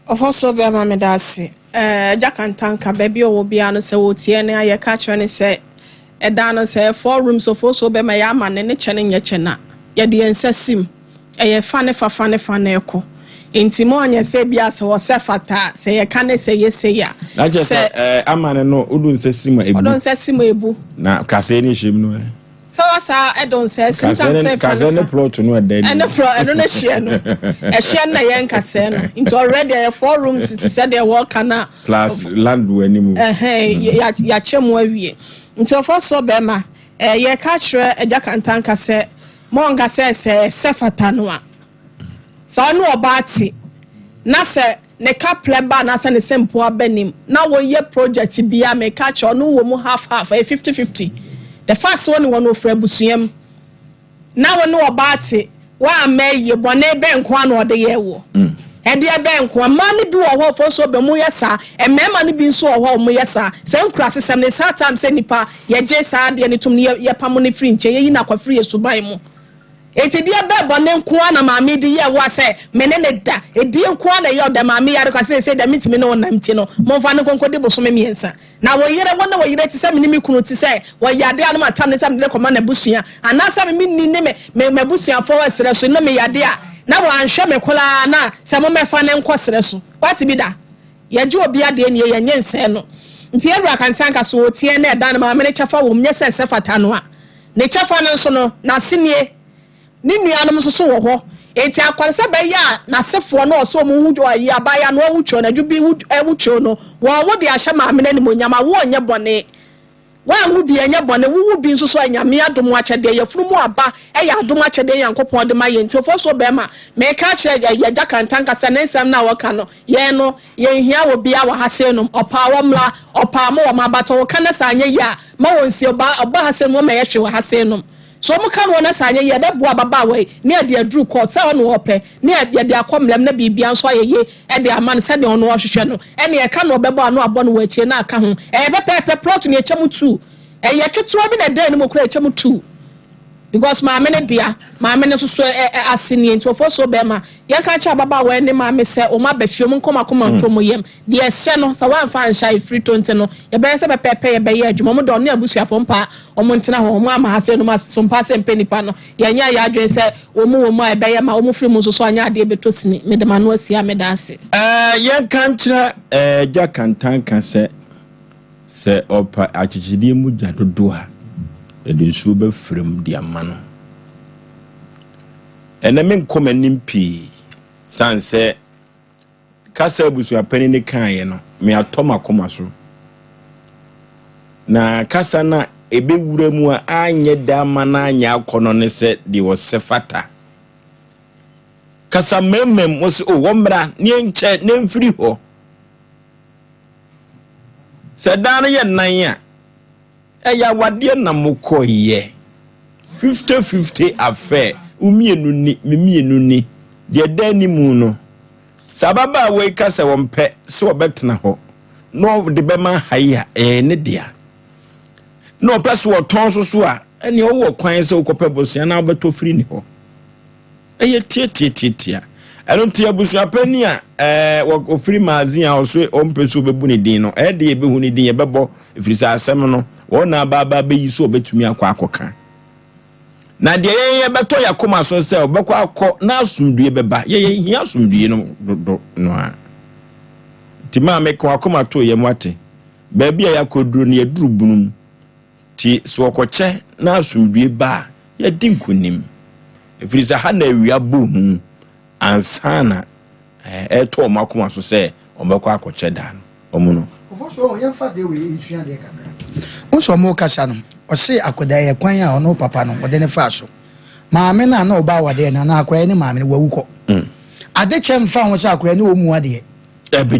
ofoso be ma me dase jakantanka ba bia wo bia no se wo tie ne aye ka kire ne se eda no se 4 rooms ofoso be ma ya ma ne chene nye chena ye de ensasim eye fa ne eko intimo anya se bia se wo se fata se ye ka ne se ye se ya na je se amane no odun se sima ebu odun se sima ebu na kase ni him no so wasa edon se sim kase ne plot no eden and plot no share no e share na ye nkase no into already 4 rooms it said they work na plus land we animu ya chemu awie into for so be ma ye ka kire ejakantanka se mo nga se fata no a so no obati na se ne kaple ba na se ne sempo abanim na wo ye project bia me ka cho no wo mu half 50-50 the first one no fra busuam na wo no obati wa amaye bone be nko ano de ye wo e de be nko ma ne bi wo ho fo so be mu yesa e mema ne bi nso wo ho mu yesa se nkura sesem ne sa time se nipa ye je sa de ne tum ne ye pam ne free nche ye yi na kwa free esuban mu eti dia be bone nko na maame di ye wa se mene ne da edi nko na ye da maame yare kwa se da mitimi no na mti no mo fa ne konko de boso me miensa na wo yire wona wo yire ti se me mi kunu ti se wo yade anu matam ne se me koma na busua ana se me ni ne me busua fo wa sere so no me yade a na wo anhwe me kola na se mo me fa ne nko sere so kwati bi da ye je obi ade ne ye nyense no nti Edra kantanka so otie na da na maame ne chafa wo mnye se fata no a ne chafa no so no na senie ni nuanom so wo ho eti akwarese be ya na sefo no so mu wujo ayi abaya no wucho na dwubi wucho no wo de ahye maame na ni monyama wo onye bone wa hu bi enya bone wu bi nso so anyame adom akyede ye funu mu aba eya adom akyede yankopon de ma ye nti ofo so be ma me ka kire ya jaka ntanka sa nensam na waka no ye no ye hia wo bia wa hasenum opa wo mla opa mo wo mabato wo kana sa anya ya ma wonsi oba hasenum wo ma ye hwe wa hasenum so mo kan wona sa anya ye da bo ababa we ne ade adru court sa wono ope ne ade de akomlem na bibia nso ayeye e de aman se de ono hwehwe no ene e ka no obebo ano abo no wachie na aka ho e be pepe plot ne echemu 2 e ye ketewa bi na den mo kura echemu 2 because ma me ne dia ma me ne so asini nti ofo so be ma ye ka cha baba we ne ma me se o ma bafio mo nkoma ntomo yem de ehye no sa wan fa nhai free tonte no ye be se be pepe ye be ye adwuma mo do ne abusuafo mpa o mo ntena ho mo ama hase no ma Sompa Asem Mpe Nipa no ye nya ya adwen se o mo e be ye ma o mo free mo so anya ade betosini me de ma no asia me da ase ye kan kira ja kantan kan se opa achichidi mu jadodo ha ede su be frem di amano ene men komanim pi sanse kasa busu apani ne kan ye no me atoma koma so na kasa na ebe wura mu a anye da mana anya akono ne se di wo sefata kasa memem wo se o womra ne nche ne mfiri ho sedana ye nan ya eya wade na mokoye 50-50 affair umienu ni mimienu ni de dani mu no sababa we kasa wompe se obetena ho no de bema haya ne dia no peso oton so a ene owo kwan se ukope bosia na obeto free ni ho eye tie eno tie abusu apani a wo free magazine a oso ompeso bebu ni din no e de ebehu ni din ye bebo ifirisa asem no wona baba be yi so obetumi akwa na de ye beto yakoma so se obekwa akọ na asumdue beba ye hia asumdue no a ti ma me kwa akoma to ye mwate ba bia yakoduro ne yaduru bunum ti so okoche na asumdue ba ye dinkonim efirisa ha na awia bu hu ansana eto makoma so se obekwa akoche da no omuno ofo ye fa de we insua de kakra wonso mo kasa no ose akoda ye kwan a ono papa no ode ne fa so maame na na oba wade na akoya ne maame ne wawuko ade chem fa won se akoya ne omu ade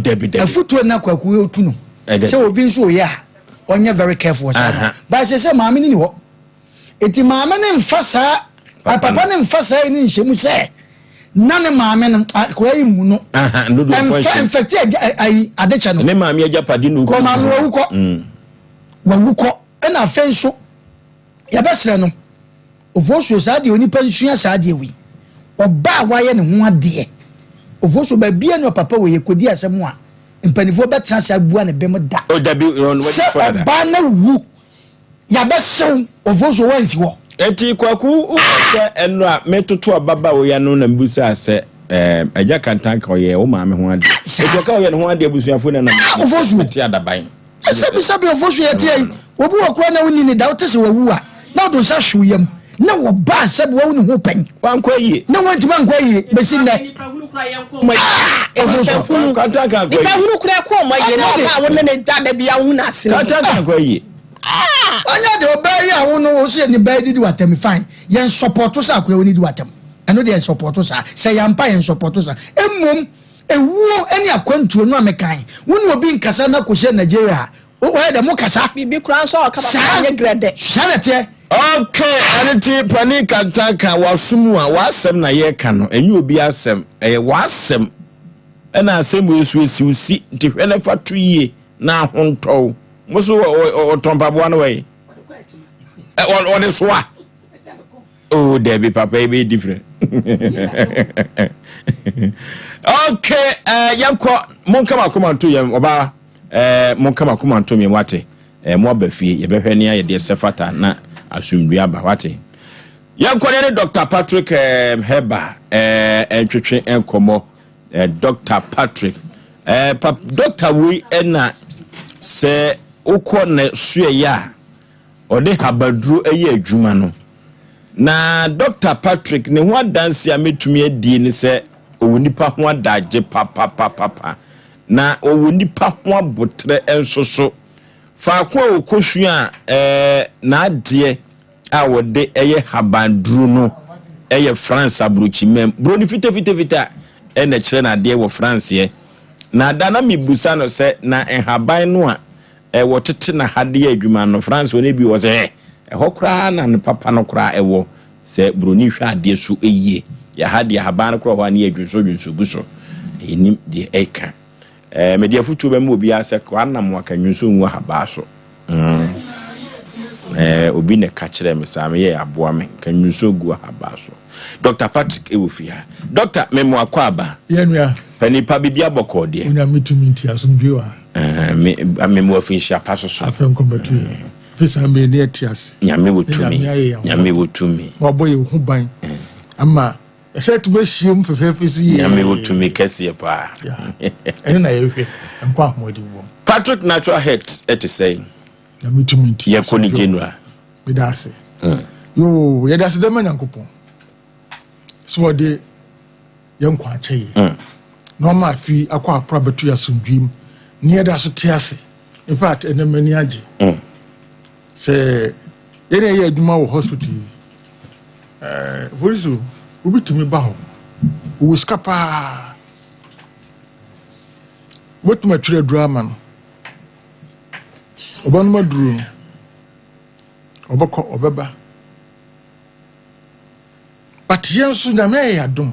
debi afutuo na kwaku otu no se obi nso ye a onye very careful sa ba se maame ni ho eti maame ne mfa sa papa ne mfa sa ni nhemu se na ne maame no akoya yi mu no infect ai ade cha no ne maame agya padi no ko maame wawuko ena fenso ya besre no ofosuo sa de onipa nsua sa de wi oba waye ne ho ade ofosuo ba bia no papa we yekodi asem a mpanifo betra sa bua ne bem da o dabi on what father ba na wu ya besew ofosuo wansi wo enti kwaku se eno a metoto ababa wo ya no na mbusa ase agya kantan ka ye o maame ho ade eto ka ye ne ho ade abusuafo na na ofosuo ti adaban sabi ofosuo ye tie obu okura na woni ni da wotese wawu a na odon sa hwuyam na wo ba sabi wo ni ho pan wankwa yie na wantima nkwa yie besi ne kantanka nkwa ipa hunu kura ko mo ye na ba won ne da bia hu na ase kantanka nkwa yie anya de obey ya wono o se ni bay didi watem fine yen support sa akwa woni di watem eno de support sa se yampa yen support sa emmom ewuo eni akwantuo no amekan woni obi nkasa na ko hye Nigeria o de mo kasa bibi kura so o ka ba nye grade sanete okay anti pani kantanka wasumu a wasem na ye ka no enyi obi asem wasem ena asem wesu esiusi nti hwene fatu yie na honto muso o tompa bo no we o de soa oh debi papa e be different okay yanko monkama komanto yem oba monkama komanto me wate mo abafie ye behwe ne ye de sefata na asumdua ba wate yanko ne Dr. Patrick Heba entwetwe enkomo Dr. Patrick Dr. we na se ukone suye ya ode habadru eye adwuma no na Dr. Patrick ne ho adanse a metumi adi ni se owunipa ho adaje papa na owunipa ho abotre ensoso fa ko okoshu a na ade a wode eye habandru no eye France abrochimem bro ni fite ene kire na ade wo France ye na da na mibusa no se na enhaban no a wotete na hade adwuma no France woni bi wo se hokra na papa no kra ewo se bro ni hwa ade so eye ya hade haban kra ho na adwunso buso enim de eka media futu be mu obi ase kwa na mo akanyunso nwu haba so obi ne ka kire me sa me ye aboa me kanyunso gu haba so Dr. Patrick Ewofia Dr. Memo Akwaba yenua Nipa bibia boko de una mitumi asumbiwa memo afisha paso so afem kombatu fisa me ne atias nyame wotumi oboye hu ban ama ese to be hiem fefefisi nyame wotumi kese pa ene na yehwe nkwa ahmodi wo Patrick natural health say na mitumi ye ko ni general medase yo ye dase de manyankopon so de yankwa cheye no ma fi akwa apra betu ya sundwim ne da so tiase in fact ene mani age se ene ye aduma wo hospital Oforisu ubitumi ba ho wo skapa wotuma twere drama no obanu maduru no obako obeba but yensu na me ya dum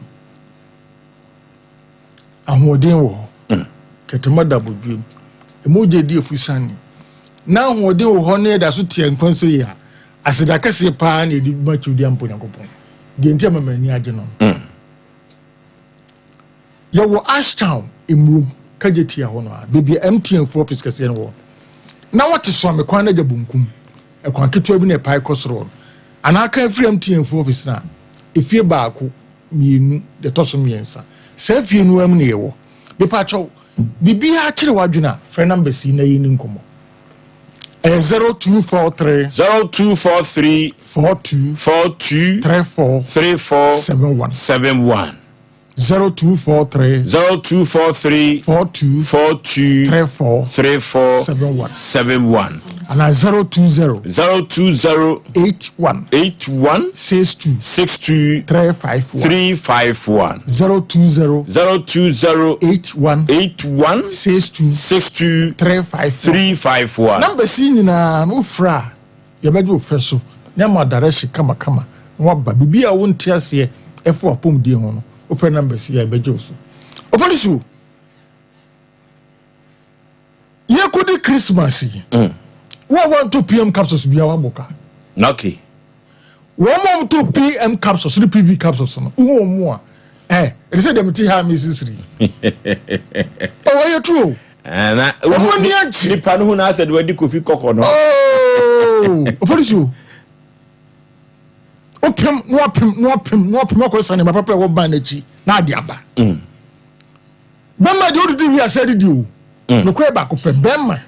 ahoden wo ketema da bodwem emoje di efusani na ahoden wo ho ne da so tie nkwanse ya aseda kase pa na edi machu di ampo yakopon de ntia mamani age no wo Ashtown emrum kageti ya ho no bebi MTN for office kase no wo na wate so me kwan na jabunkum e kwan keto bi na pai kosoro anaka free MTN for office na efie baako mienu de toso miensa se fie nu am ne yewo be pa cho bibia kire wadwuna frɛ number si na yi ni nkomo 0243 42 3471 0243 42 3471 and 020 81 62 351 020 81 62 351 number si na no fra ye beje ofeso na ma direction kama wa ba bibia wo ntiase efo apom die ho no ofe number si ya beje oso Oforisu ye kodi Christmas we want to PM capsules bia wa boka okay we want to PM capsules the PV capsules no wo mu a they say them ti ha misisiri oh you true na nipa no hu na said we di kofi kokko no Oforisu opem no ko sane ma papa wo ban na chi na ade aba bema de odidi wi asedi di o no ko ba ko pe bema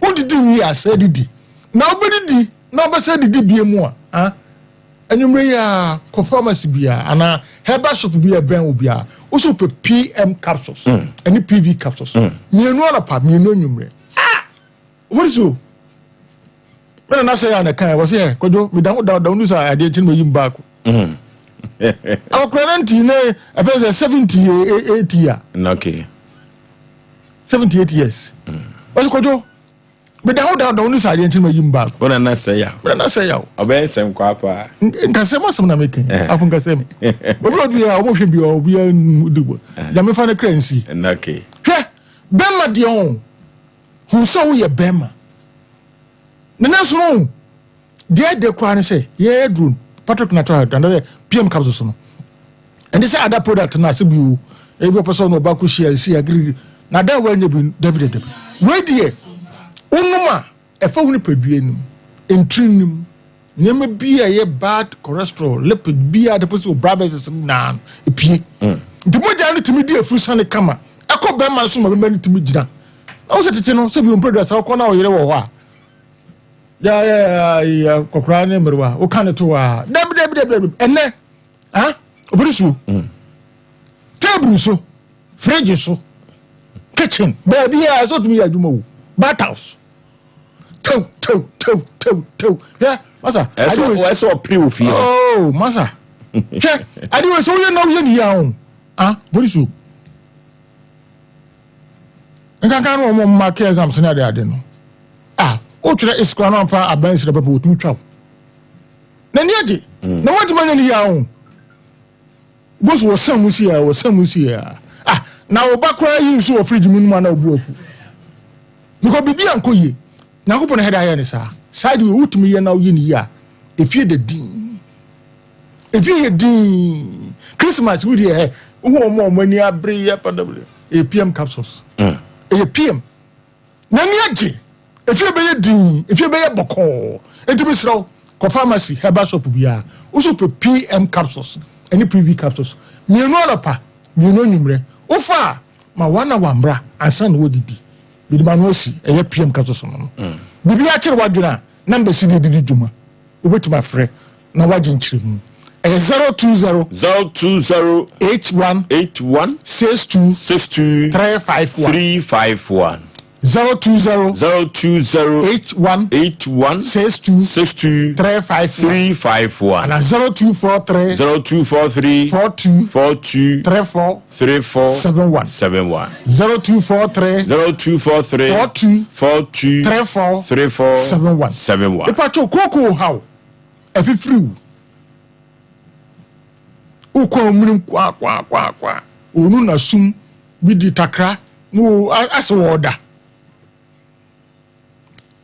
odidi wi asedi di na obedi na obesedi di bie mu a anumre ya ko pharmacy bia ana herbal shop bia ben obia o so pe PM capsules any PV capsules mienu na pa mienu anumre Oforisu na say na kan wo say kojo me dan da unu sa ade tin mo yim back our current ne I think 78 year okay 78 years wo kojo me dan da unu sa ade tin mo yim back bona na say ya oben sem kwa pa nkase mo sem na me kan afu nkase me obi ya mo hwe bi obi ya digbo ya me fa na kransi okay hwe bema de on hu so ye bema nana so de kwa say ye drone Patrick natural and PM capsules no and they say other product na say bi every person no back share see agree na da wa nya bi dabi we die unuma e fa woni padue nim entrim nyema bi a ye bad cholesterol lipid bi a the person brothers na epie nti moja no timi die fru sane kama akọ be man so ma be timi gina o se tete no se bi on product akọ na o yere wo ho a ya kokra ne merwa o kan to a dab ene Oforisu table so fridge so kitchen baby ya so to me aduma wo bath house Yeah, masa. Eso priu fi. Oh, masa. Yeah, adi we so you know you ni ya ah, Oforisuo. Nkankan no mo mark exams na de no. Ah, o tire iskwa no fa aban sire papa otumi twa. Na ni age. Na what man ni ya o. Boss wo samusi ya. Ah, na obakwa yi so ofriji mu na obu afu. Because bibi anko ye. Na ko pon head aye ni sa. Side we utumi ye na wo ye ni ya. Efie de din. Efie ye din. Christmas we dey wo mani abre ye padable. APM capsules. APM. Na ni age. Efie be ye din, efie be ye boko. Etimi sraw ko pharmacy herbal shop bia. Uso PM capsules. Any PV capsules. Mienu alapa, mienu nimre. Ofa ma wana wambra ansa na wodidi. Bidi ma no si eye PM capsules no. Bibi a kire wadwena number si didi dwuma. Obetuma frɛ na wagye nkyire mu. 020 81 62 351 020 81 62 351 and 0243 42 34 71 0243 42 34 71 Ipacho koko how efifriu ukwa munim kwa onu na sum bidi takra no aso order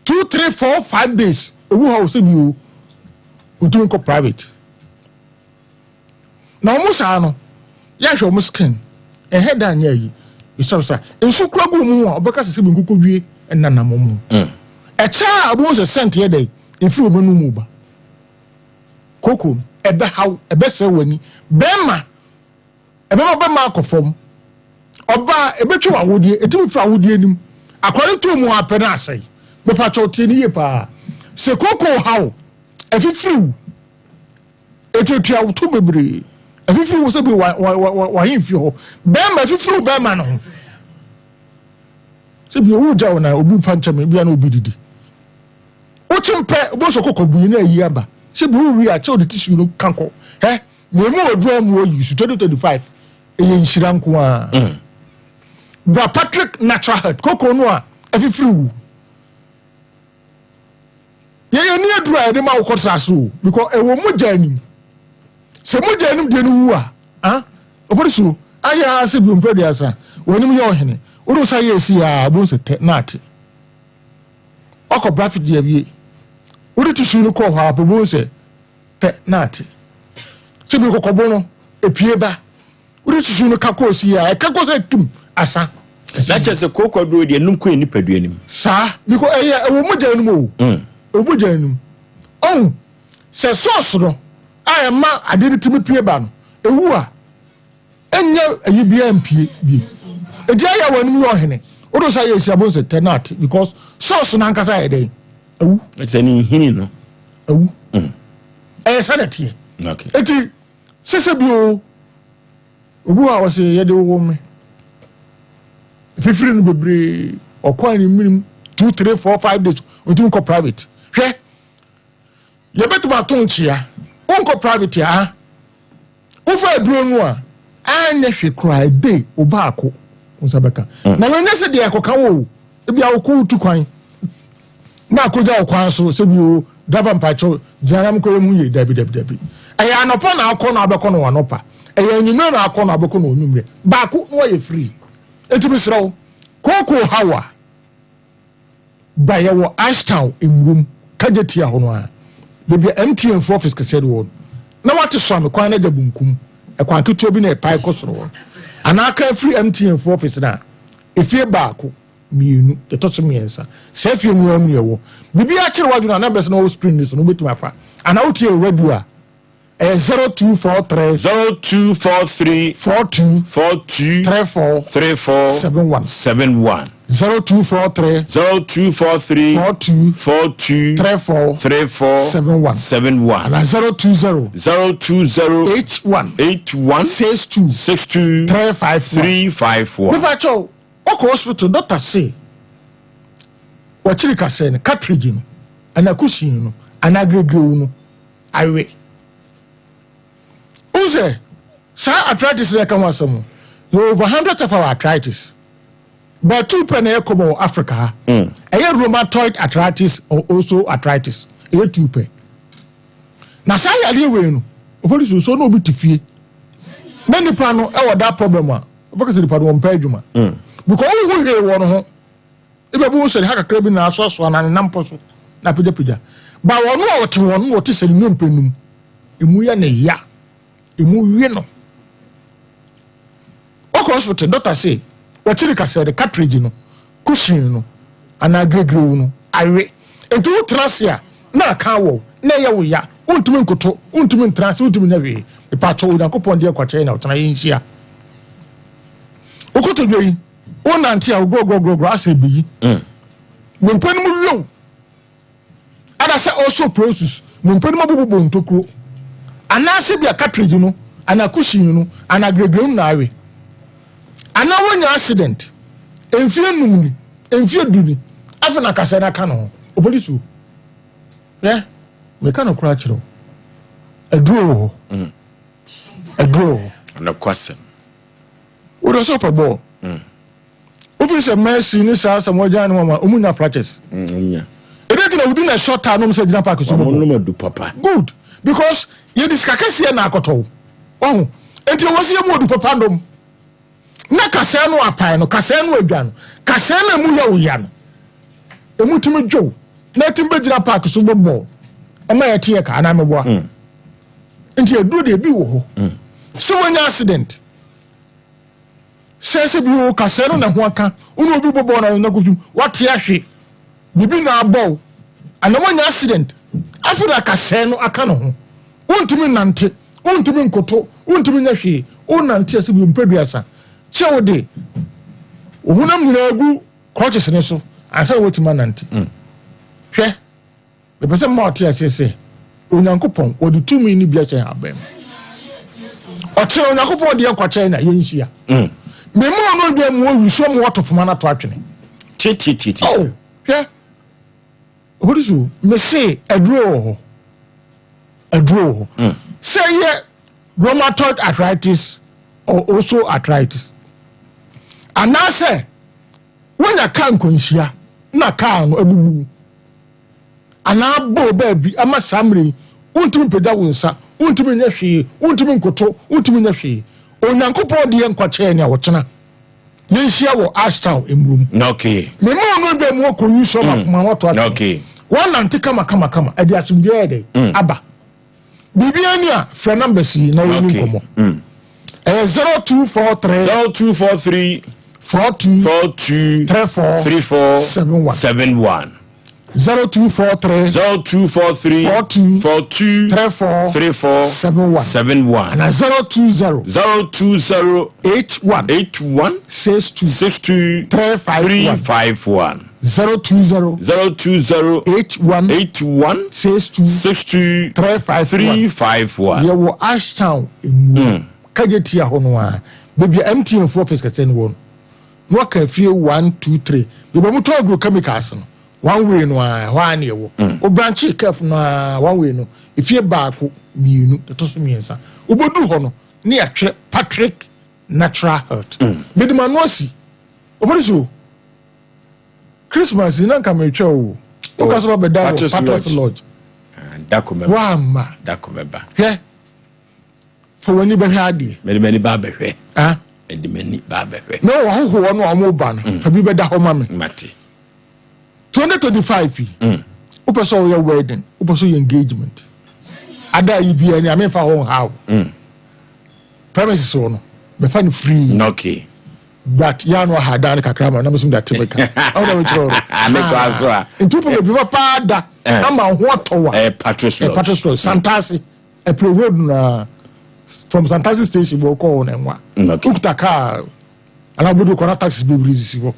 2 3 4 5 days ewu ha ose bi o otu nko private na omusa no ya hwe omu skin head anya yi isabsa ensu kura gu mu a obeka sese bi nkokodwie enana momu echa abo se sent ye dey efi obenu mu ba koko ebe how ebe se wani bema akofom oba ebetwe awodie etimi fra awodie nim according to mu apena asai be pacho tieni ye pa se koko how efifriu etetua wuto bebre efifriu wo se bi wa himfi ho bema efifriu bema no se bi owu jaw na obi fanchame bia na obi didi o chimpe bo so koko bu na yi aba se bi wi a che o de tissue no kanko Mwemu odwa mu oyi su 2025 eye nshira nko a Bra Patrick Natural Health koko no a afifriu ye ni adura e de ma wo kotra so because e wo mujanim se mujanim de no wu a Oforisuo aya se bi mpedi asa wonim ye ohene wo do sa ye si a bo se te nati okọ brafit ye bi wo de tisu no ko ho a bo se te nati Sibi kokobo no epie ba uri susu no kakosi ya kakosi tum asa na chese kokodro de num ko nipadua nim sa biko ewo moja nim o omoja nim on se sauce no ayema ade ni timi pie ba no ewu a enya ayibia mpie bi edi aya wanim yo hene odo sa ye sia bonse tenant because sauce na nkasa ye den ewu seni hini no ewu sanati okay eti sese bio obu a wose ye de wo me fifiri no bebre okwa ni minim 2 3 4 5 days otu nko private hwe ye betuma to nchia nko private ya ufa eduro nu a anya hwe kra day obaako usabeka na when se de akoka wo ebi awoko utu kwan na akoja okwan so se bio dava mpacho jaram ko mu ye dabi aya anopo na akọ na abekọ no anopa aya nyime na akọ na abekọ no onumre baako no ye free etimi srawo koko hawa bayewo Ashtown emrum kajetia ho no a bebi MTN for office kesede won na wate so amekwan na dabunkum ekwan keto bi na epai kosoro won anaka free MTN for office na efie baako mienu de toso miensa se fie mu amu yewo bibi a kire waduna na bese no screen ni so no betu afa ana utie radio a 0243 42 34 71 0243 42 34 71 and 020 81 62 351 Bibacho oko hospital doctor say wɔkyere kasɛ no cartridge no ana cushion no ana agregrew no awe unse sa arthritis na kama asɛm over 100 of our arthritis but two pen na common Africa rheumatoid arthritis or also arthritis two pen na sa yare we no Oforisuo so no obi tifie na nipa no that problem because the part won pay adwuma because who he won ho ebe bu so ha kakra bi na aso na nampo so na pija ba wono a wote wono wote se no mpenum emu ya na ya emu wie no o hospital doctor say wɔkyere kasa de cartridge no cushion no ana agregrew no awe enti wo trasia na aka wo na ye wo ya untumi nkoto untumi ntrase untumi nyawe ipacho Onyankopɔn de kwakye na otena yinhia okoto dwei wona anti a go ase bi no mpanum wiwo ada se also process no mpanum bobo ntokuro ana se bia cartridge no ana cushion no ana agregrew na awe ana wonya accident enfie numni enfie duni afena kasa na ka no Oforisuo me ka no kura kiro aduro na kwasem wo do so pabo Oforisuo mercy ni sa moja ni mama omunya fractures nya edeti na wudi na short time no se gina park so no madu papa good because you diskakase na akoto wo enti wo se mu odu papa ndom na kase no apan no kase no adwa no kase na mu ya uya no emutimi dwo na timbe gina park so bobo ama ya tie ka na meboa nti edu de bi wo ho so wonya accident sese bi wo kase no na ho aka unu obi bobo na kofim wate ahwe bibi na abọ ana wonya accident afura kase no aka no ho wontimi nante wontimi nkoto wontimi nyahwe wonante ase bi mpeduasa chewde ohunam nyina agu crutches ne so ansa wotima nante hwe be pese ma ote asese Onyankopɔn odi tumi ni bia chen abem ote Onyankopɔn de nkwache na yenhia me mo no bia mo wiso mo wotopoma na to atwene ti hwe Oforisuo me say aduro say ye rheumatoid arthritis or also arthritis anase when ya kan konhia na kan no abubu ana bo baabi ama samre untumi peda wonsa untumi nya hwe untumi nkoto untumi nya hwe Onyankopɔn de nkwache ne awotena yenhia wo Ashtown emrum okay me mo no be mo ko wi so ma woto okay one anti kama edi asumdie de aba bibia ni a frɛ number si na wo ni komo 0243 42 34 71 0243 42 34 71 and 020 81 62 351 020 81 62 351 yewo Ashtown kajetia hono a baby MTN for pescaten won no ka fie 1 2 3 yebo muto agro chemicals no one way no one yewo o branch kef no one way no ifie baako mienu to so miensa obodu ho no ne atwe Patrick Natural Health medima no si Oforisuo Christmas in Ankamecha o because of Patrick Lodge dakomeba wama dakomeba he for when you be hadi many ba behwe and many ba behwe no ho no amo ba no fa bi be da ho ma me mate 2025 upeso your wedding upeso your engagement ada ibi ani amefa ho how premises no be fan free okay but ya no hada na kakrama na mesum da tebeka awda we choro ameko azoa ntupo be bi papa da ama ho towa Patrick Santasi a pro road na from Santasi station we call na nwa ukta car ala bodo kona taxi be breeze si wo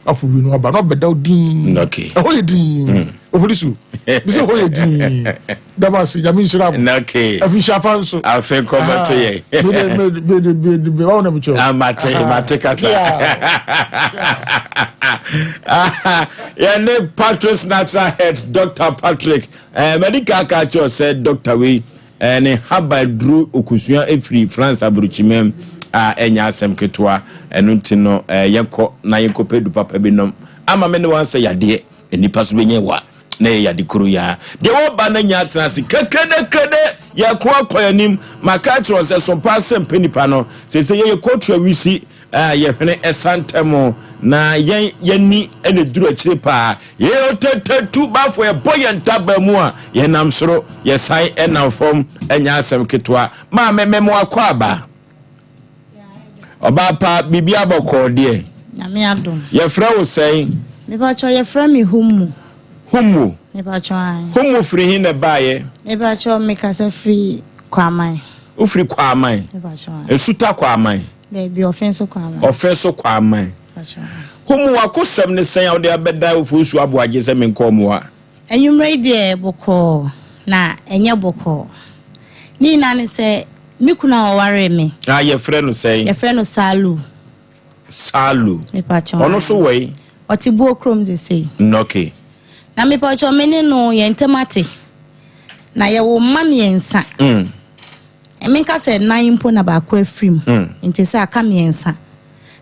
afu bi no ba no be daw din okay e holy din Oforisuo bi se ho ye din dabasi jami shira okay afi shapa so afi comment ye me wa na mucho mate kasa yeah ne Patrick's natural head Dr. Patrick medical culture said Dr. we ne haba dru okusua efri France aburuchimem enya asem ketwa enu ntino yenko na yenko pedu papa binom ama me ne wan say yade enipa so benye wa na yade kuru ya de wo ba na nya atanasi kekede ya ko akoyanim maka tro se Sompa Asem Mpe Nipa no se ye kotua wisi ye hwene esantemo na yani ene duru akire pa ye otetetu ba fo ye boye ntaba mu a ye nam soro ye sai enam fom enya asem ketwa ma mememo akwa aba oba pa bibia boko de na me adom ye fra wo sei me ba cho ye fra me humu me ba cho ai humu free hin na baye me ba cho me kasa free kwamai o free kwamai me ba cho ai esuta kwamai de bi offense kwamai humu akosem ne sen awde abeda Oforisuo Aboagye se menkomo a enwumre de boko na enye boko ni na ne se mikuna oware me ye frɛ no sei ye frɛ no salu me pa cho ono so wei otibu okrom ze sei okay na me pa cho me ne no ye ntemate na ye wo mam ye nsa emenka se nan mpo na ba kwa afrim nti se aka me nsa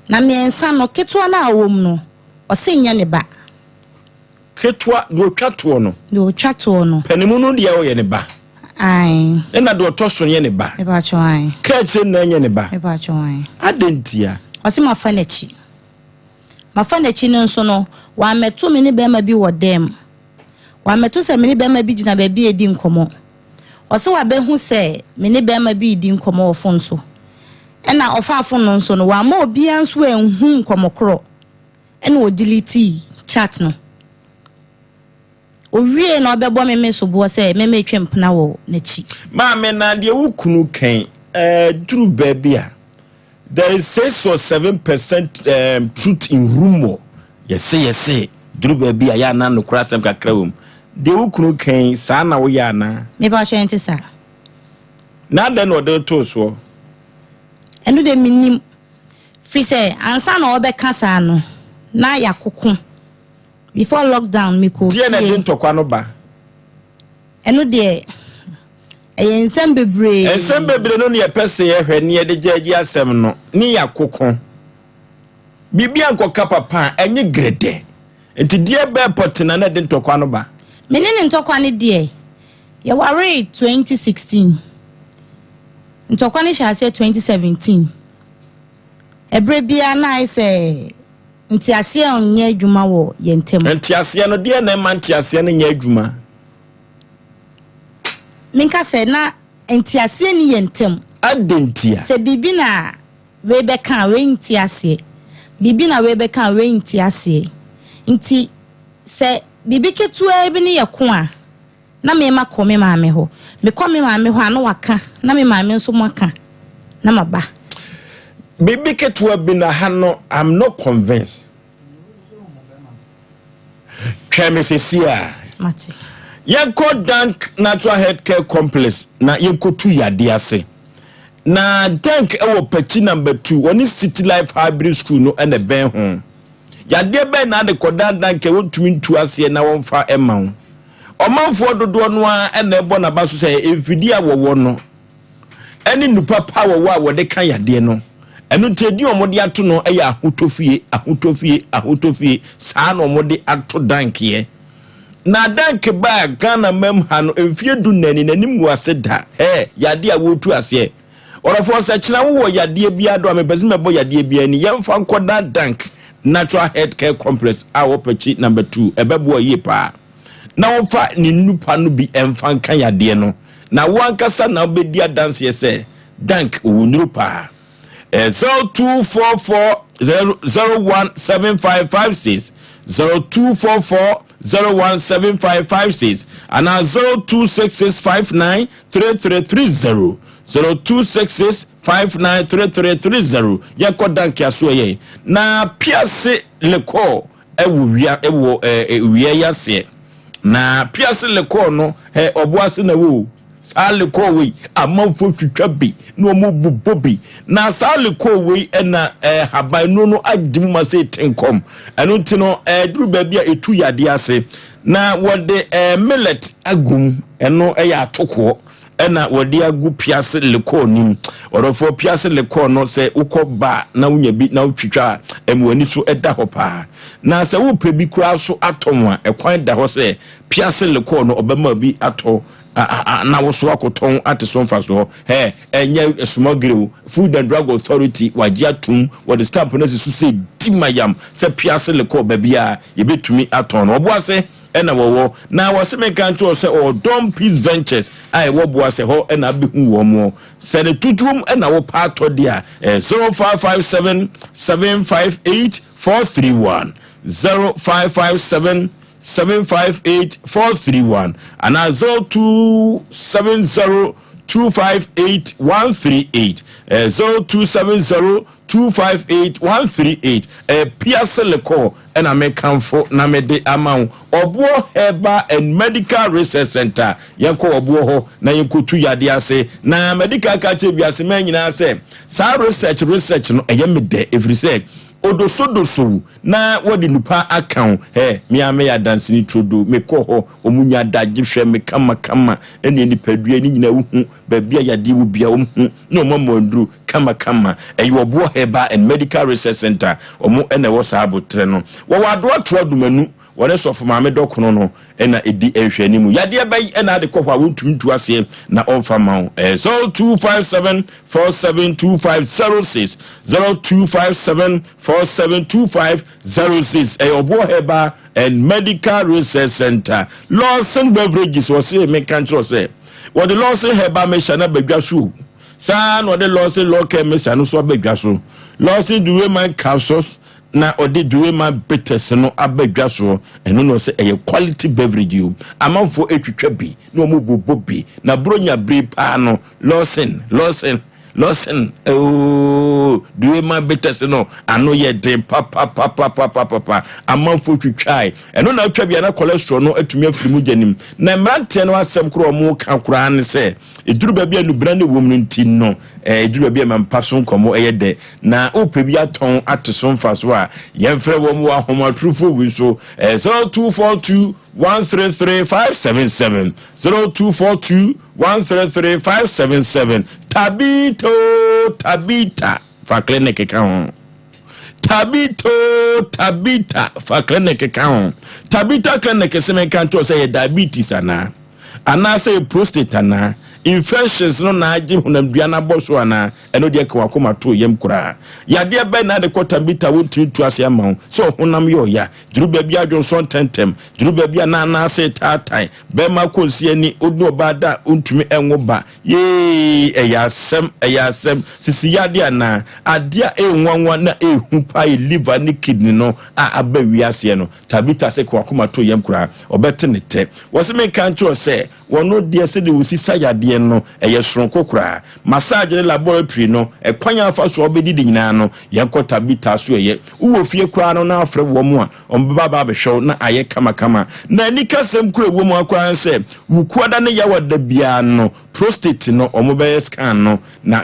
na me nsa no ketwa na awom no osinya ne ba ketwa do twato no panimu no de ye ne ba ai na do toso ye ne ba e ba cho ai ka che na ye ne ba e ba cho ai adentia osi mafanachi no nso no wa meto me ne be ma bi wodem wa meto se me ne be ma bi gina ba bi edi nkomo osi wa be hu se me ne be ma bi edi nkomo ofo nso ena ofafo no nso no wa ma obi anso enhu nkomo kro ena o delete chat no owie na obebo me so bo se me twempna wo na chi ma me na de wukunu kan duru babia there is 6 or 7% truth in rumor yes duru babia ya na no kura sem kakra wom de wukunu kan sa na wo ya na me ba twente sa na de no de to so enu de minim free say ansa na obeka sa no na yakoko before lockdown me ko die na din tokwa no ba enu de ensem bebre no ne pese ye hwe ne de gyaji asem no ni yakoko bibia nkoka papa enye grede enti die be potena na din tokwa no ba menene ntokwa ne de ye ware 2016 ntokwa ne sha 2017 ebre bia na I say ntiase onye adwuma wo ye ntem ntiase no de na ma ntiase no nya adwuma minka se na ntiase ni ye ntem adentia se bibi na we beka we ntiase bibi na we beka we ntiase nti se bibi ketua bi ne ye ko a na me ma ko me maame ho me ko me maame ho ana waka na me maame nso maka na maba bibi ketua bi na ha no I'm not convinced Kemesesia mati Yanko Dank Natural Healthcare Complex na yanko tu yade ase na Dank ewo pechi number 2 oni City Life Hybrid School no ene ben ho yade ben na de kodan Dank e wontumi ntu ase na wonfa ema ho omanfo dodo no a ene ebo na baso se efidi a wowo no ene nupa pa wowo a wode kan yade no enu tedi omode ato no eya ahotofie saa na omode ato Dank ye na Dank ba Ghana mem ha no emfie du nani nanim wase da yade a wotu ase orofo se kina wo yade bia do amebezi mebo yade bia ni yemfa nkoda Dank Natural Healthcare Complex a wopachi number 2 ebebo ye pa na wonfa ni nupa no bi emfa kan yade no na wankasa na obedi dance ye se Dank wonuru pa 0244017556 0244017556 and 0266593330 0266593330 yako Dank aso ye na piase leko ewo wia yase na piase lekɔ no ɔboase na wo saa lekɔ wei amanfo twitwa bi na ɔmo bobɔ bi na saa lekɔ wei ɛna haban no adim ma sɛ tenkom ɛno nti no duru baabi a etu yade ase na wɔde millet agum ɛno ɛyɛ atoko ɛna wɔde agu piase lekɔ nim ɔrɔfo piase lekɔ no sɛ ukɔ ba na wonya bi na wotwitwa emwani so ɛda hɔ paa na sɛ wo pɛ bi kura so atɔm a ɛkwan da hɔ sɛ piase lekɔ no ɔbɛma bi atɔ na wo so akotɔn ate so mfa so hɔ ɛnyɛ smuggle Food and Drug Authority wagye atum wɔde stamp no sisu sɛ dimayam sɛ piase lekɔ ba bia yɛbɛtumi atɔn no ɔboase ɛna wɔwɔ na wɔsɛme kanto sɛ Ɔdɔm Peace Ventures a ɛwɔ boase hɔ ɛna abehu wɔ mo sɛ ne tutum ɛna wo paatɔ dia 0557 758 431 0557 758 431 and 0270 258 138 0270 258 138 piase lekɔ ɛna mekanfo na mede amount Obuo Herbal and Medical Research Center yanko obuo ho na yankotu yade ase na medical kache biase man nyina se sa research no eyemede every say odosodoso na wodi nupa account me ya dance ni trodo me ko ho omunya dagye hwe me kama ene nipadua ni nyina wu ba bia yade wo bia wo hu na omamondru kama Obuo Herbal and Medical Research Center omo ene wo sa abotre no wo wado atro adumanu wone sofo maame dokono no ena edi ehwe mu yade bai ena de kokwa wontumtu ase na onfa ma 0257 472506 0257 472506 Obuo Herbal and Medical Research Center Lawson Beverages was say me kan tro say what the Lawson Herbal mechana badwaso sa no the Lawson local mechana so badwaso Lawson Dureman capsules na odi duema bitters no abadwa so eno no se quality beverage you amanfo etwitwa bi na omo bobo bi na bronya bre pa no Lawson duema bitters no ano ye den papa amanfo twitwai eno na atwa bia na cholesterol no atumi afiri mu gyanim na mrante no asem kro mo ka kura ne se eduru ba bia no bra ne wom no nti no eduru bia mampaso nkomo eyede na ope bia ton ateso mfaso a yemfre wo mu ahomatrufo wi so 0242 133577 0242 133577 Tabita fa clinic account Tabita fa clinic account Tabita clinic se men kan to say diabetes ana say prostate ana infections no na agi hunam duana boso ana eno de kwa koma to yem kura ya de be na de kwata bita wontu ase ama so hunam yo ya duruba bia Johnson tentem duruba bia na say tatai be ma konsi ani odu obada ontumi enwo ba ye eyasem sisi ya de ana adia enwanwa na ehu pa liver ni kidney no aba wiase no tabita se kwa koma to yem kura obete ne te wose me kan to say wono de se de usisa ya no sonko kura massage laboratory no kwanya afa so obedi nyina no yakota bita so uwo fie kura no na afre wo mu a ombaba ba hwew na aye kama na nika sem kura wo mu akwa se wukuada ne yawa da bia no prostate no omobe scan no na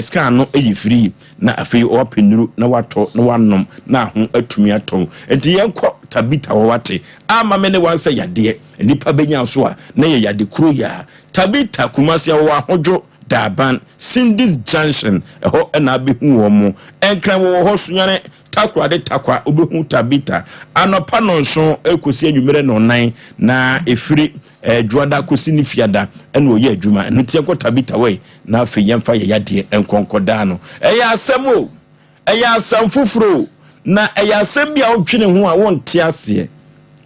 scan no free na afei openuru na wato na wanom na ho atumi ato enti yenko tabita wo wate ama me ne wanse yade nipa benya so a na ye yade kuro ya Tabita Kumasi wa hojo daban Cindy's Junction eho na behu wo mo enkran wo ho sunyane takwa obehu Tabita anopa no nso ekosi anwumere no nan na efiri juada kosi ni fiada ene oye adwuma ntie ko Tabita we na afi yemfa ye yade enkonkoda no eya asemo eya asam fufuro na eya asem bia otwene ho a wonte ase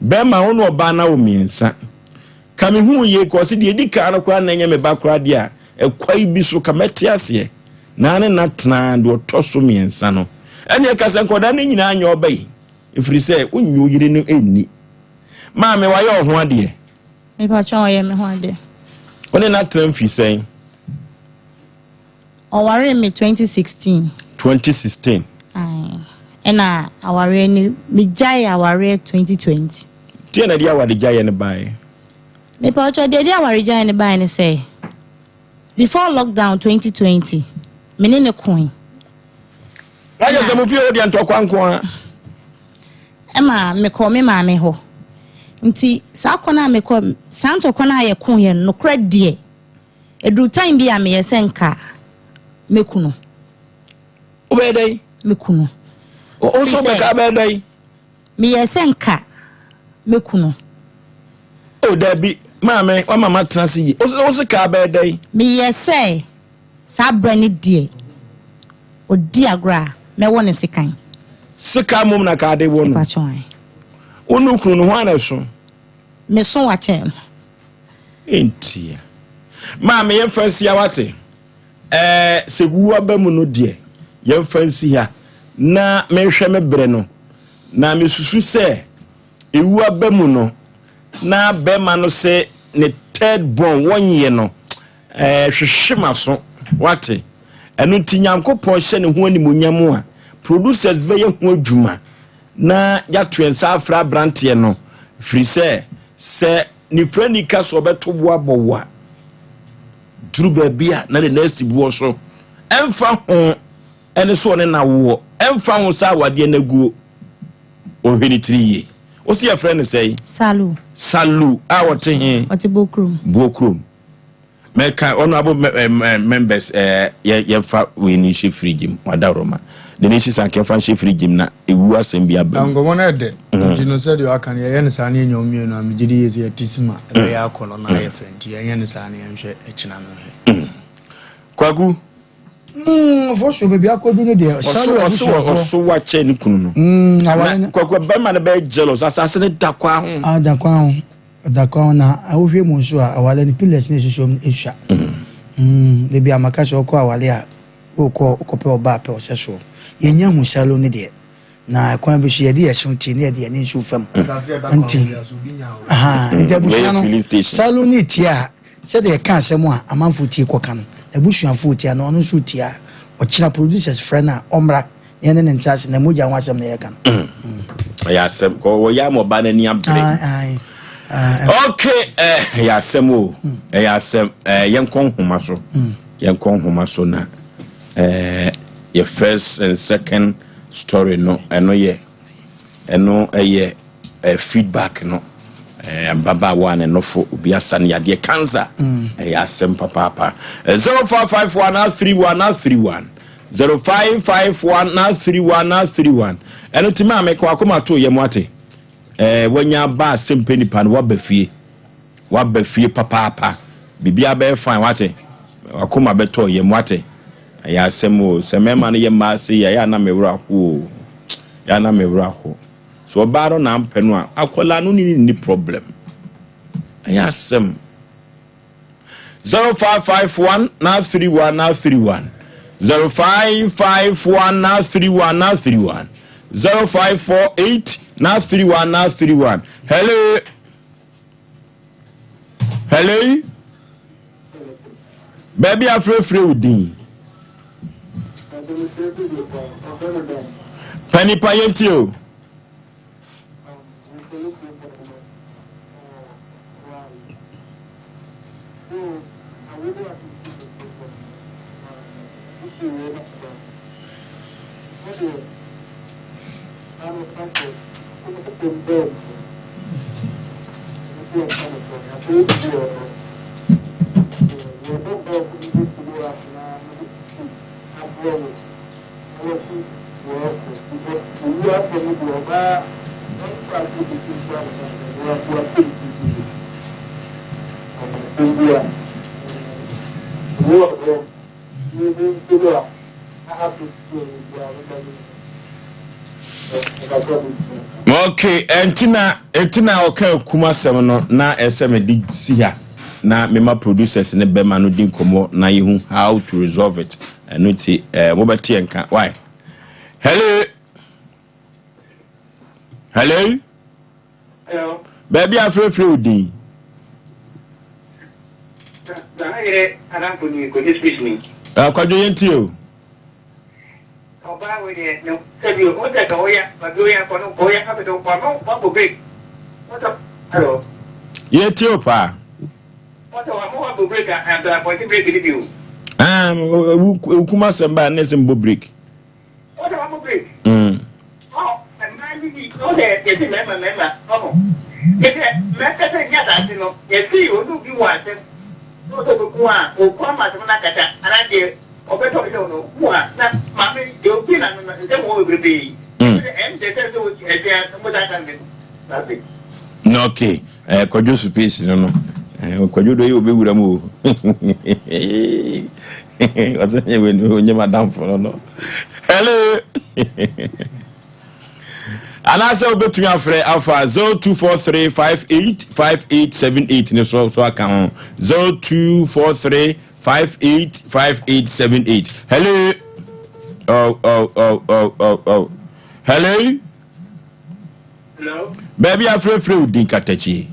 be ma ho no oba na wo miensa kame hu ye ko se de edika no kwa na nyame ba kra de a ekwai bi so kamete ase na ne natna de otoso miensa no ene ka se nkoda ne nyina anya obai ifiri se onyu yire no enni ma me waye ho ade me pa chon ye me ho ade one natna mfi sen oware me 2016 ena aware ni mi jai aware 2020 Tia na dia wade gya ye ne bae. Me pa ocho de dia ware gya ne bae ne say. Before lockdown 2020, me ne coin. Aja se mo fi o dia ntokwa nko a. Ema me ko me ma me ho. Nti sa kona me ko santo kona ye kun ye no kra die. Edu time bi a me ye senka me kunu. Obedai me kunu. O so be ka obedai. Me ye senka me kunu. O dabi maame o mama transi yi. O so ka obedai. Me ye say sa brani die. O di agra me won sekan. Sika mum na ka de wonu. Onu kunu no ho na so. Me so wa chem. Entia. Maame ye fansi ya wate. Se guwa ba mu no de. Ye fansi ha. Na me hwe me bre no. Na me susu se ewu aba mu no. Na be ma no se ne third born wonye no. Hwehwe so wate. Enu tinyankopon hye ne ho animonyam a producers be ye ho adwuma. Na ya twensa afra brante no. Free se ni frani ka so beto bo abowa. Duru ba bia na ne nasi buo so. Emfa ho ene so ne na wo. Emfa ho sa wade na guo. Ohweni triye. Osi ya friend say Salu a wote he wote Bokrum meka honorable members ye fa we ni she free gym wadaroma the nation sanke fa she free gym na ewu asem bia ba ngomo na de dino said you akan ye ne sa na enyom mi no amgidi ye tisima e ya akolo na ye friend ye ne sa na enhwe echina no he kwagu for sure baby akodu no de so wa che ni kunu no awale kwagu ba ma na be jealous asase ne dakwa ho dakwa na awhwe mu nso a awale ni pillars ne sosom esha baby amaka so ko awale a okope oba pe oseso yenya hu salo ne de na kwan be so ye de yeso ti ne de ne nso fam anti interbushano salo ni ti a se de ka asem a amanfo ti koka no ebusuafo ti a no no so ti a ochina producers friend a omra yene ne nchase na moja nwasem na ye kan ya asem ko wo ya mo ba na ni abre okay ya asem o ya asem yenkon homa so na your first and second story no eno ye feedback no baba one no for obi asan yade cancer ya asem papa 055131 055131 eno tima ameka akoma to ye moate wanya ba Asem Mpe Nipa no waba fie papa bibia be fine wate akoma beto ye moate ya asem o se mema no ye ma se ya na mewura ho so obaro na mpenu a akola no ni problem ya asem 0551 na 31 0551 na 31 0548 na 31 hello baby afrefre udin Pani payentio okay entina okay kuma sem no na esem di sia na mema producers ne be ma no din komo na yehu how to resolve it and ti mo beti enka why hello baby afrefre udin akwadwo yentio oba we de no se bi o de ka oya ba bi oya ko no ko ya ka be do ko no ba bo be o to Hello. Ethiopia. What I want to break and I want to break the video. Ukuma Samba Nesimbo break. What I want to break? Mm. Oh, and man, you know that you remember. Oh, yes, Master, you know, you see, you do you want them. No, to go on, or come at Manakata, and I did, or better, you know, who are not mammy, you'll be on them all will be. And they tell you what I can do. Nothing. No, okay. Kojo space, no. Kojo do you be with a move. What's it when you madam for no? Hello. And I said, go to your friend Alpha 0243585878. So I can 0243585878. Hello. Oh. Hello. Hello. Baby, I'm free with Dinkatachi.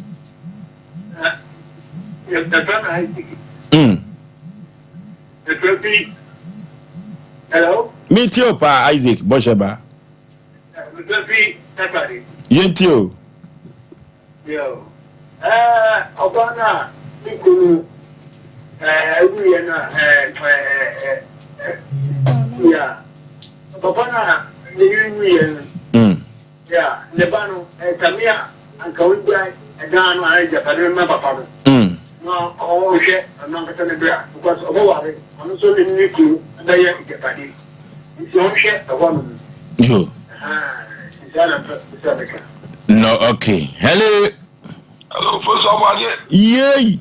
Hello. Meet your pa Isaac Bosheba. Yentio. Yo. Obana, Nikuru. Yeah. Obana, the Union. Yeah. Lebano, Tamia, and Kawija, and Dan, I remember Papa. No, oh, shit, I'm not going to be because of all of it. I'm also in Niku, and I am Japanese. It's your shit, the woman. You. No, okay. Hello. Hello, First Aboagye. Yay.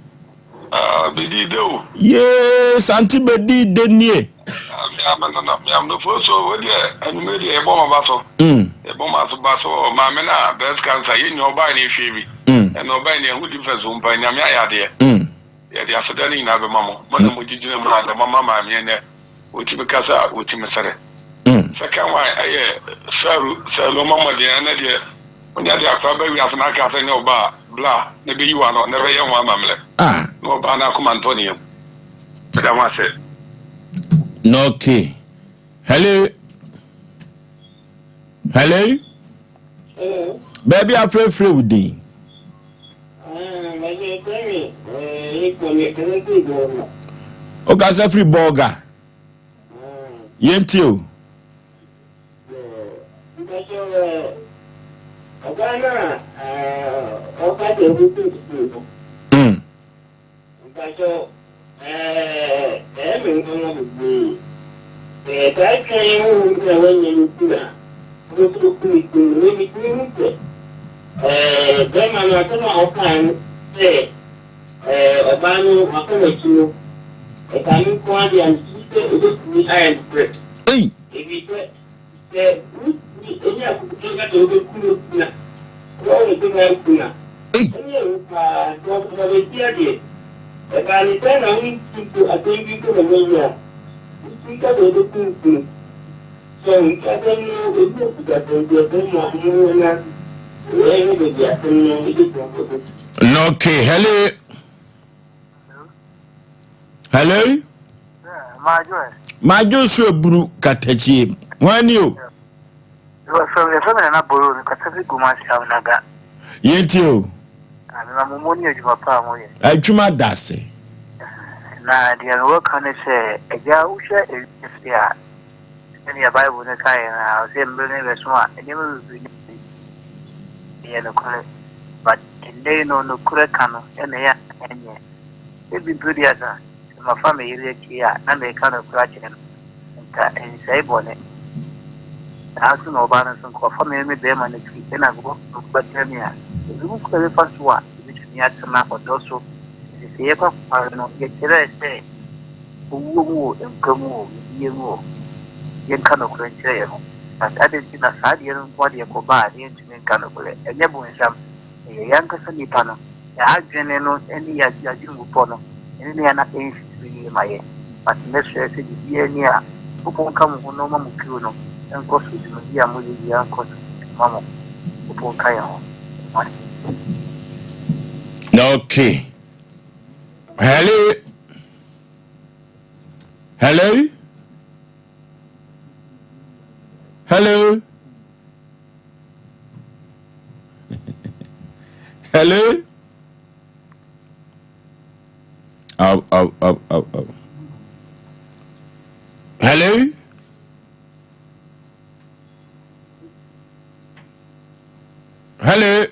Bidi do. Yes, Auntie Bedi Denie. I'm the first one here, and maybe a bomb of battle. A bomb of battle, Mamma, breast cancer, you know, by any Phoebe. And no by any who differs from Panyamia, dear. Yeah, they are suddenly in Abamamo. Madame, would you do the mamma, which you casa, which you say. Second one, sir, Mama, the Anadia. When you are probably have an acca, no bar, blah, maybe you are not never young one, mamma. No, Bana, come Antonio. But I want it. No, okay. Hello. Hello. Baby, I'm free with thee. Okay, say free burger. Yentio. Okay, hello. Hello? My Joshua Bru Katachi. When you? You are from the family and a borrow, Catholic Gumas, Yentio. I'm a money of your family. I chuma dase. Now, the work on it say, a Yausha is there. Any Bible in the kind, I'll say, Bernard Swan, and you will be the color. But in day no correct canoe, and they are, and yet, it be good as my family here, and they kind of scratch him and say, bonnet. I also know balance and call for me, them and the tree, and I go but tell me, the room for the first one, which me at some map or doso, is the ever, I don't know, yet say, who and come more, you more, young kind of French. But I didn't see a sad year what you go by the intimate kind of way, and never in some young Asem Mpe Nipa. I generally any young Pono, any other age is my end. But next year, the year near, who won't come who no Mamukuno, and cost with the Yamuzi and cost Mamma, who won't carry on. Okay. Hello. Hello. Hello. Hello. Hello. Hello.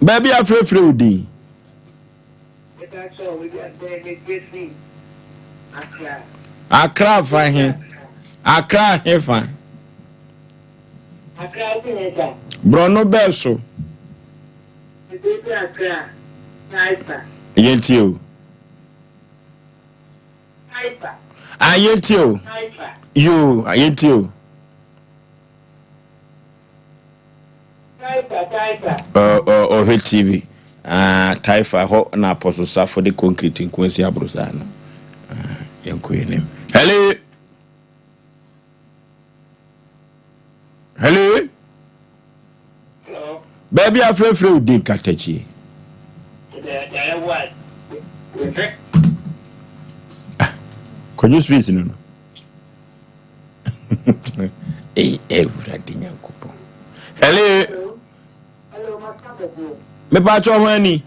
Baby, I'm free with you. Accra fine. Accra here fine. Bruno Belso. Yentio. Ayentio. You, Ayentio. TV. Taifa ho na apostle safo de concrete in Quincy Abrosano. Yankuyenem. Hello. Hello. Hello. Baby, I'm free with the Katachi. Can you speak? No. Everything yankupo. Hello. Me pacho wani.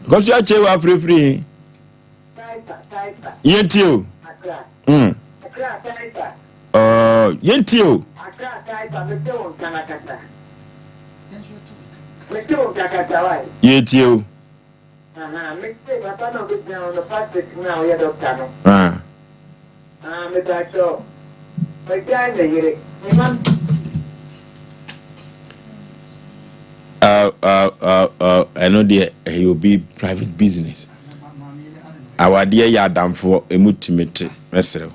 Because you are chewa free. Yentio. Yentio. Yentio. I know he will be private business. Our dear Yadam for a multimate vessel.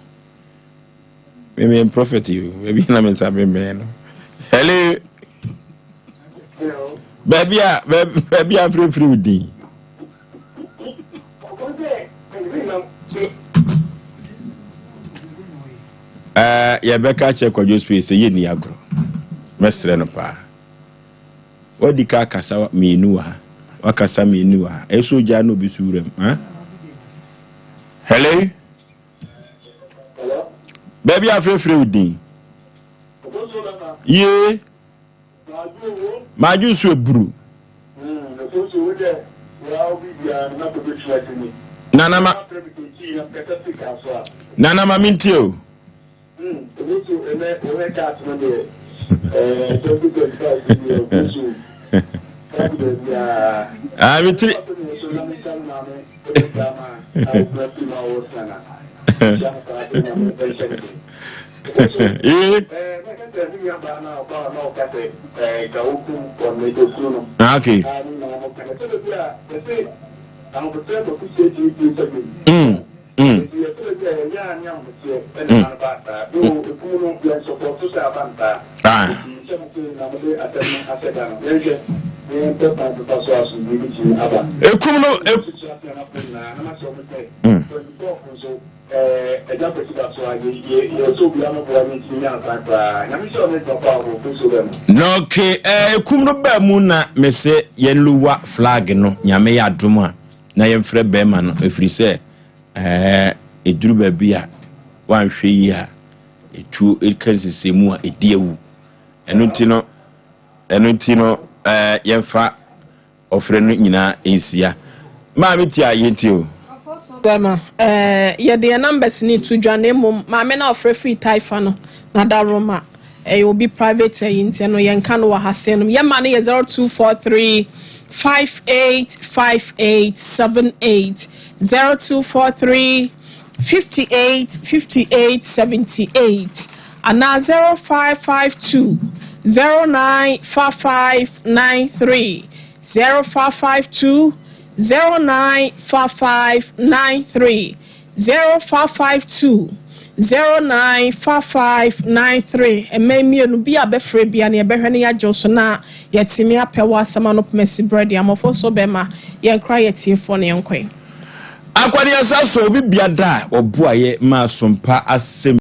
Maybe profit you, maybe I'm in some man. Hello. Baby, I'm free with thee. Yeah, Becca check on your space, a year agro. Master no pa. What the car cassa me nua? What cassa me nua? A soldier no be surem, huh? Hello? Baby, I'm free with thee. Yeah. My juice will brew. Nana Mamintio. Okay. No ke kumno ba mu na me se yenluwa flag no nyame ya doma na yemfre be ma no efri se eduru ba bia wan hwe yi a etu ekasisemu a ediewu eno ntino yemfa ofre no nyina ensia ma me ti ayenti o Bema ye the numbers need to dwane mom ma me na ofre free taifa no na da roma will be private yinti no yenka no wa hase no ye ma ne 0243 585878 0243 585878 and 0552 095593 0552 095593 0552 095593 and maybe no be a befre bia na behwe ya joso na yetimi apewa asama no pemesi bread amofo so bema ye kra yetiefo ne yenkwen akwani asaso obi biada obuaye ma Sompa Asem